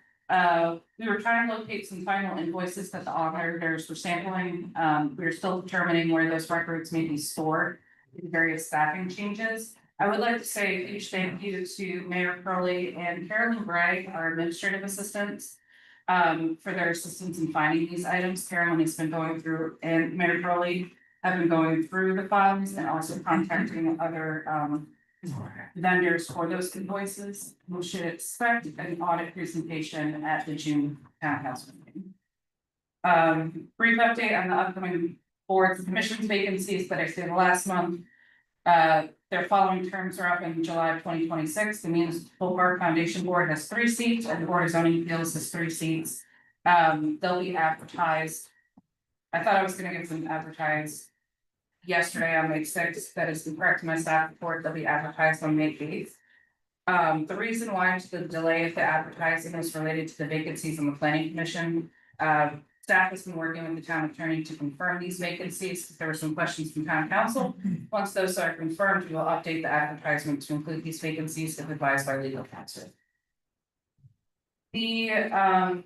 We were trying to locate some final invoices that the auditors were sampling. We are still determining where those records may be stored in various staffing changes. I would like to say a huge thank you to Mayor Curley and Carolyn Gray, our administrative assistants. for their assistance in finding these items. Carolyn has been going through, and Mary Crowley have been going through the files and also contacting other, vendors for those invoices. We should expect an audit presentation at the June town council meeting. Brief update on the upcoming boards and commissions vacancies that I stated last month. Their following terms are up in July of 2026. The Municipal Park Foundation Board has 3 seats and the Board of Zoning Appeals has 3 seats. They'll be advertised. I thought I was gonna get them advertised yesterday on May 6th. That is incorrect to my staff report. They'll be advertised on May 8th. The reason why the delay of the advertising is related to the vacancies on the planning commission. Staff has been working with the town attorney to confirm these vacancies. There were some questions from town council. Once those are confirmed, we will update the advertisement to include these vacancies if advised by legal counsel. The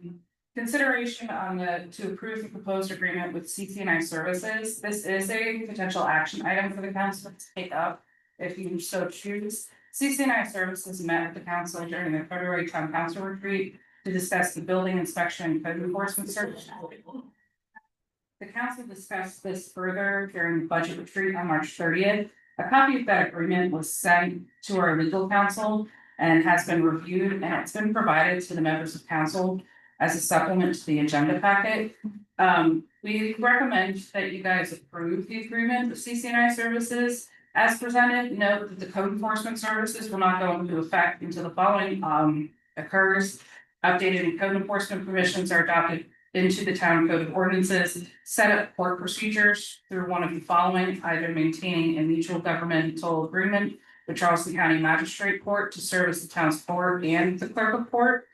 consideration on to approve the proposed agreement with CCNI Services. This is a potential action item for the council to take up if you so choose. CCNI Services met with the council during the February town council retreat to discuss the building inspection and code enforcement service. The council discussed this further during the budget retreat on March 30th. A copy of that agreement was sent to our legal counsel and has been reviewed, and it's been provided to the members of council as a supplement to the agenda packet. We recommend that you guys approve the agreement with CCNI Services as presented. Note that the code enforcement services will not go into effect until the following occurs. Updated code enforcement permissions are adopted into the town code of ordinances, set up court procedures through one of the following, either maintaining a mutual governmental agreement with Charleston County Magistrate Court to serve as the town's court and the clerk of court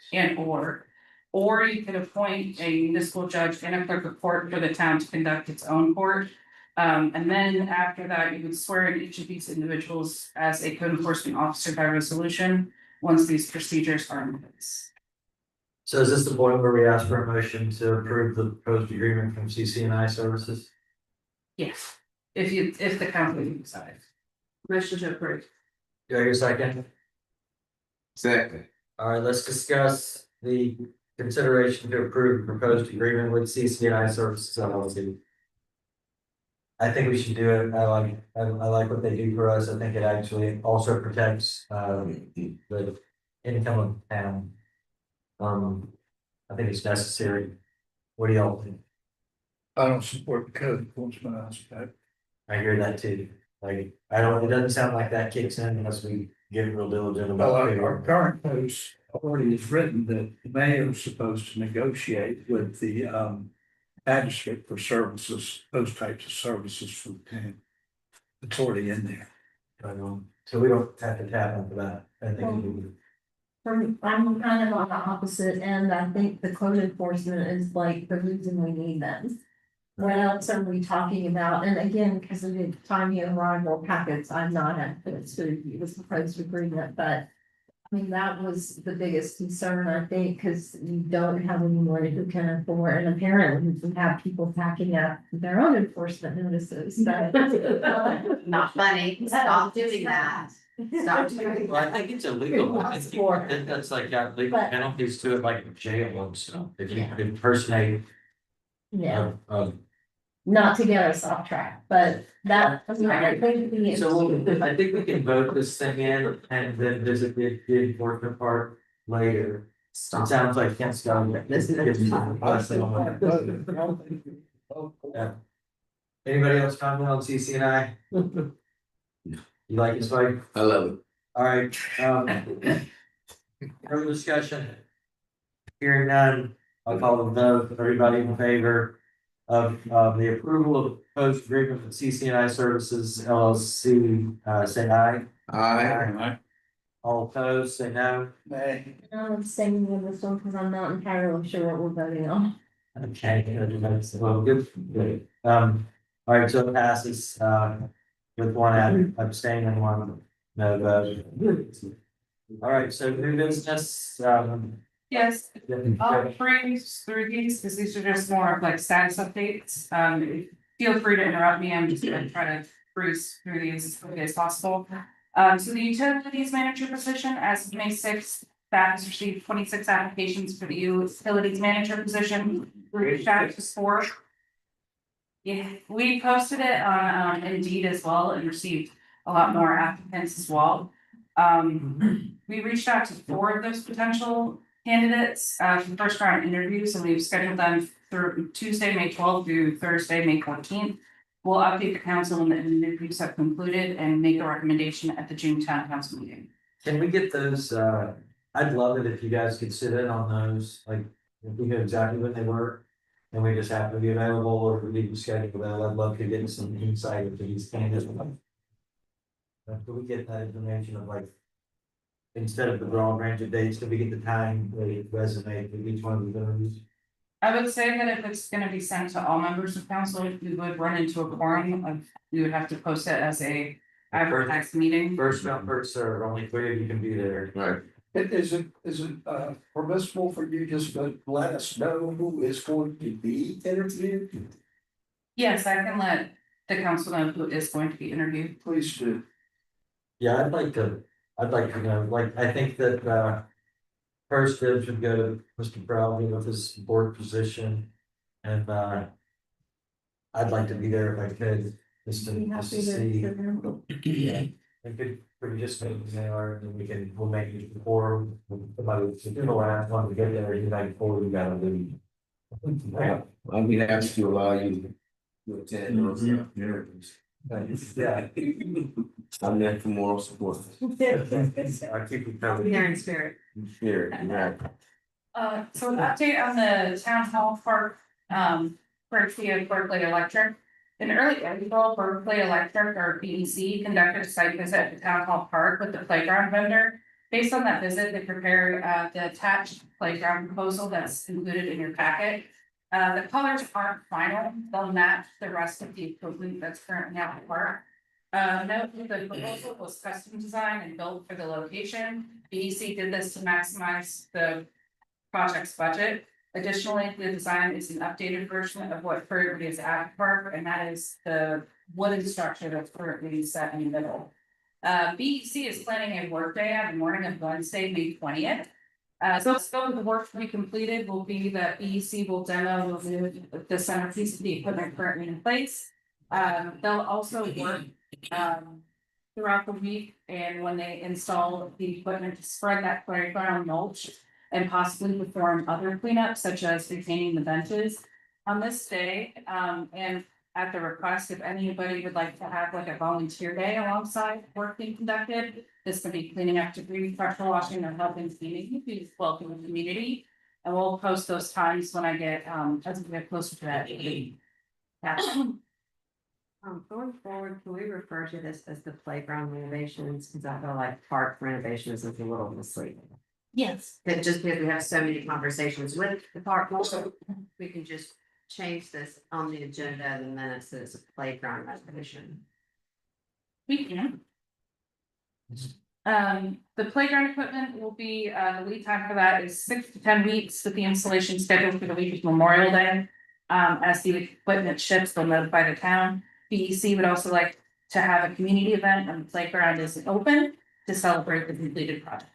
or you can appoint a municipal judge and a clerk of court for the town to conduct its own court. And then after that, you would swear in each of these individuals as a code enforcement officer by resolution, once these procedures are in place. So is this the point where we ask for a motion to approve the proposed agreement from CCNI Services? Yes, if the council decides. Motion to approve. Do I hear a second? Second. All right, let's discuss the consideration to approve the proposed agreement with CCNI Services LLC. I think we should do it. I like what they do for us. I think it actually also protects the income of the town. I think it's necessary. What do y'all think? I don't support the code enforcement aspect. I hear that too. Like, it doesn't sound like that kicks in unless we get real diligent Well, about it. our current code already is written that the mayor is supposed to negotiate with the magistrate for services, those types of services for the town. It's already in there. So we don't have to tap into that. I think I'm kind of on the opposite end. I think the code enforcement is like the reason we need them. What else are we talking about? And again, because of the timely arrival packets, I'm not at this, it was proposed agreement, but. I mean, that was the biggest concern, I think, because you don't have anyone who can afford, and apparently we have people packing up their own enforcement notices. Not funny. Stop doing that. Stop doing Well, I that. think it's illegal. I think that's like got legal penalties to it, like jail and stuff, if you impersonate. Yeah, uh, not to get us off track, but that, I mean, I think the. So I think we can vote this thing in and then visit the enforcement part later. It sounds like Kent's done. Yeah. Anybody else comment on CCNI? You like this fight? I love it. All right, further discussion. Hearing none, I'll call the vote. Everybody in favor of the approval of the proposed agreement with CCNI Services LLC, say aye. Aye. All opposed, say no. I'm staying with this one because I'm not entirely sure what we're voting on. Okay, well, good. All right, so it passes, with one abstain and one no vote. All right, so new business, Yes, I'll bring through these, because these are just more of like status updates. Feel free to interrupt me, I'm just gonna try to breeze through these as quickly as possible. So the utilities manager position as of May 6th, staff has received 26 applications for the utilities manager position. We reached out to 4. Yeah, we posted it on Indeed as well and received a lot more applicants as well. We reached out to 4 of those potential candidates for the first round interviews, and we've scheduled them through Tuesday, May 12th through Thursday, May 14th. We'll update the council when the interviews have concluded and make a recommendation at the June town council meeting. Can we get those, I'd love it if you guys could sit in on those, like, if we knew exactly when they were. And we just have to be available, or if we need to schedule that, I'd love to get some insight into these candidates. Can we get that information of like, instead of the broad range of dates, can we get the time, the resume for each one of the interviews? I would say that if it's gonna be sent to all members of council, we would run into a quorum of, we would have to post it as a advertised meeting. First come, first served, only 3 of you can be there. Right. Is it permissible for you just to let us know who is going to be interviewed? Yes, I can let the council know who is going to be interviewed. Please do. Yeah, I'd like to know, like, I think that, first dibs should go to Mr. Crowley with his board position. And, I'd like to be there if I could, just to see. We just make an hour, and then we'll make it before, somebody, if you know, I want to get there, you night before we gotta leave. I'll be happy to allow you to attend those interviews. Yeah. I'm there for moral support. I keep you covered. There in spirit. Here, right. So an update on the town hall park, courtesy of Berkeley Electric. In early April, Berkeley Electric or BEC conducted a site visit at the town hall park with the playground vendor. Based on that visit, they prepared the attached playground proposal that's included in your packet. The colors aren't final, they'll match the rest of the equipment that's currently at the park. Note that the proposal was custom designed and built for the location. BEC did this to maximize the project's budget. Additionally, the design is an updated version of what currently is at the park, and that is the wooden structure that's currently set in the middle. BEC is planning a workday on the morning of Wednesday, May 20th. So the scope of the work to be completed will be that BEC will demo the centerpiece of the equipment currently in place. They'll also work throughout the week, and when they install the equipment, to spread that playground mulch and possibly perform other cleanups such as retaining the benches on this day. And at the request, if anybody would like to have like a volunteer day alongside work being conducted, this could be cleaning up debris, pressure washing, or helping cleaning, please welcome the community. And we'll post those times when I get, as we get closer to that date. Going forward, can we refer to this as the playground renovations? Cause I feel like park renovations is a little misleading. Yes. That just because we have so many conversations with the park, we can just change this on the agenda and the minutes as a playground renovation. We can. The playground equipment will be, the lead time for that is 6 to 10 weeks, with the installation scheduled for the week of Memorial Day. As the equipment ships, they'll notify the town. BEC would also like to have a community event, and the playground is open to celebrate the completed project.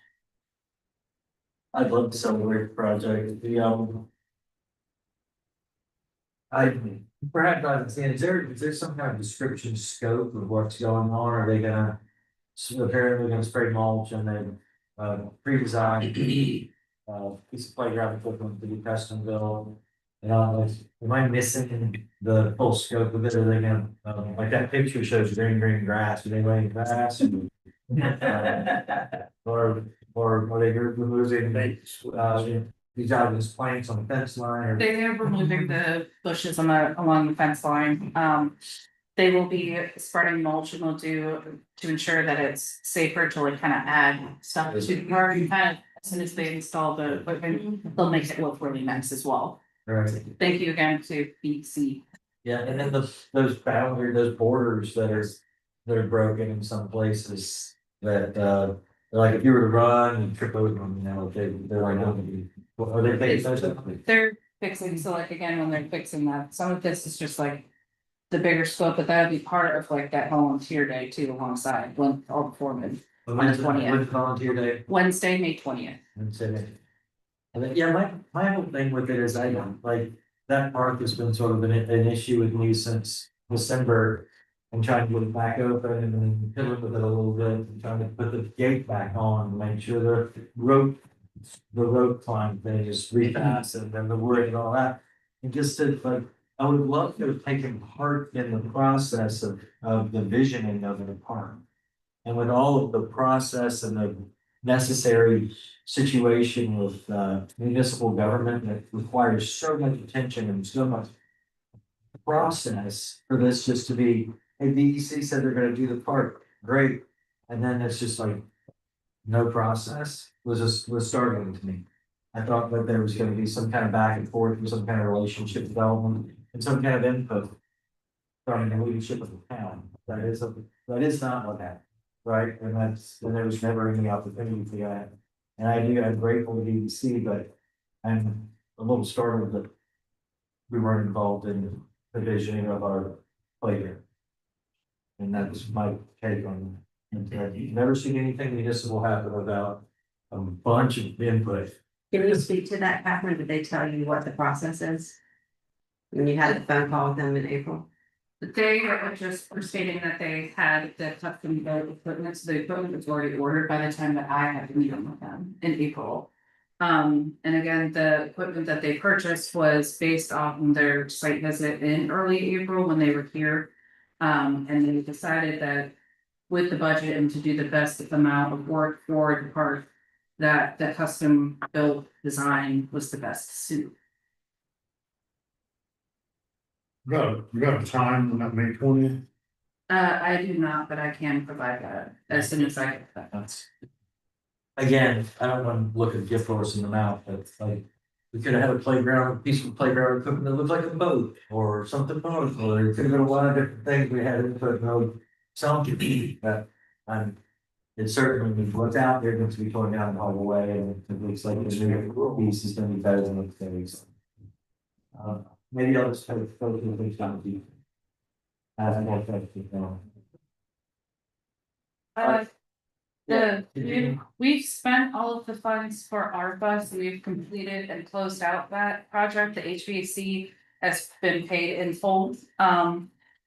I'd love to celebrate the project, I perhaps I haven't seen, is there some kind of description scope of what's going on, are they gonna? So apparently gonna spray mulch and then, pre-designed, piece of playground equipment to be custom built. And am I missing the full scope of it, are they gonna, like that picture shows green grass, are they laying grass? Or are they removing, these out of these planks on the fence line or? They are removing the bushes along the fence line. They will be spreading mulch, and they'll do to ensure that it's safer to like kind of add stuff to the park. Kind of as soon as they install the equipment, they'll make it look really nice as well. Right. Thank you again to BC. Yeah, and then those those borders that are broken in some places that, like if you were to run and trip over them, they're like, are they fixing those? They're fixing, so like again, when they're fixing that, some of this is just like the bigger scope, but that'll be part of like that volunteer day too alongside when all the foremen. With volunteer day. Wednesday, May 20th. And so, and then, yeah, my whole thing with it is I don't, like, that park has been sort of an issue with me since December. And trying to get it back open and then fiddling with it a little bit, and trying to put the gate back on, make sure the road climb thing is repassed and then the wood and all that. And just to like, I would love to have taken part in the process of the visioning of the park. And with all of the process and the necessary situation with municipal government that requires so much attention and so much process for this just to be, hey, DEC said they're gonna do the park, great. And then it's just like, no process was startling to me. I thought that there was gonna be some kind of back and forth and some kind of relationship development and some kind of input from the leadership of the town. That is not what happened, right? And there was never any opportunity for that. And I'm grateful to DEC, but I'm a little startled that we weren't involved in the visioning of our playground. And that's my take on it. And you've never seen anything municipal happen without a bunch of input. Can you speak to that, Catherine? Did they tell you what the process is? When you had the phone call with them in April? They were just stating that they had the custom built equipment, so the equipment was already ordered by the time that I had to meet with them in April. And again, the equipment that they purchased was based on their site visit in early April when they were here. And they decided that with the budget and to do the best amount of work for the park, that the custom built design was the best suit. You got a time on that May 20th? I do not, but I can provide that as soon as I get that. That's. Again, I don't want to look a gift horse in the mouth, but like, we could have had a playground, piece of playground equipment that looked like a boat or something wonderful, or it could have been a lot of different things we had input mode. Something, but it certainly what's out there needs to be torn down all the way, and it looks like the new piece is gonna be better than the things. Maybe I'll just have to focus on things down deep. As more effective now. We've spent all of the funds for ARPA, so we've completed and closed out that project. The HVAC has been paid in full.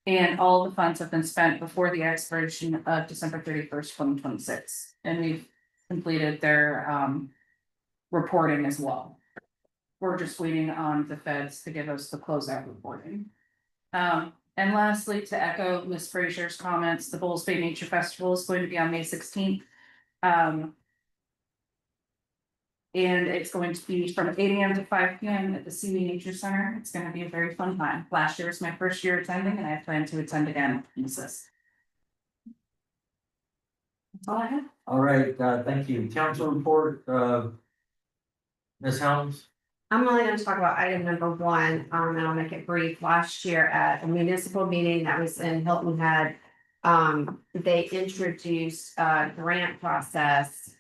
And all the funds have been spent before the expiration of December 31st, 2026. And we've completed their reporting as well. We're just waiting on the feds to give us the closeout reporting. And lastly, to echo Ms. Frazier's comments, the Bulls Bay Nature Festival is going to be on May 16th. And it's going to be from 8 AM to 5 PM at the Simi Nature Center. It's going to be a very fun time. Last year was my first year attending, and I plan to attend again. That's all I have. All right, thank you. Council report, Ms. Helms. I'm only gonna talk about item number one, and I'll make it brief. Last year at a municipal meeting that was in Hilton Head, they introduced a grant process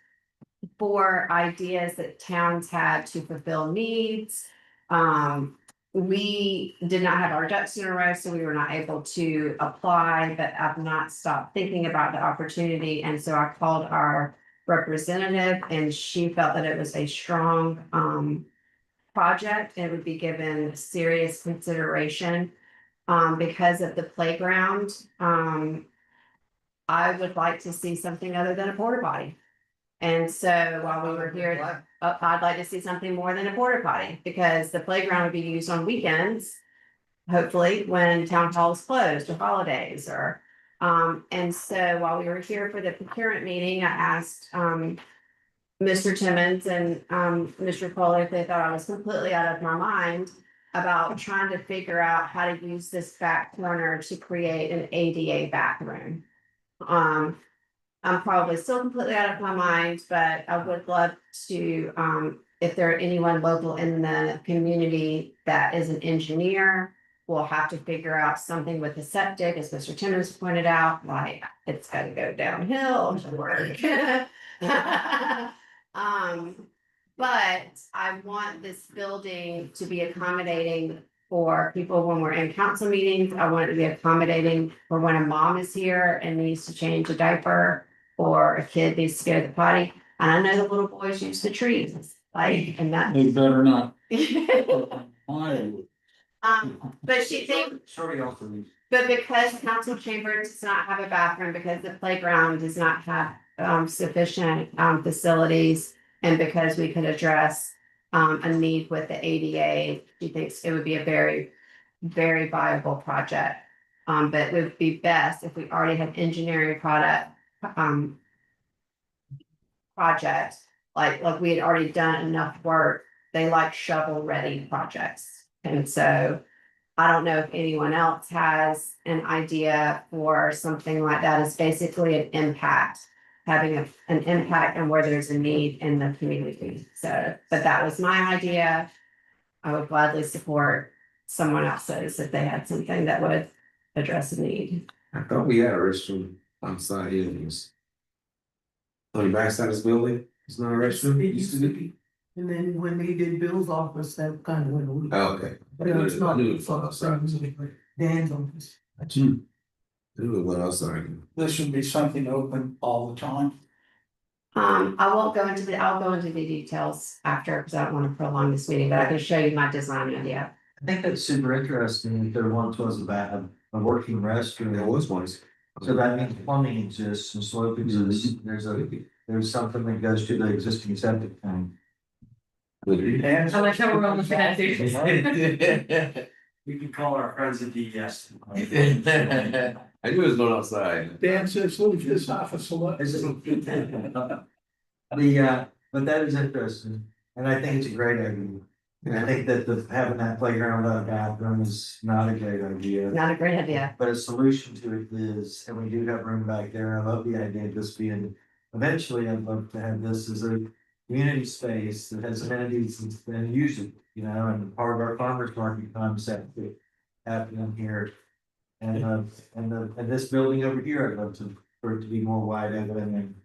for ideas that towns had to fulfill needs. We did not have our ducks in a row, so we were not able to apply, but I've not stopped thinking about the opportunity, and so I called our representative, and she felt that it was a strong project and would be given serious consideration because of the playground. I would like to see something other than a porta potty. And so while we were here, I'd like to see something more than a porta potty because the playground would be used on weekends. Hopefully, when town hall is closed or holidays or, and so while we were here for the procurement meeting, I asked, Mr. Timmons and, Mr. Cole, if they thought I was completely out of my mind about trying to figure out how to use this back corner to create an ADA bathroom. I'm probably still completely out of my mind, but I would love to, if there are anyone local in the community that is an engineer, we'll have to figure out something with the septic, as Mr. Timmons pointed out, like it's gotta go downhill to work. But I want this building to be accommodating for people when we're in council meetings. I want it to be accommodating for when a mom is here and needs to change a diaper. or a kid needs to go to the potty. And I know the little boys use the trees, like, and that. They better not. But Sorry, also. but because council chamber does not have a bathroom, because the playground does not have sufficient facilities. And because we could address a need with the ADA, she thinks it would be a very, very viable project. But it would be best if we already had engineering projects, like we had already done enough work. They like shovel-ready projects. And so I don't know if anyone else has an idea for something like that. It's basically an impact, having an impact on where there's a need in the community. So, but that was my idea. I would gladly support someone else's if they had something that would address a need. I thought we had a restroom outside here. On the backside of this building, it's not a restroom. It used to be. And then when they did Bill's office, that kind of went away. Oh, okay. But it's not. I knew it was outside. Dan's office. I knew it was outside. This should be something open all the time. I'll go into the details after, because I don't want to prolong this meeting, but I can show you my design idea. I think that's super interesting, if there once was a working restroom. There was one. So that means plumbing exists and slope exists, there's something that goes to the existing septic tank. I like how we're all looking at it. We can call our friends at DES. I knew it was going outside. Dan says, leave this office alone. But that is interesting, and I think it's a great idea. And I think that having that playground without a bathroom is not a great idea. Not a great idea. But a solution to it is, and we do have room back there, I love the idea of this being, eventually I'd love to have this as a community space that has amenities and use it, you know, and part of our farmers market concept that happening here. And this building over here, I'd love for it to be more wide open and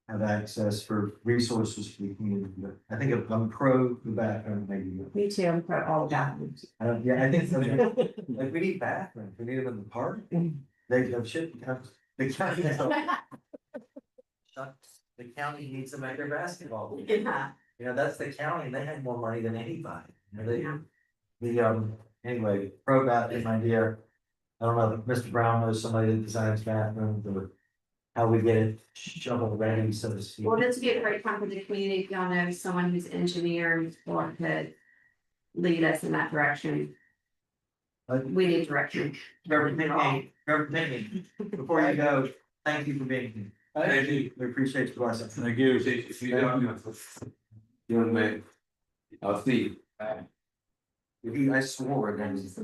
have access for resources for the community. But I think I'm pro the bathroom, maybe. Me too, I'm pro all bathrooms. Yeah, I think so. Like, we need bathrooms, we need them in the park. They have shit, the county needs to make their basketball. Yeah. You know, that's the county, and they have more money than anybody. You know, anyway, pro bathroom idea. I don't know if Mr. Brown knows somebody that designs bathrooms or how we get it shovel ready, so to speak. Well, this would be a great time for the community, if y'all know someone who's engineered or could lead us in that direction. We need direction. Trevor Pinkney, before you go, thank you for being here. Thank you. We appreciate your blessing. Thank you. Young man. I'll see you. I swore it was.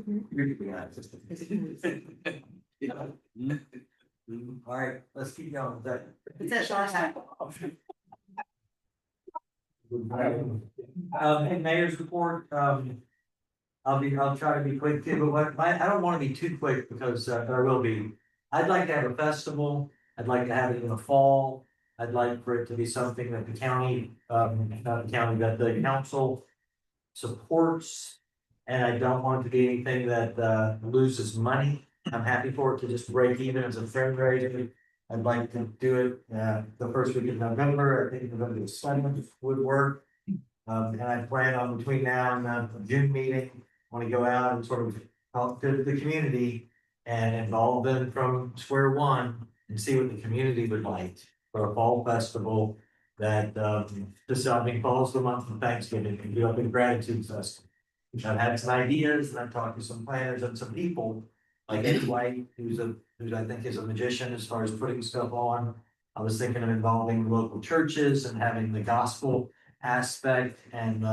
All right, let's keep going with that. That's all I have. And mayor's report, I'll try to be quick too, but I don't wanna be too quick because, but I will be. I'd like to have a festival, I'd like to have it in the fall, I'd like for it to be something that the county, not the county, but the council supports. And I don't want it to be anything that, loses money. I'm happy for it to just break even as a fundraiser. I'd like to do it, the first week of November, I think November 7th would work. And I plan on between now and the June meeting, want to go out and sort of talk to the community and involve them from square one and see what the community would like for a fall festival that, just, falls the month of Thanksgiving and do a big gratitude festival. I've had some ideas and I've talked to some planners and some people like Eddie White, who's I think is a magician as far as putting stuff on. I was thinking of involving local churches and having the gospel aspect and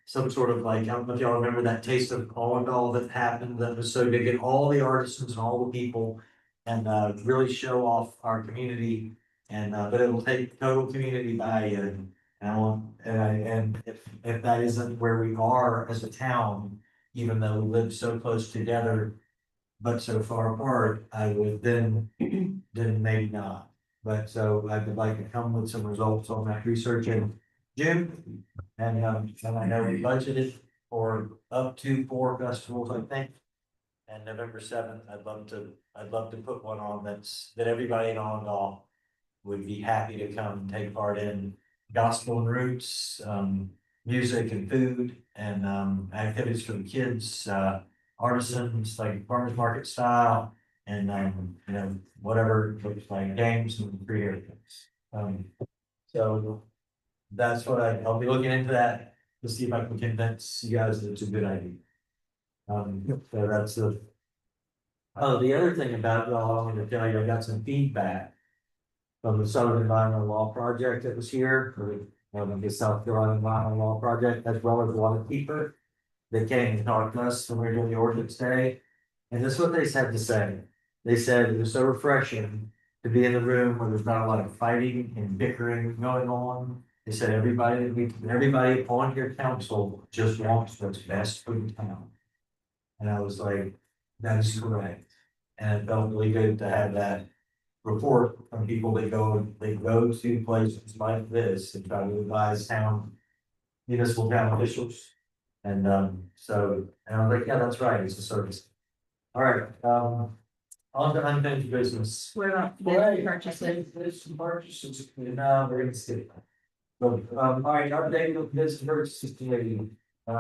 some sort of like, I don't know if y'all remember that Taste of All that happened that was so to get all the artisans and all the people and really show off our community and but it will take total community buy-in. And if that isn't where we are as a town, even though we live so close together, but so far apart, I would then maybe not. But so I would like to come with some results on that research in June. And I know we budgeted for up to 4 festivals, I think. And November 7th, I'd love to put one on that everybody in Onondaga would be happy to come and take part in gospel and roots, music and food and, activities for the kids, artisans, like farmers market style. And, you know, whatever, looks like games and creative things. So that's what I'll be looking into that to see if I can convince you guys that it's a good idea. So that's the. Oh, the other thing about it, all I wanted to tell you, I got some feedback from the Southern Environmental Law Project that was here, or the South Carolina Environmental Law Project, as well as Waterkeeper. They came and talked to us when we were doing the ordinance day, and this is what they had to say. They said it was so refreshing to be in the room where there's not a lot of fighting and bickering going on. They said everybody on your council just wants what's best for the town. And I was like, that's correct. And it felt really good to have that report from people that go to places like this and try to advise municipal town officials. And so, and I was like, yeah, that's right, it's a service. All right, on to unfinished business. What about Right. purchases? Purchases, no, we're gonna skip that. But, all right, update of this purchases committee, we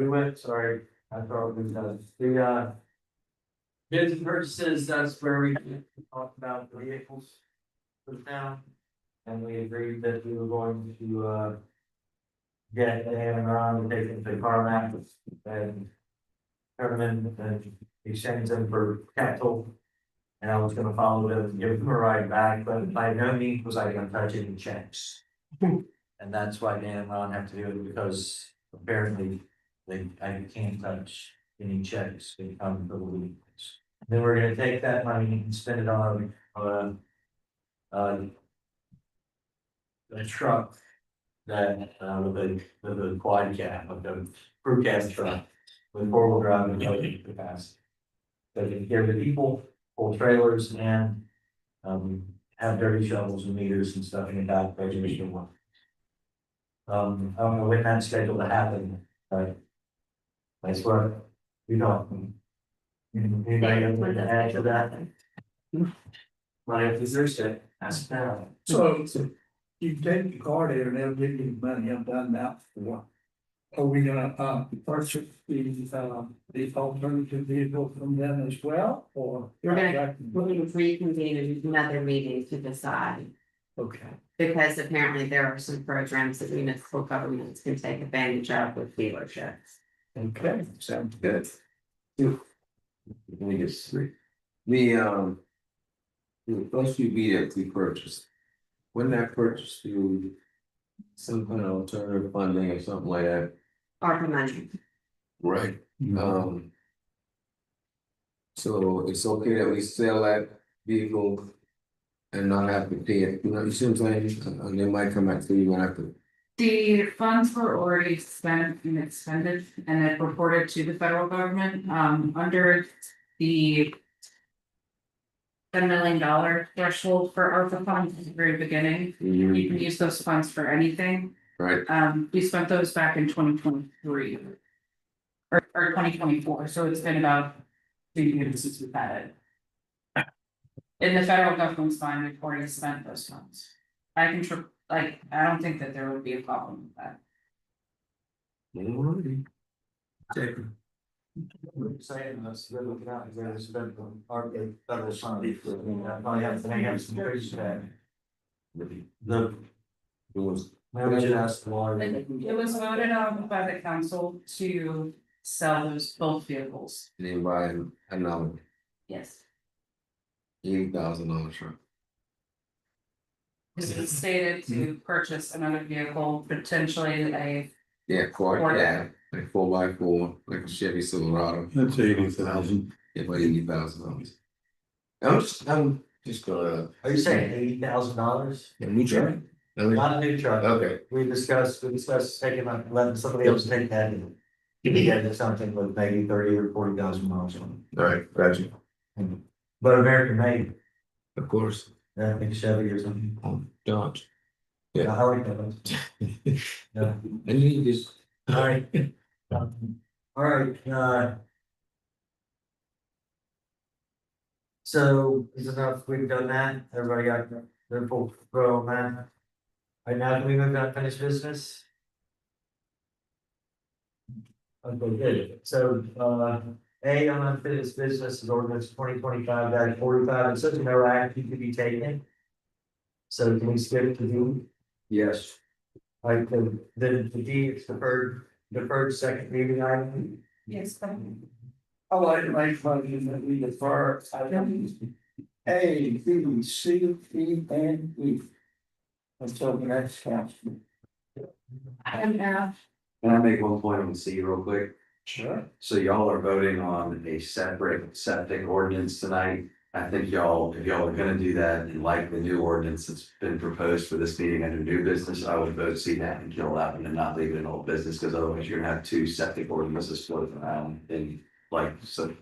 went, sorry, I probably done, bids and purchases, that's where we talked about the vehicles for the town. And we agreed that we were going to, get them around and take them to CarMax and turn them in and exchange them for capital. And I was gonna follow them and give them a ride back, but by no means was I gonna touch any checks. And that's why Dan and Ron have to do it, because apparently I can't touch any checks, they come for the weekends. Then we're gonna take that money and spend it on, a truck that, with a quad cab, like a crew cab truck with four-wheel drive and towing capacity. They can carry the people, pull trailers and, have dirty shovels and meters and stuff in the back, graduation one. I don't know when that's scheduled to happen, but that's what we don't. Anybody have anything to add to that? Well, if there's Thursday, ask now. So you take the car there and they'll give you the money, I've done that before. Are we gonna, purchase the alternative vehicle from them as well, or? We're gonna reconvene in another meeting to decide, Okay. because apparently there are some programs that municipal governments can take advantage of with dealerships. Okay, sounds good. Let me just see. The first few vehicles we purchased, when that purchase through some kind of alternative funding or something like that, ARPA money. right? So it's okay that we sell that vehicle and not have to pay it, you know, you see what I'm saying? And they might come back to you when I have to. The funds were already spent and expended and then reported to the federal government, under the $10 million threshold for ARPA funds at the very beginning. You can use those funds for anything. Right. We spent those back in 2023. Or 2024, so it's been about 2 years since we've had it. In the federal government's fund, we've already spent those funds. I don't think that there would be a problem with that. We're saying this, we're looking out, we're gonna spend on our federal funds, probably have some very bad. Maybe we should ask the lawyer. It was voted on by the council to sell those both vehicles. They buy another Yes. $80,000 truck. This is stated to purchase another vehicle, potentially a. Yeah, Ford, Ford. yeah, like 4x4, like a Chevy Silverado. That's 80,000. Yeah, about $80,000. I'm just gonna. Are you saying $80,000? A new truck? Not a new truck. Okay. We discussed taking, letting somebody else take that and giving it to something with maybe 30 or 40,000 miles on All right, got you. it. But American made, Of course. I think Chevy or something. Dodge. Yeah, I like that. Yeah. And you just. All right. All right, So is enough, we've done that, everybody got their full throw on that. Right now, can we move on to finished business? Okay, good, so, A on unfinished business is ordinance 2025-45, and such no action to be taken. So can we skip it to D? Yes. Like the D, it's deferred second reading item. Yes. I like to make motion that we defer items A, B, C, D, and E. Until the next council. And Can I make one point on C real quick? Sure. So y'all are voting on a separate septic ordinance tonight. I think y'all, if y'all are gonna do that and like the new ordinance that's been proposed for this meeting under new business, I would vote C that and kill that one and not leave it in old business, because otherwise you're gonna have two septic ordinances floating around and like, so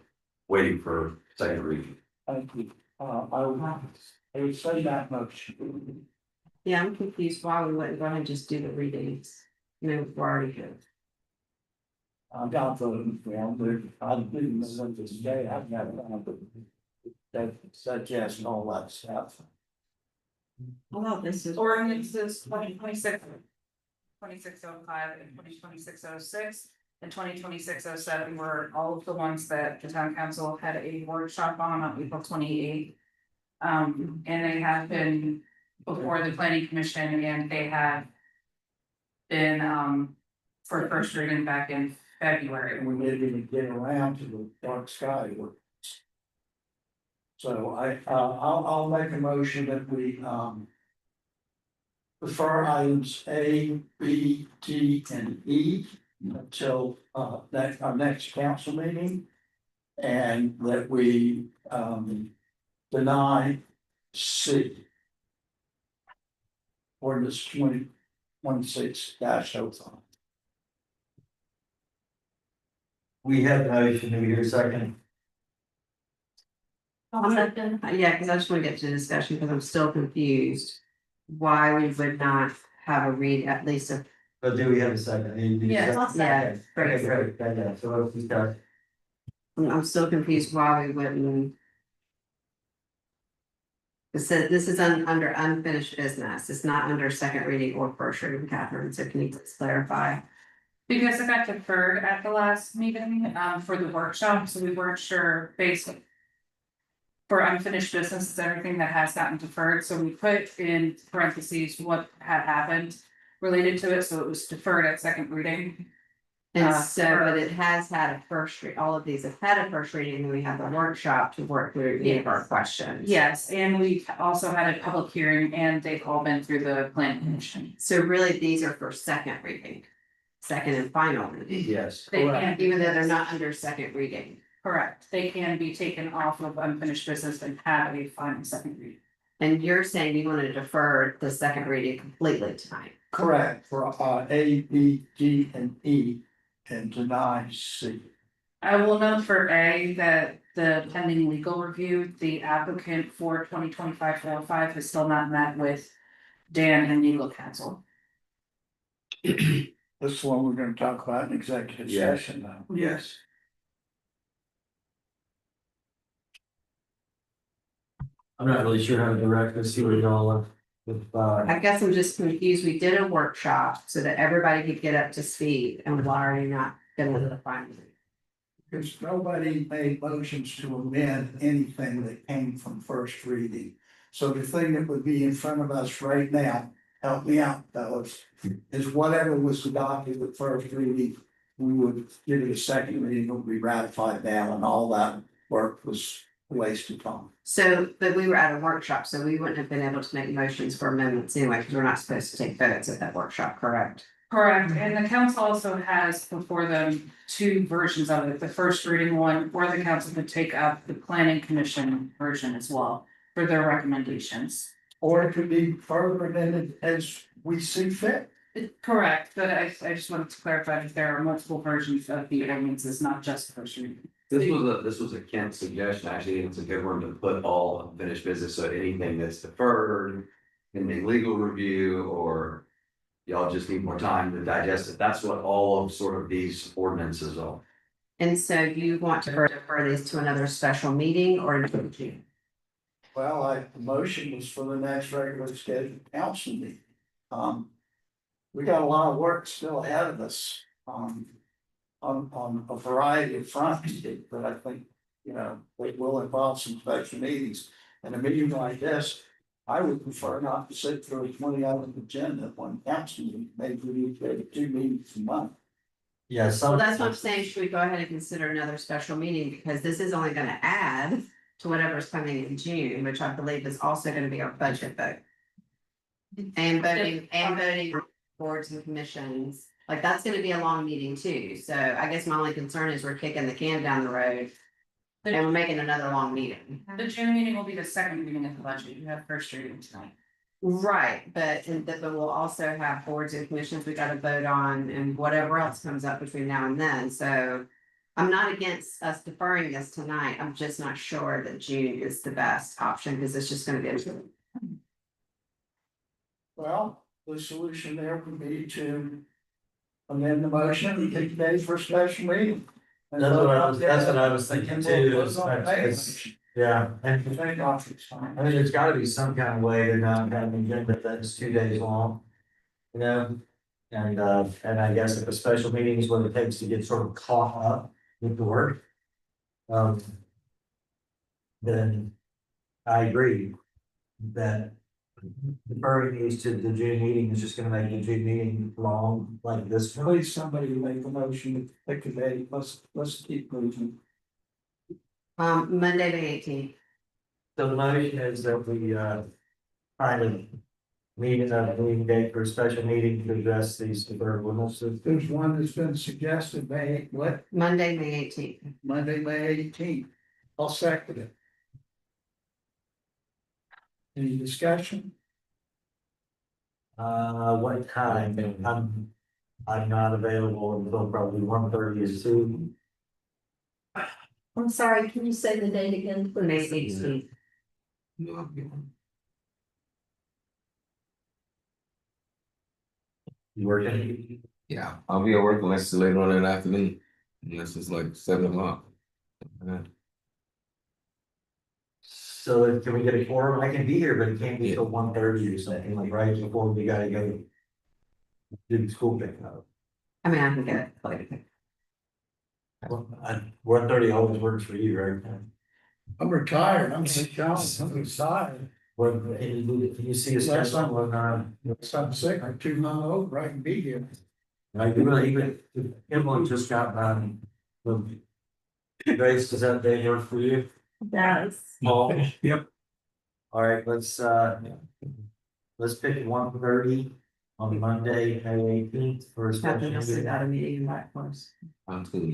waiting for second reading. Thank you. I would say that much. Yeah, I'm confused why we wouldn't go ahead and just do the readings. You know, we're already good. I'm not voting for them, but I didn't listen to today, I've got that suggest and all that stuff. Well, this is. ordinances 2026 2605 and 2026-06 and 2026-07 were all of the ones that the town council had a workshop on April 28th. And they have been before the planning commission, and they have been for first reading back in February. We didn't even get around to the dark sky ordinance. So I'll make a motion that we, refer items A, B, D, and E until, our next council meeting. And that we, deny C. Ordinance 2026-05. We have a motion, do we hear a second? Yeah, because I just want to get to the discussion because I'm still confused. Why we would not have a read at least a. But do we have a second? Yes, yeah, Okay, great. great, yeah, so let's discuss. I'm still confused why we wouldn't. This is under unfinished business. It's not under second reading or first reading, Catherine. So can you please clarify? Because it got deferred at the last meeting for the workshop, so we weren't sure basically. For unfinished business, is everything that has gotten deferred, so we put in parentheses what had happened related to it, so it was deferred at second reading. And so, but it has had a first read, all of these have had a first reading, and we had the workshop to work through any of our questions. Yes, and we also had a public hearing, and they've all been through the planning commission. So really, these are for second reading, second and final reading. Yes. They can, Even though they're not under second reading. correct, they can be taken off of unfinished business and have a final second reading. And you're saying you want to defer the second reading completely tonight? Correct, for A, B, D, and E, and deny C. I will note for A that the pending legal review, the applicant for 2025-05 has still not met with Dan and legal counsel. This is one we're gonna talk about in executive Yes. session now. Yes. I'm not really sure how to direct this, see what y'all with, I guess I'm just confused. We did a workshop so that everybody could get up to speed, and why are you not gonna do the final? Because nobody made motions to amend anything that came from first reading. So the thing that would be in front of us right now, help me out, fellas, is whatever was adopted with first reading, we would give it a second reading, it would be ratified now, and all that work was wasted time. So, but we were at a workshop, so we wouldn't have been able to make motions for amendments anyway, because we're not supposed to take votes at that workshop, correct? Correct, and the council also has before them two versions of it, the first reading one, or the council could take up the planning commission version as well for their recommendations. Or it could be further amended as we see fit. Correct, but I just wanted to clarify that there are multiple versions of the ordinances, not just first reading. This was a Kent's suggestion, actually, it's a good one to put all unfinished business, so anything that's deferred. In the legal review, or y'all just need more time to digest it, that's what all of sort of these ordinances are. And so you want to defer these to another special meeting or? Well, the motion was for the next regular scheduled council meeting. We got a lot of work still ahead of us, on a variety of fronts, but I think, you know, it will involve some special meetings. And a meeting like this, I would prefer not to sit through a 20 item agenda on council meeting, maybe we need to have 2 meetings a month. Yeah, Well, that's what I'm saying, should we go ahead and consider another special meeting, because this is only gonna add to whatever's coming in June, which I believe is also gonna be our budget vote. And voting boards and commissions, like that's gonna be a long meeting too, so I guess my only concern is we're kicking the can down the road. And we're making another long meeting. The June meeting will be the second meeting of the budget, you have first reading tonight. Right, but we'll also have boards and commissions we gotta vote on and whatever else comes up between now and then, so. I'm not against us deferring this tonight, I'm just not sure that June is the best option, because it's just gonna be. Well, the solution there would be to amend the motion and take days for a special meeting. That's what I was thinking too, yeah, and I mean, there's gotta be some kind of way to not have an agenda that's 2 days long. You know, and I guess if a special meeting is what it takes to get sort of caught up with the work. Then I agree that deferring these to the June meeting is just gonna make the June meeting long like this. Please, somebody make a motion, pick a date, let's keep moving. Monday the 18th. So the motion is that we find a meeting date for a special meeting to address these deferred ordinances. There's one that's been suggested, Monday, May 18th. Monday, May 18th. I'll second it. Any discussion? What time? I'm not available until probably 1:30 is soon. I'm sorry, can you say the date again, May please? 18th. You working? Yeah, I'll be at work unless it's later on in the afternoon, unless it's like 7 o'clock. So can we get a quorum? I can be here, but it can't be till 1:30 or something, like right before we gotta go. Do the school pickup. I mean, I can get it later. 1:30 always works for you, right? I'm retired, I'm retired. What, can you see a Unless schedule I'm- on, Unless I'm sick, I'm too hungover, I can be here. like, even, Emily just got, Grace, does that day work for you? Does. Paul? Yep. All right, let's pick 1:30 on Monday, May 18th for a special Captain, you'll see meeting. that a meeting invite for us. I'm cool.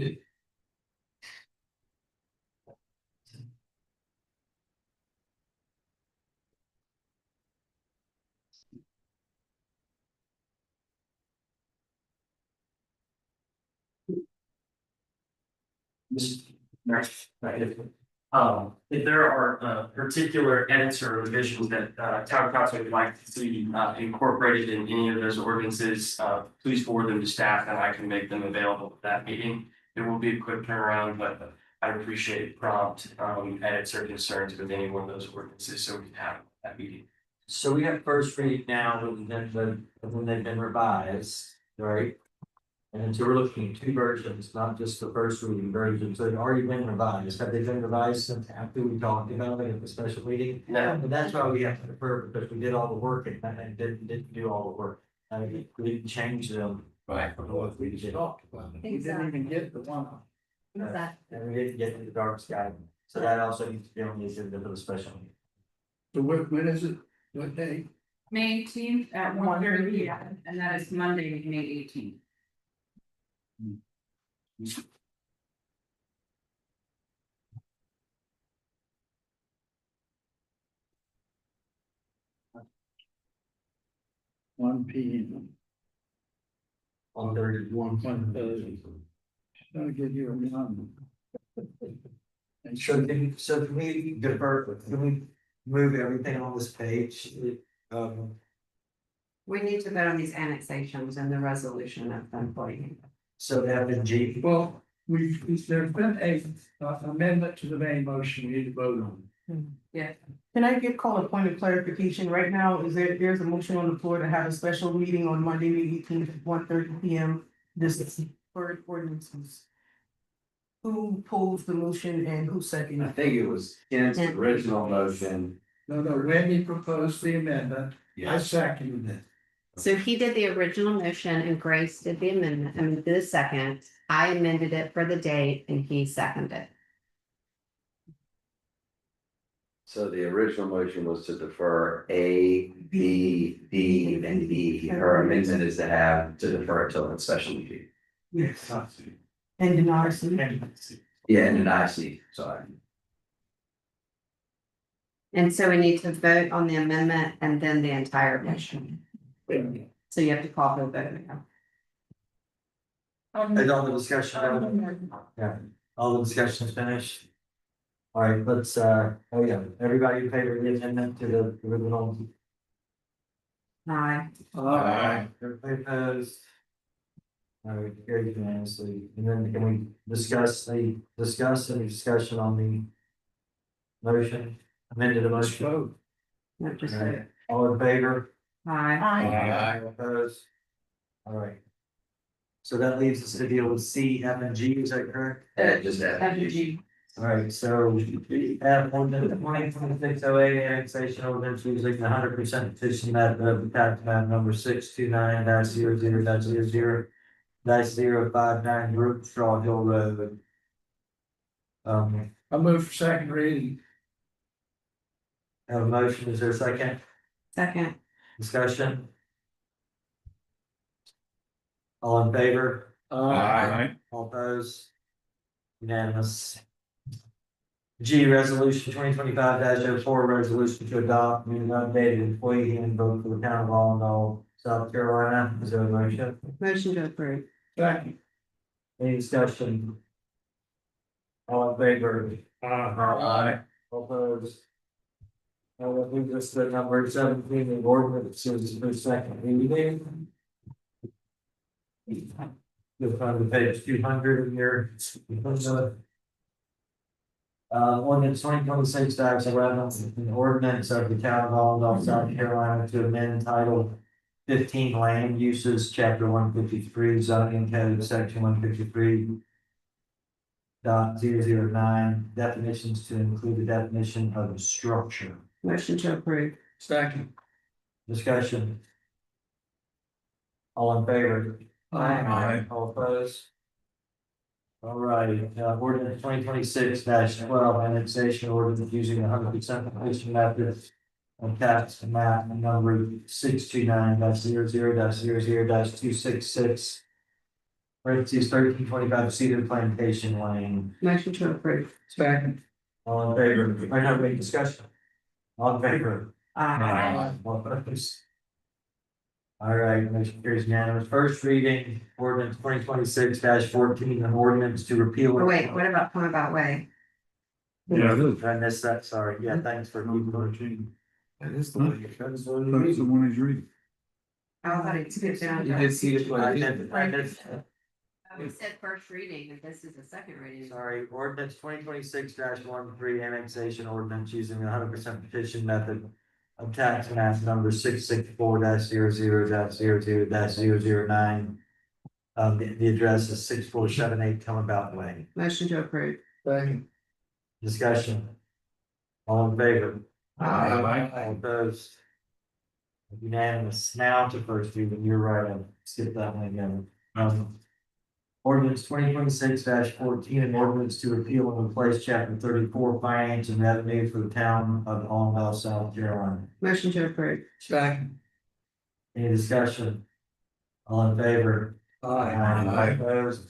If there are particular edits or revisions that town council would like to see incorporated in any of those ordinances, please forward them to staff and I can make them available at that meeting. It will be a quick turnaround, but I appreciate prompt edits or concerns with any one of those ordinances, so we can have that meeting. So we have first read now, and then they've been revised, right? And so we're looking at 2 versions, not just the first reading version, so they've already been revised, have they been revised since after we talked about it at the special meeting? No. And that's why we have to defer, because we did all the work and didn't do all the work. We didn't change them. Right. From what we did. Talked about it. We didn't even get the one. Exactly. And we didn't get to the dark sky, so that also needs to be on the agenda for the special meeting. So when is it, what day? May 18th at 1:30, and that is Monday, May 18th. One P.M. On 31. 1:30. Gonna give you a number. And so can we defer, can we move everything on this page? We need to vote on these annexations and the resolution of them for you. So F and G. Well, there's been a amendment to the main motion we need to vote on. Yeah. Can I call a point of clarification? Right now, there's a motion on the floor to have a special meeting on Monday, May 18th at 1:30 p.m. This is for ordinances. Who pulls the motion and who I seconded? think it was Ken's original motion. No, Randy proposed the amendment, I Yeah. seconded it. So he did the original motion and Grace did the amendment, I mean, did the second. I amended it for the date and he seconded. So the original motion was to defer A, B, D, and D. Her amendment is to defer it till the special meeting. Yes. And deny C. Yeah, and I see, sorry. And so we need to vote on the amendment and then the entire motion. So you have to call for the vote now. Is all the discussion, yeah, all the discussion is finished? All right, let's, everybody in favor of the amendment to the original? Aye. Everybody opposed? All right, carried unanimously, and then can we discuss any discussion on the motion, amended motion? Not just All vote. right, all in favor? Aye. Opposed? All right. So that leaves us to deal with C, F, and G, is that correct? Just that. All right, so we have ordinance 2026-08 annexation ordinance using the 100% petition method of the tax map number 629-00-00-059 Group Straw Hill Road. I move for second reading. Have a motion, is there a second? Second. Discussion? All in favor? Aye. All opposed? Unanimous. G, resolution 2025-04, resolution to adopt new updated employee handbook for the town of Allendale, South Carolina. Is there a motion? Motion to approve. Second. Any discussion? All in favor? Aye. All opposed? We'll move this to number 17, the ordinance is for second reading. You'll find the page 200 in your. Ordinance 2026-11, an ordinance of the town of Allendale, South Carolina to amend title 15 land uses, chapter 153, zoning code, section 153.009, definitions to include the definition of structure. Motion to approve. Second. Discussion. All in favor? Aye. All opposed? All right, ordinance 2026-12, annexation ordinance using 100% completion method of tax map number 629-00-00-266. Parentheses 1325 Cedar Plantation Lane. Motion to approve. Second. All in favor? Or no, wait, discussion. All in favor? Aye. All opposed? All right, motion carries unanimous. First reading, ordinance 2026-14, an ordinance to repeal. Oh, wait, what about come about way? Yeah, I missed that, sorry. Yeah, thanks for. That is the one. That's the one he's reading. I thought it skipped down. You did see it. I did. We said first reading, and this is the second reading. Sorry, ordinance 2026-13, annexation ordinance using the 100% petition method of tax map number 664-00-00-009. The address is 6478 Come About Lane. Motion to approve. Second. Discussion. All in favor? Aye. All opposed? Unanimous. Now to first reading, you're right, I skipped that one again. Ordinance 2026-14, an ordinance to repeal and replace chapter 34 finance and revenue for the town of Allendale, South Carolina. Motion to approve. Second. Any discussion? All in favor? Aye. Opposed?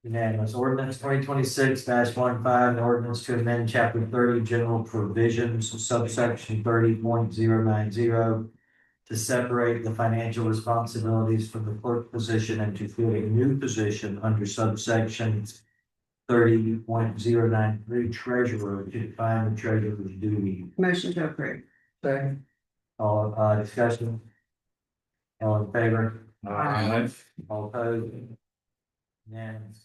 Unanimous. Ordinance 2026-15, an ordinance to amend chapter 30 general provisions, subsection 30.090 to separate the financial responsibilities from the clerk position and to create a new position under subsection 30.093 treasurer to define the treasurer's duty. Motion to approve. Second. All, discussion? All in favor? Aye. All opposed? Unanimous.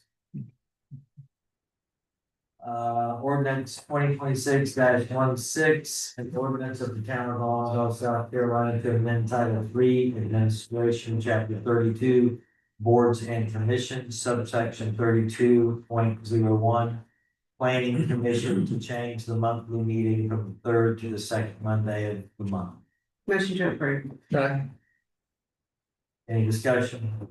Ordinance 2026-16, an ordinance of the town of Longville, South Carolina to amend Title III, Administration, Chapter 32, Boards and Commissions, subsection 32.01, Planning Commission to change the monthly meeting from the third to the second Monday of the month. Motion to approve. Any discussion?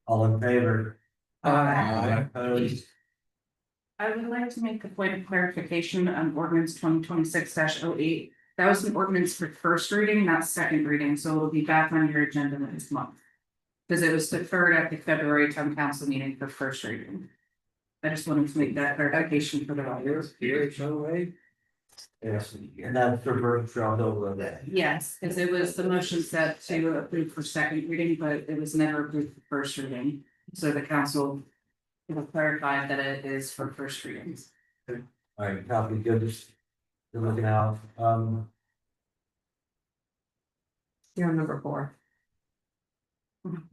All in favor? Aye. Opposed? I would like to make a point of clarification on ordinance 2026-08. That was an ordinance for first reading, not second reading, so it'll be back on your agenda next month. Because it was deferred at the February town council meeting for first reading. I just wanted to make that clarification for the audience. Yes, and that's for Berkshire over that. Yes, because it was the motion set to approve for second reading, but it was never approved for first reading. So the council will clarify that it is for first readings. All right, copy, good. You're looking out, You're on number 4.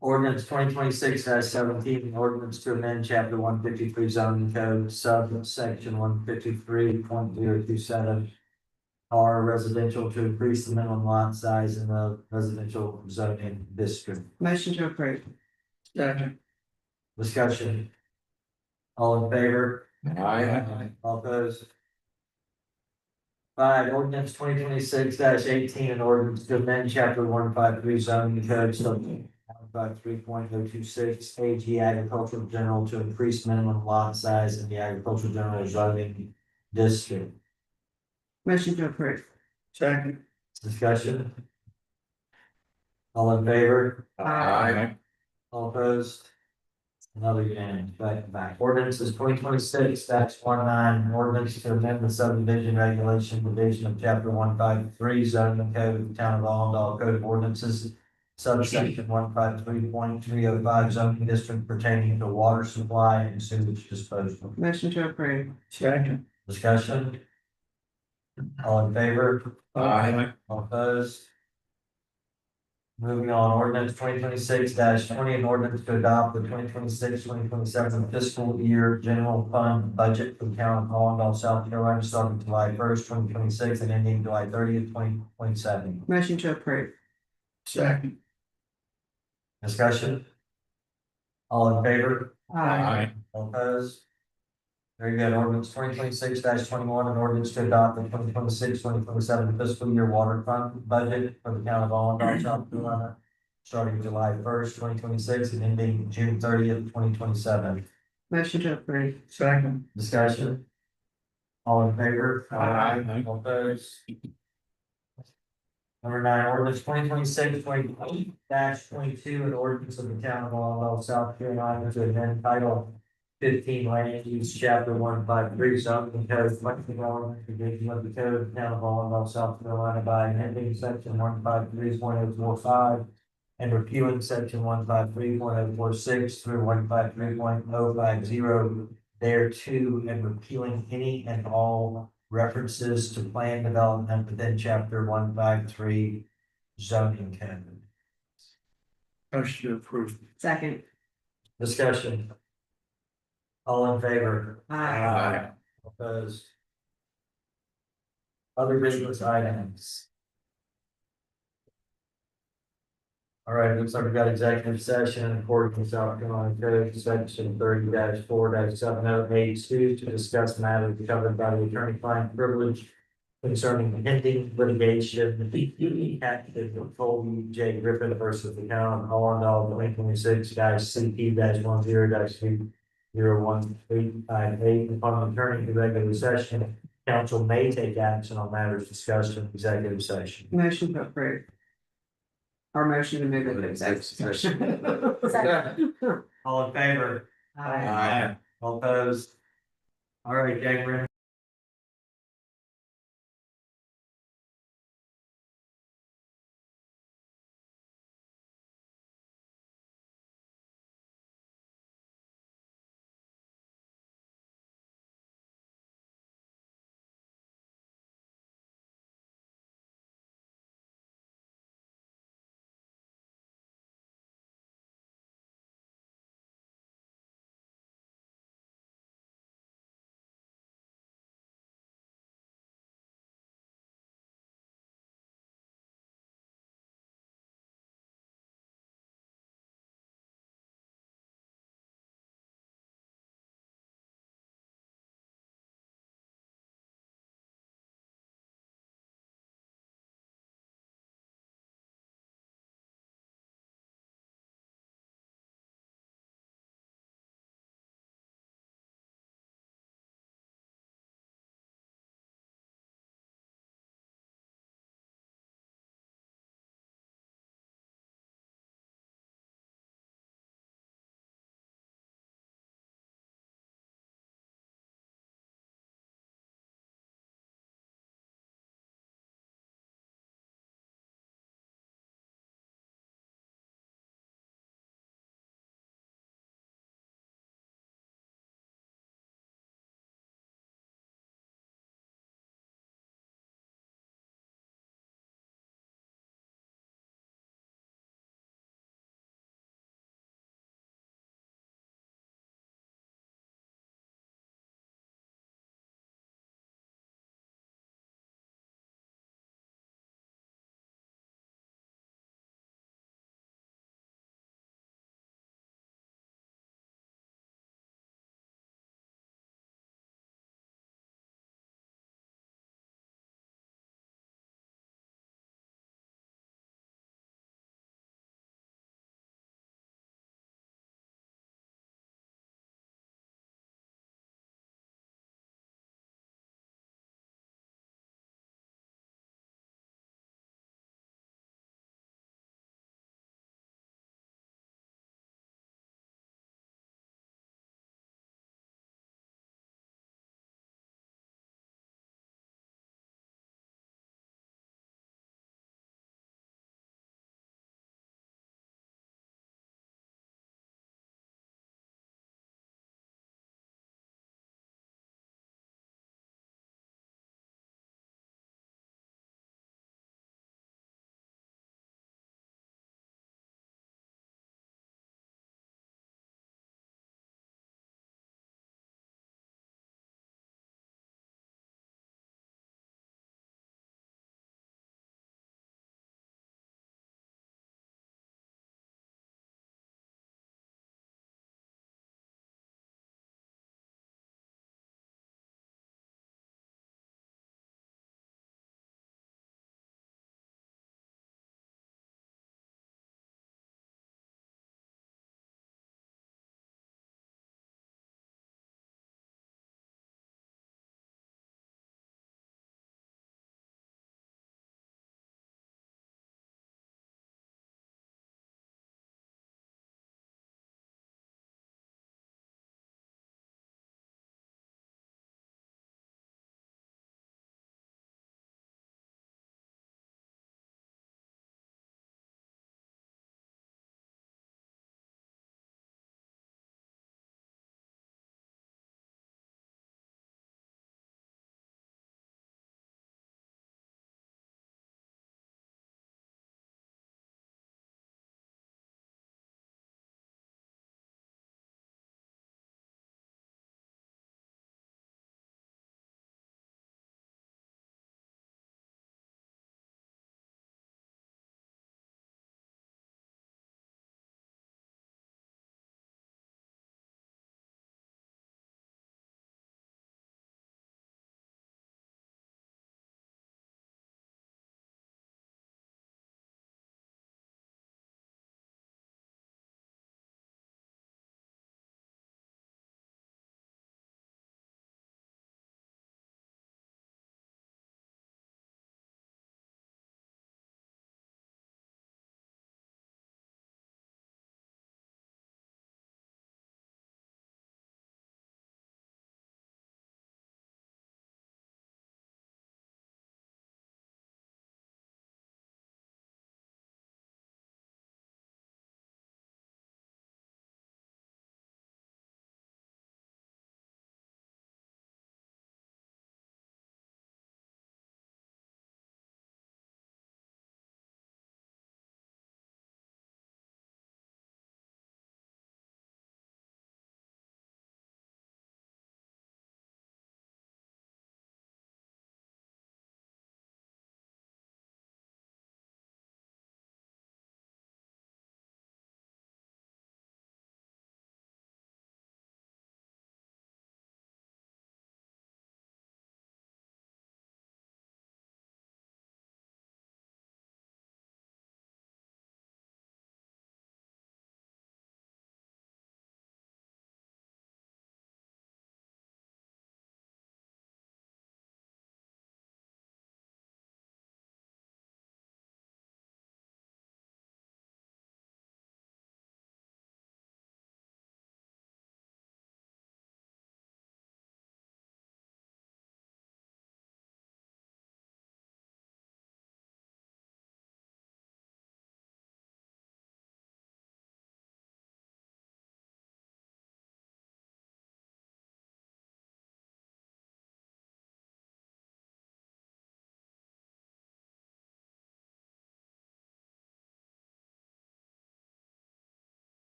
ordinance 2026-17, ordinance to amend chapter 153 zoning code, subsection 153.027. R residential to increase the minimum lot size in the residential zoning district. Motion to approve. Discussion. All in favor? Aye. All opposed? 5, ordinance 2026-18, an ordinance to amend chapter 153 zoning code, subject 153.026, AG agricultural general to increase minimum lot size in the agricultural general zoning district. Motion to approve. Second. Discussion. All in favor? Aye. All opposed? Another unanimous, back to back. Ordinances 2026-19, ordinance to amend the subdivision regulation division of chapter 153 zoning code of the town of Allendale Code of Ordinances. Subsection 153.305 zoning district pertaining to water supply and sewage disposal. Motion to approve. Second. Discussion. All in favor? Aye. All opposed? Moving on, ordinance 2026-20, an ordinance to adopt the 2026-2027 fiscal year general fund budget for the town of Allendale, South Carolina, starting July 1st, 2026, and ending July 30th, 2027. Motion to approve. Second. Discussion? All in favor? Aye. All opposed? Very good. Ordinance 2026-21, an ordinance to adopt the 2026-2027 fiscal year water fund budget for the town of Allendale, South Carolina, starting July 1st, 2026, and ending June 30th, 2027. Motion to approve. Second. Discussion? All in favor? Aye. All opposed? Number 9, ordinance 2026-22, an ordinance of the town of Allendale, South Carolina, to amend title 15 land use chapter 153 zoning code, collective development division of the code of the town of Allendale, South Carolina, by amending section 153.045 and repealing section 153.046 through 153.050 thereto, and repealing any and all references to plan development within chapter 153 zoning code. Motion to approve. Second. Discussion. All in favor? Aye. Opposed? Other business items. All right, looks like we got executive session according to South Carolina Code section 30-4-7082 to discuss matters covered by the attorney-client privilege concerning pending litigation, active with Colby J. Griffin versus the town of Allendale 2026-CP-10-301-858. Upon returning to regular session, council may take action on matters discussed in executive session. Motion to approve. Our motion to move into executive session. All in favor? Aye. All opposed? All right, Jack, we're in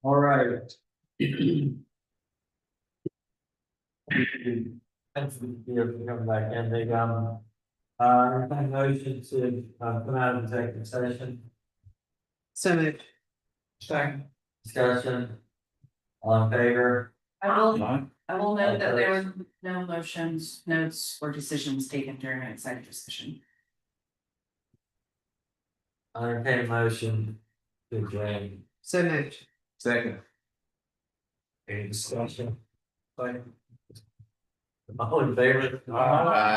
All right. Thanks for coming back in, they, entertain motion to, come out of executive session. So moved. Second. Discussion. All in favor? I will note that there were no motions, notes, or decisions taken during an executive session. Entertain motion to adjourn. So moved. Second. Any discussion? All in favor?